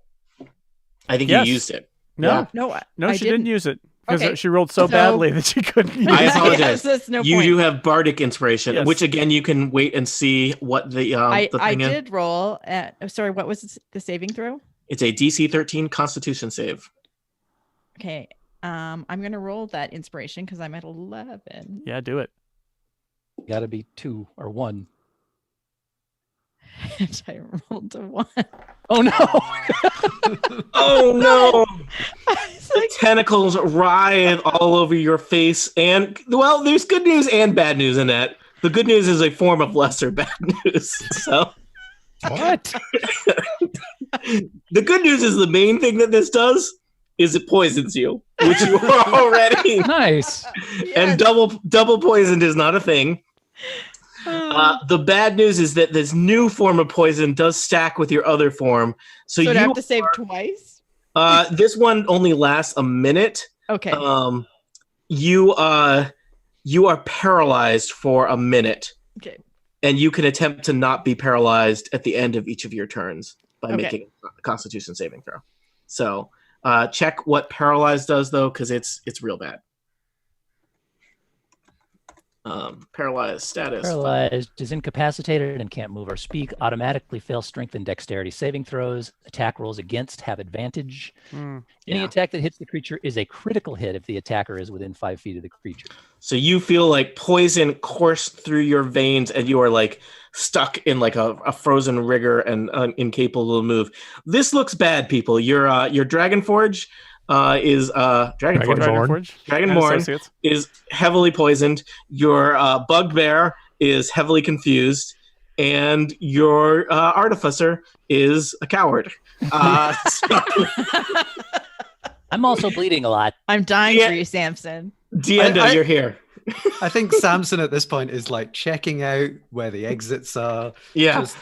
I think Yes. you used it. No, Yeah. no, no, I she didn't use it. Because Okay, she rolled so so- badly that she couldn't use I it. apologize. Yes, that's no You point. do have bardic inspiration, Yes. which again you can wait and see what the I thing is. did roll. Sorry, what was the saving throw? It's a DC 13 Constitution save. Okay. I'm gonna roll that inspiration because I'm at 11. Yeah, do it. Got to be 2 or 1. And I rolled a 1. Oh no! Oh no! I was The like, tentacles writhe all over your face, and well, there's good news and bad news in that. The good news is a form of lesser bad news. So What? the good news is the main thing that this does is it poisons you, which you are already. Nice. And double poisoned is not a thing. The bad news is that this new form of poison does stack with your other form. So so you I have to save twice? this one only lasts a minute. Okay. You are paralyzed for a minute, Okay. and you can attempt to not be paralyzed at the end of each of your turns by Okay. making a Constitution saving throw. So check what paralyzed does though, because it's real bad. Paralyzed status. Paralyzed is incapacitated and can't move or speak. Automatically fails strength and dexterity saving throws. Attack rolls against have advantage. Any Yeah. attack that hits the creature is a critical hit if the attacker is within 5 feet of the creature. So you feel like poison course through your veins, and you are like stuck in like a frozen rigor and incapable to move. This looks bad, people. Your Dragonforge is Dragonborn. And Dragonborn Associates. is heavily poisoned. Your Bugbear is heavily confused, and your Artificer is a coward. So, I'm also bleeding a lot. I'm dying Yeah. for you, Samson. Diendo, you're here. I think Samson at this point is like checking out where the exits are. Yeah. Just-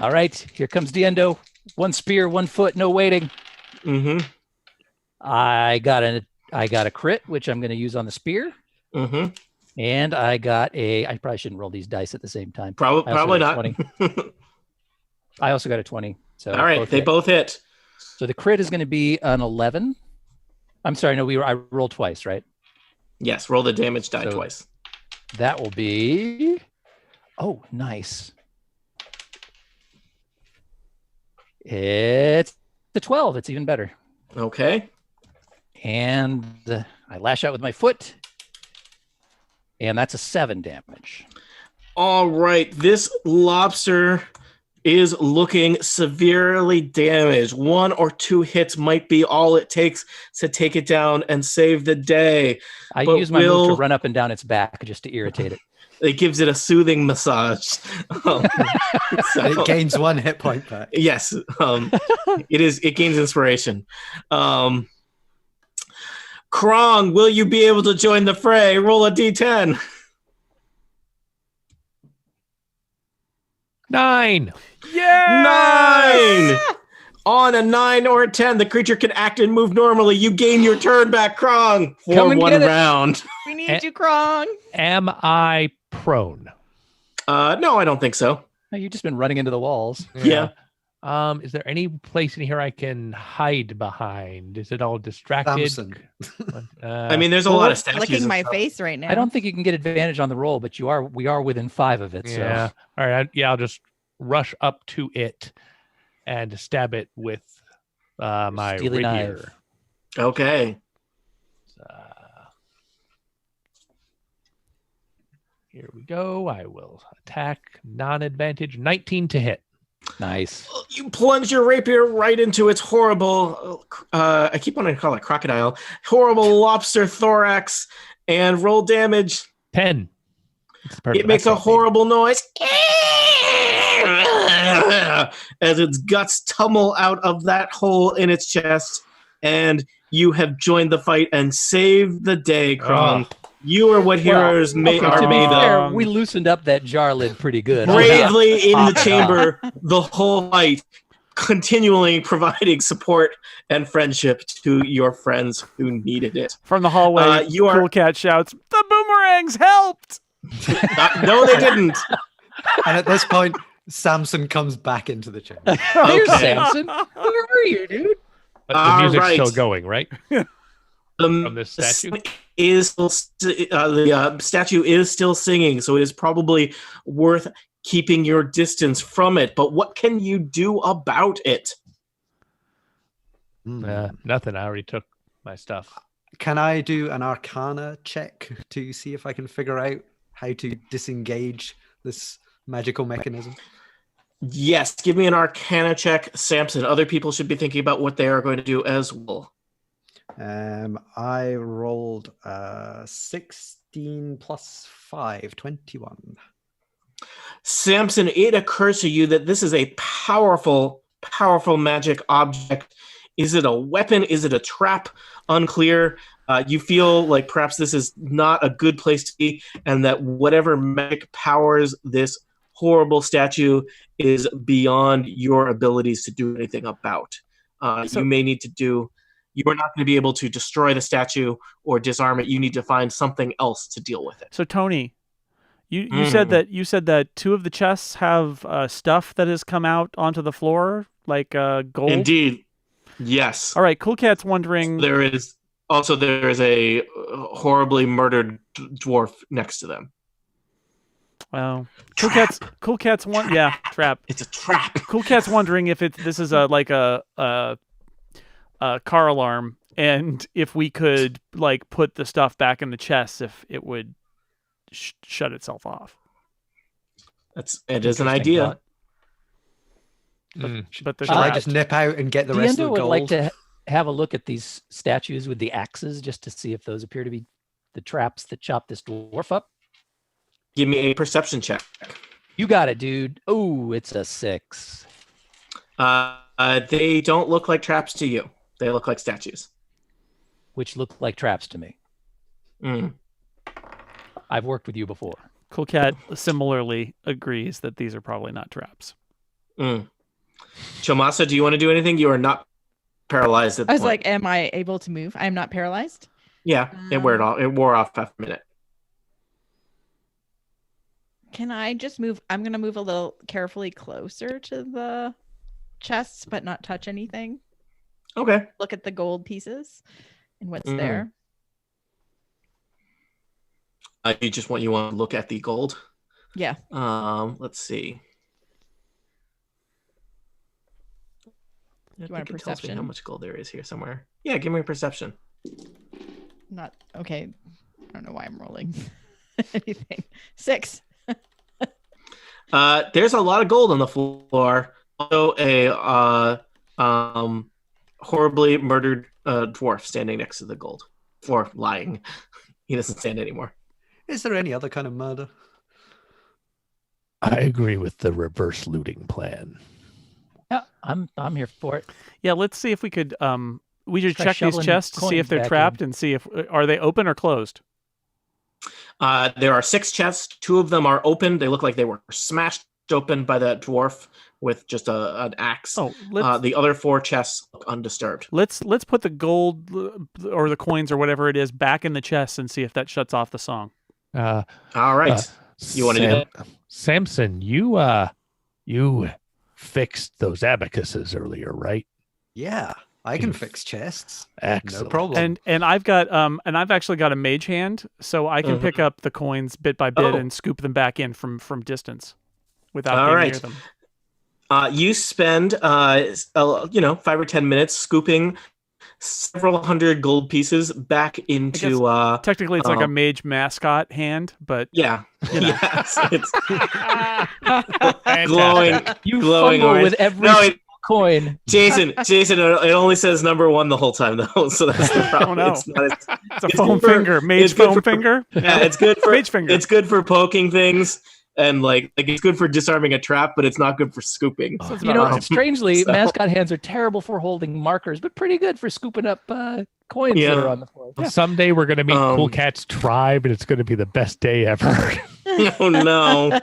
All right, here comes Diendo. 1 spear, 1 foot, no waiting. Mm-hmm. I got a crit, which I'm going to use on the spear. Mm-hmm. And I got I probably shouldn't roll these dice at the same time. Probably I also not. got a 20. I also got a 20. So All right, they hit. both hit. So the crit is going to be an 11. I'm sorry, no, I rolled twice, right? Yes, roll the damage die So- twice. That will be. Oh, nice. It's the 12. It's even better. Okay. And I lash out with my foot. And that's a 7 damage. All right, this lobster is looking severely damaged. 1 or 2 hits might be all it takes to take it down and save the day. I But use my move to will- run up and down its back just to irritate it. It gives it a soothing massage. So- it gains 1 hit point back. yes, it gains inspiration. Krong, will you be able to join the fray? Roll a d10. 9. Yeah! 9! On a 9 or a 10, the creature can act and move normally. You gain your turn back, Krong, for Come and 1 get it. round. We need you, Krong. Am I prone? No, I don't think so. Oh, you've just been running into the walls. Yeah. Is there any place in here I can hide behind? Is it all distracted? Samson. I mean, there's a lot of statues. Licking and my stuff. face right now. I don't think you can get advantage on the roll, but we are within 5 of it. So yeah. All right. I'll just rush up to it and stab it with my Steely rapier. knife. Okay. Here we go. I will attack non-advantage. 19 to hit. Nice. You plunge your rapier right into its horrible, I keep wanting to call it crocodile, horrible lobster thorax, and roll damage. 10. It makes a horrible noise as its guts tumble out of that hole in its chest, and you have joined the fight and saved the day, Krong. You are what heroes are To made be of. fair, we loosened up that jar lid pretty good. Bravely in the chamber the whole fight, continually providing support and friendship to your friends who needed it. From the hallway, you are- Cool Cat shouts, "The boomerangs helped!" No, they didn't. And at this point, Samson comes back into the chamber. There's Okay. Samson. Where were you, dude? But the music's still going, right? From this statue? The statue is still singing, so it is probably worth keeping your distance from it. But what can you do about it? Nothing. I already took my stuff. Can I do an Arcana check to see if I can figure out how to disengage this magical mechanism? Yes, give me an Arcana check, Samson. Other people should be thinking about what they are going to do as well. I rolled 16 plus 5, 21. Samson, it occurs to you that this is a powerful, powerful magic object. Is it a weapon? Is it a trap? Unclear. You feel like perhaps this is not a good place to be, and that whatever magic powers this horrible statue is beyond your abilities to do anything about. You may need to do... You are not going to be able to destroy the statue or disarm it. You need to find something else to deal with it. So, Tony, you said that 2 of the chests have stuff that has come out onto the floor, like gold. Indeed, yes. All right, Cool Cat's wondering. There is a horribly murdered dwarf next to them. Wow. Trap. Cool Cat's one. Yeah, trap. It's a trap. Cool Cat's wondering if this is a car alarm, and if we could like put the stuff back in the chest, if it would shut itself off. It is an idea. But Should I just nip out and get the rest of the would gold? like to have a look at these statues with the axes just to see if those appear to be the traps that chop this dwarf up. Give me a perception check. You got it, dude. Oh, it's a 6. They don't look like traps to you. They look like statues. Which look like traps to me. I've worked with you before. Cool Cat similarly agrees that these are probably not traps. Chomasa, do you want to do anything? You are not paralyzed at the I was point. like, am I able to move? I'm not paralyzed? Yeah, it wore off after a minute. Can I just move? I'm going to move a little carefully closer to the chests, but not touch anything. Okay. Look at the gold pieces and what's there. You want to look at the gold? Yeah. Let's see. Do you want a perception? How much gold there is here somewhere? Yeah, give me a perception. Not okay. I don't know why I'm rolling anything. 6. There's a lot of gold on the floor. Also, a horribly murdered dwarf standing next to the gold, or lying. He doesn't stand anymore. Is there any other kind of murder? I agree with the reverse looting plan. Yeah, I'm here for it. Yeah, let's see if we could. We should Try check these shoveling chests to see coins if they're back trapped in. and see if are they open or closed. There are 6 chests. 2 of them are open. They look like they were smashed open by that dwarf with just an axe. Oh, the other 4 chests look undisturbed. let's put the gold or the coins or whatever it is back in the chest and see if that shuts off the song. All right. You want to do that? Samson, you fixed those abacuses earlier, right? Yeah, I can fix chests. Excellent. No problem. And I've got I've actually got a mage hand, so I can pick up the coins bit by bit and scoop them back in from distance without being near them. You spend 5 or 10 minutes scooping several hundred gold pieces back into technically it's like a mage mascot hand, but yeah, you know. yes, it's You glowing fumble orange. with every coin. Jason, it only says number 1 the whole time though, so that's the problem. no. It's It's a foam finger, mage foam finger. Yeah, it's good for mage finger. It's good for poking things. And like it's good for disarming a trap, but it's not good for scooping. Sounds about right. Strangely, So- mascot hands are terrible for holding markers, but pretty good for scooping up coins that are on the floor. Yeah. Someday we're going to meet Cool Cat's tribe, and it's going to be the best day ever. Oh no!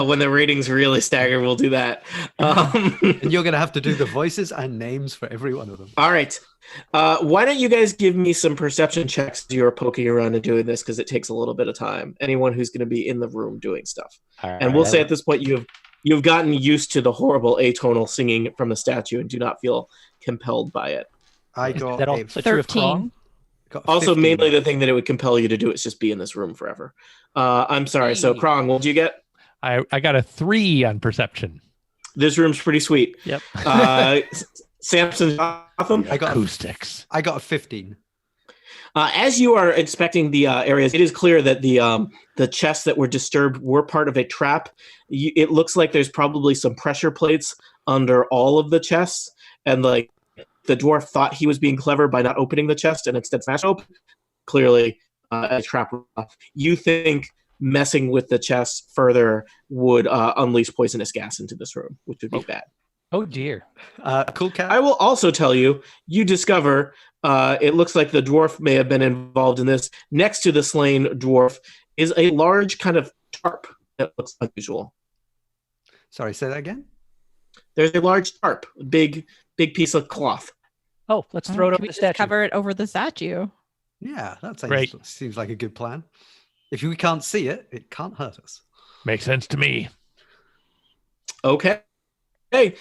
When the ratings really stagger, we'll do that. And you're going to have to do the voices and names for every one of them. All right. Why don't you guys give me some perception checks as you're poking around and doing this, because it takes a little bit of time. Anyone who's going to be in the room doing stuff. And we'll say at this point you've gotten used to the horrible atonal singing from the statue and do not feel compelled by it. I Is got that a, also true of 13. Krong? got a Also, 15. mainly the thing that it would compel you to do is just be in this room forever. I'm sorry. So, Hey. Krong, what did you get? I got a 3 on perception. This room's pretty sweet. Yep. Samson Gotham. I got Acoustics. I got a 15. As you are inspecting the areas, it is clear that the chests that were disturbed were part of a trap. It looks like there's probably some pressure plates under all of the chests, and like the dwarf thought he was being clever by not opening the chest and instead smashed open. Clearly, a trap. You think messing with the chest further would unleash poisonous gas into this room, which would be bad. Oh dear. Cool cat. I will also tell you, you discover it looks like the dwarf may have been involved in this. Next to the slain dwarf is a large kind of tarp that looks unusual. Sorry, say that again. There's a large tarp, big piece of cloth. Oh, let's throw it Can over we the just statue. cover it over the statue? Yeah, that Great. seems like a good plan. If we can't see it, it can't hurt us. Makes sense to me. Okay. Hey,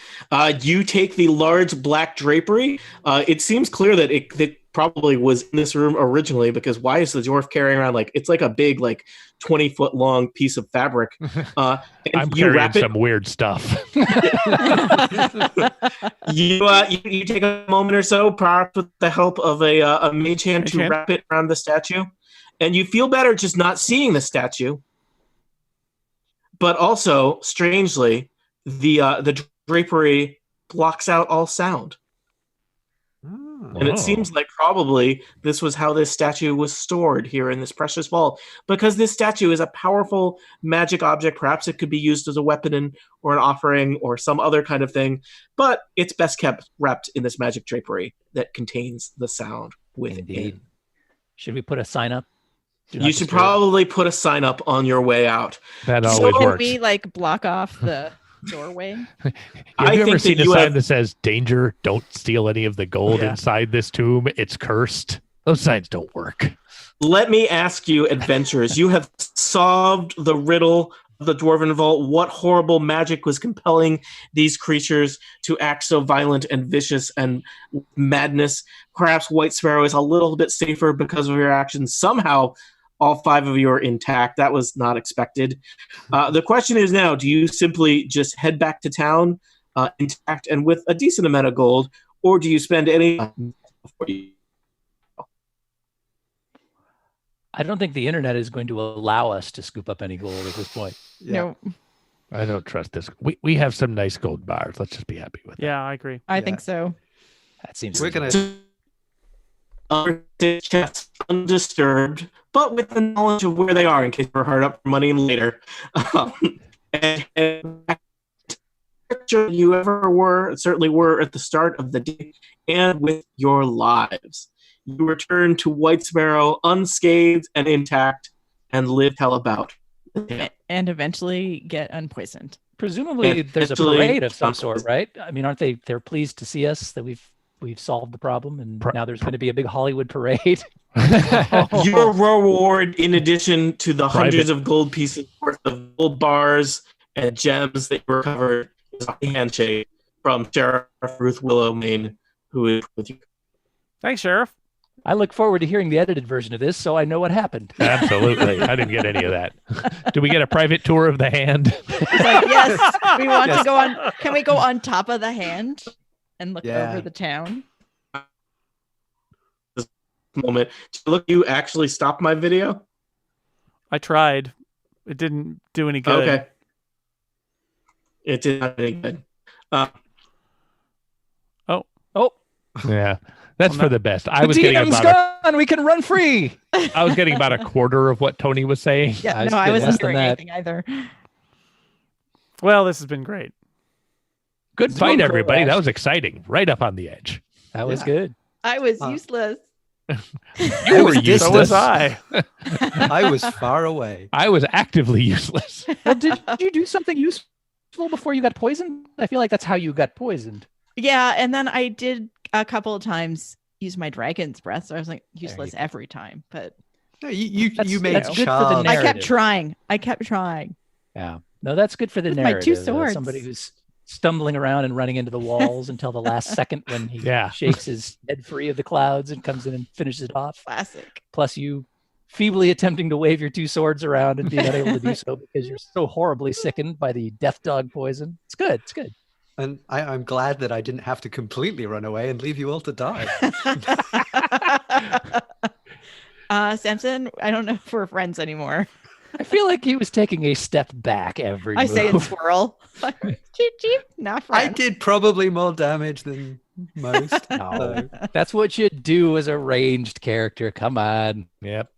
you take the large black drapery. It seems clear that it probably was in this room originally, because why is the dwarf carrying around it's like a big 20-foot long piece of fabric? And I'm you carrying wrap it. some weird stuff. You take a moment or so, perhaps with the help of a mage hand, to Mage hand. wrap it around the statue, and you feel better just not seeing the statue. But also, strangely, the drapery blocks out all sound. Oh. And it seems like probably this was how this statue was stored here in this precious vault, because this statue is a powerful magic object. Perhaps it could be used as a weapon or an offering or some other kind of thing, but it's best kept wrapped in this magic drapery that contains the sound within. Indeed. Should we put a sign up? Do not You should disturb. probably put a sign up on your way out. That So always Can works. we block off the doorway? Have I you ever think seen that a you sign have- that says, "Danger, don't steal any of the gold Yeah. inside this tomb. It's cursed"? Those signs don't work. Let me ask you, adventurers, you have solved the riddle of the Dwarven Vault. What horrible magic was compelling these creatures to act so violent and vicious and madness? Perhaps White Sparrow is a little bit safer because of your actions. Somehow, all 5 of you are intact. That was not expected. The question is now, do you simply just head back to town intact and with a decent amount of gold, or do you spend any time before you... I don't think the internet is going to allow us to scoop up any gold at this point. Yeah. No, I don't trust this. We have some nice gold bars. Let's just be happy with that. Yeah, I agree. I Yeah. think so. That seems We're reasonable. gonna chests undisturbed, but with the knowledge of where they are in case we're hard up for money later. And you ever were, certainly were at the start of the day, and with your lives. You return to White Sparrow unscathed and intact, and live hell about. And eventually get unpoisoned. Presumably, And there's a actually- parade of some sort, right? I mean, aren't they? They're pleased to see us that we've solved the problem, and now there's going to be a big Hollywood parade. Your reward, in addition to the Private. hundreds of gold pieces worth of gold bars and gems that you recovered, is a handshake from Sheriff Ruth Willowmane, who is with you. Thanks, Sheriff. I look forward to hearing the edited version of this, so I know what happened. Absolutely. I didn't get any of that. Do we get a private tour of the hand? It's like, yes, we want Yes. to go on. Can we go on top of the hand and look Yeah. over the town? Moment. Look, you actually stopped my video? I tried. It didn't do any good. Okay. It did not any good. Yeah. That's Well, for the best. I The was getting DM's about gone. We can run free. I was getting about a quarter of what Tony was saying. Yeah, I was no, I getting wasn't less than hearing that. anything either. Well, this has been great. Good Doing fight, cool, everybody. Ash. That was exciting. Right up on the edge. That was Yeah. good. I was Uh, useless. You were was useless. So was I. I was far away. I was actively useless. Well, did you do something useful before you got poisoned? I feel like that's how you got poisoned. Yeah, and then I did a couple of times use my dragon's breath, so I was like you useless every time. But No, you That's- made that's good for the charge. I kept narrative. trying. I kept trying. Yeah. No, that's good for the With my two narrative. swords. Somebody who's stumbling around and running into the walls until the last second when he shakes his head free of the clouds and comes in and finishes it off. Classic. Plus you feebly attempting to wave your 2 swords around and being unable to do so because you're so horribly sickened by the death dog poison. It's good. It's good. And I'm glad that I didn't have to completely run away and leave you all to die. Samson, I don't know if we're friends anymore. I feel like he was taking a step back every I move. say in swirl. Cheep, cheep, not friends. I did probably more damage than most. No, that's what you do as a ranged character. Come on. Yep.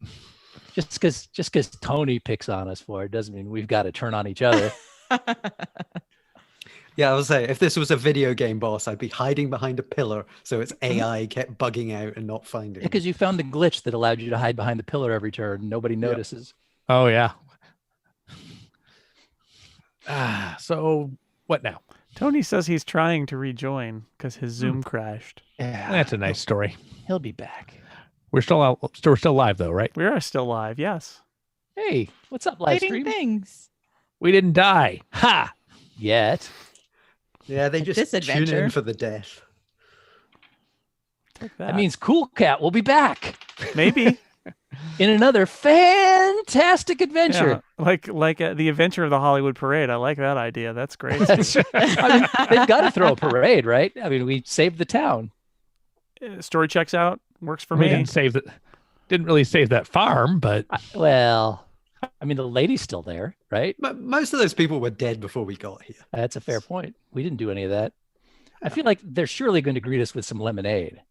Just because Tony picks on us for it doesn't mean we've got to turn on each other. Yeah, I was saying, if this was a video game boss, I'd be hiding behind a pillar so its AI kept bugging out and not finding me. Because you found the glitch that allowed you to hide behind the pillar every turn. Nobody notices. Oh, yeah. So what now? Tony says he's trying to rejoin because his Zoom crashed. Yeah, That's a nice story. He'll be back. We're still live though, right? We are still live, yes. Hey, what's up, live Exciting stream? things. We didn't die. Ha! Yet. Yeah, they Like just this tune adventure. in for the death. Like That means Cool Cat will be back maybe. in another fantastic adventure. Yeah, like the adventure of the Hollywood Parade. I like that idea. That's great. That's right. I mean, they've got to throw a parade, right? I mean, we saved the town. Story checks out. Works for We me. didn't really save that farm, but Well, I mean, the lady's still there, right? But most of those people were dead before we got here. That's a fair point. We didn't do any of that. I feel like they're surely going to greet us with some lemonade.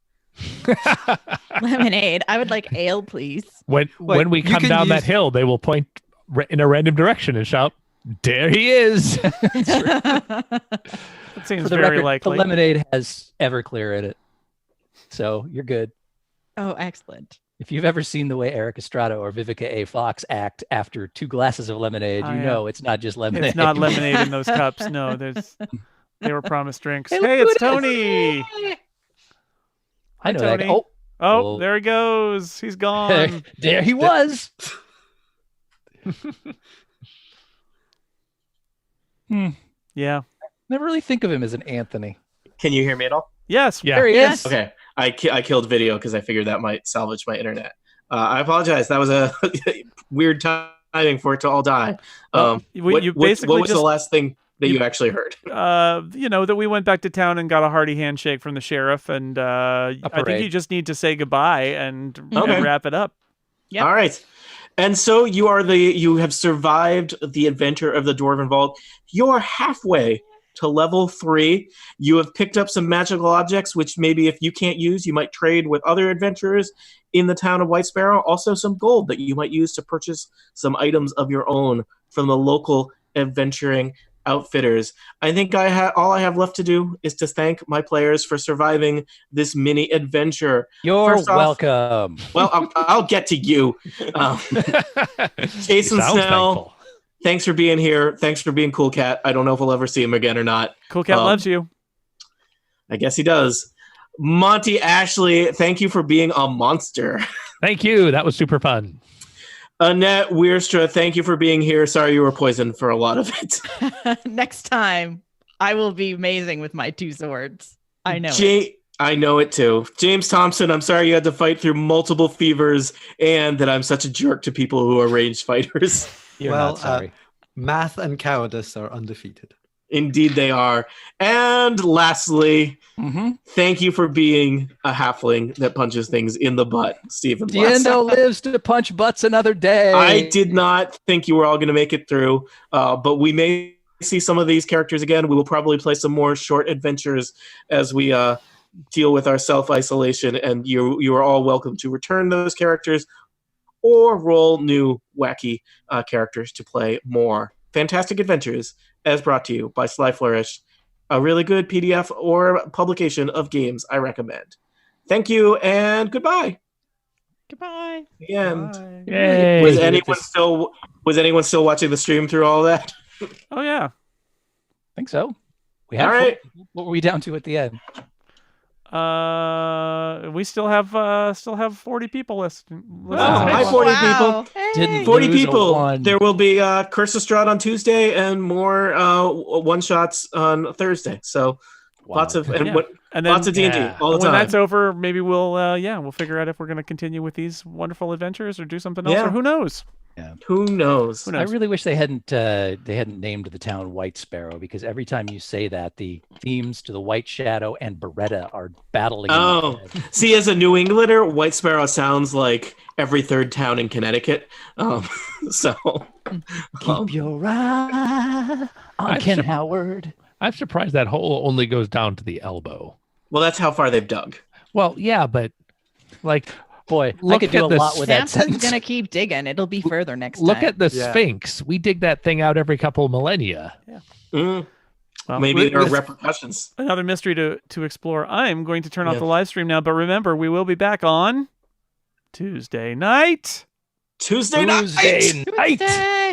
Lemonade. I would like ale, please. when we you come can down that use- hill, they will point in a random direction and shout, "There he is!" That seems For the very record, likely. the lemonade has Everclear in it. So you're good. Oh, excellent. If you've ever seen the way Eric Estrada or Vivica A. Fox act after 2 glasses of lemonade, Oh, you yeah. know it's not just lemonade. It's not lemonade in those cups. No, they were promised drinks. Hey, look Hey, who it's it is. Tony. I know Tony. that. Oh, Oh, Oh. there he goes. He's gone. there he was. Yeah. Never really think of him as an Anthony. Can you hear me at all? Yes. Yeah. There he Yes. is. Okay. I killed video because I figured that might salvage my internet. I apologize. That was a weird timing for it to all die. Well, you basically what was the just- last thing that you actually heard? That we went back to town and got a hearty handshake from the sheriff, and I think parade. you just need to say goodbye and Okay. wrap it up. Yep. All right. And so you have survived the adventure of the Dwarven Vault. You're halfway to level 3. You have picked up some magical objects, which maybe if you can't use, you might trade with other adventurers in the town of White Sparrow. Also some gold that you might use to purchase some items of your own from the local adventuring outfitters. I think all I have left to do is to thank my players for surviving this mini adventure. You're First off- welcome. Well, I'll get to you. Jason Sounds Snell, thankful. thanks for being here. Thanks for being Cool Cat. I don't know if we'll ever see him again or not. Cool Cat loves you. I guess he does. Monty Ashley, thank you for being a monster. Thank you. That was super fun. Annette Wierstra, thank you for being here. Sorry you were poisoned for a lot of it. Next time, I will be amazing with my 2 swords. I know. I know it too. James Thompson, I'm sorry you had to fight through multiple fevers and that I'm such a jerk to people who are ranged fighters. You're Well, not sorry. Math and cowardice are undefeated. Indeed they are. And lastly, thank you for being a halfling that punches things in the butt, Stephen Bless. Diendo lives to punch butts another day. I did not think you were all going to make it through, but we may see some of these characters again. We will probably play some more short adventures as we deal with our self-isolation, and you are all welcome to return those characters or roll new wacky characters to play more Fantastic Adventures, as brought to you by Sly Flourish, a really good PDF or publication of games I recommend. Thank you, and goodbye. Goodbye. The end. Bye. Yay. Was anyone still watching the stream through all that? Oh yeah. think so. We All right. What were we down to at the end? We still have 40 people listening. Hi, 40 people. Didn't 40 lose a people. one. There will be Curse of Strahd on Tuesday and more one-shots on Thursday. So Wow. lots of Yeah. And then lots of D&D all the when time. that's over, maybe we'll figure out if we're going to continue with these wonderful adventures or do something else, Yeah. or who knows. Who knows? I really wish they hadn't named the town White Sparrow, because every time you say that, the themes to the White Shadow and Beretta are battling. in my head. See, as a New Englander, White Sparrow sounds like every third town in Connecticut. So Keep your eye on Ken Howard. I'm surprised that hole only goes down to the elbow. well, that's how far they've dug. Well, yeah, but like, Boy, I Look could do at a the lot with that Samson's sentence. gonna keep digging. It'll be further next look time. at the Yeah. Sphinx. We dig that thing out every couple of millennia. Mm, Well, maybe there are with repercussions. another mystery to explore. I'm going to turn off Yeah. the live stream now, but remember, we will be back on Tuesday night. Tuesday night. Tuesday night. Tuesday.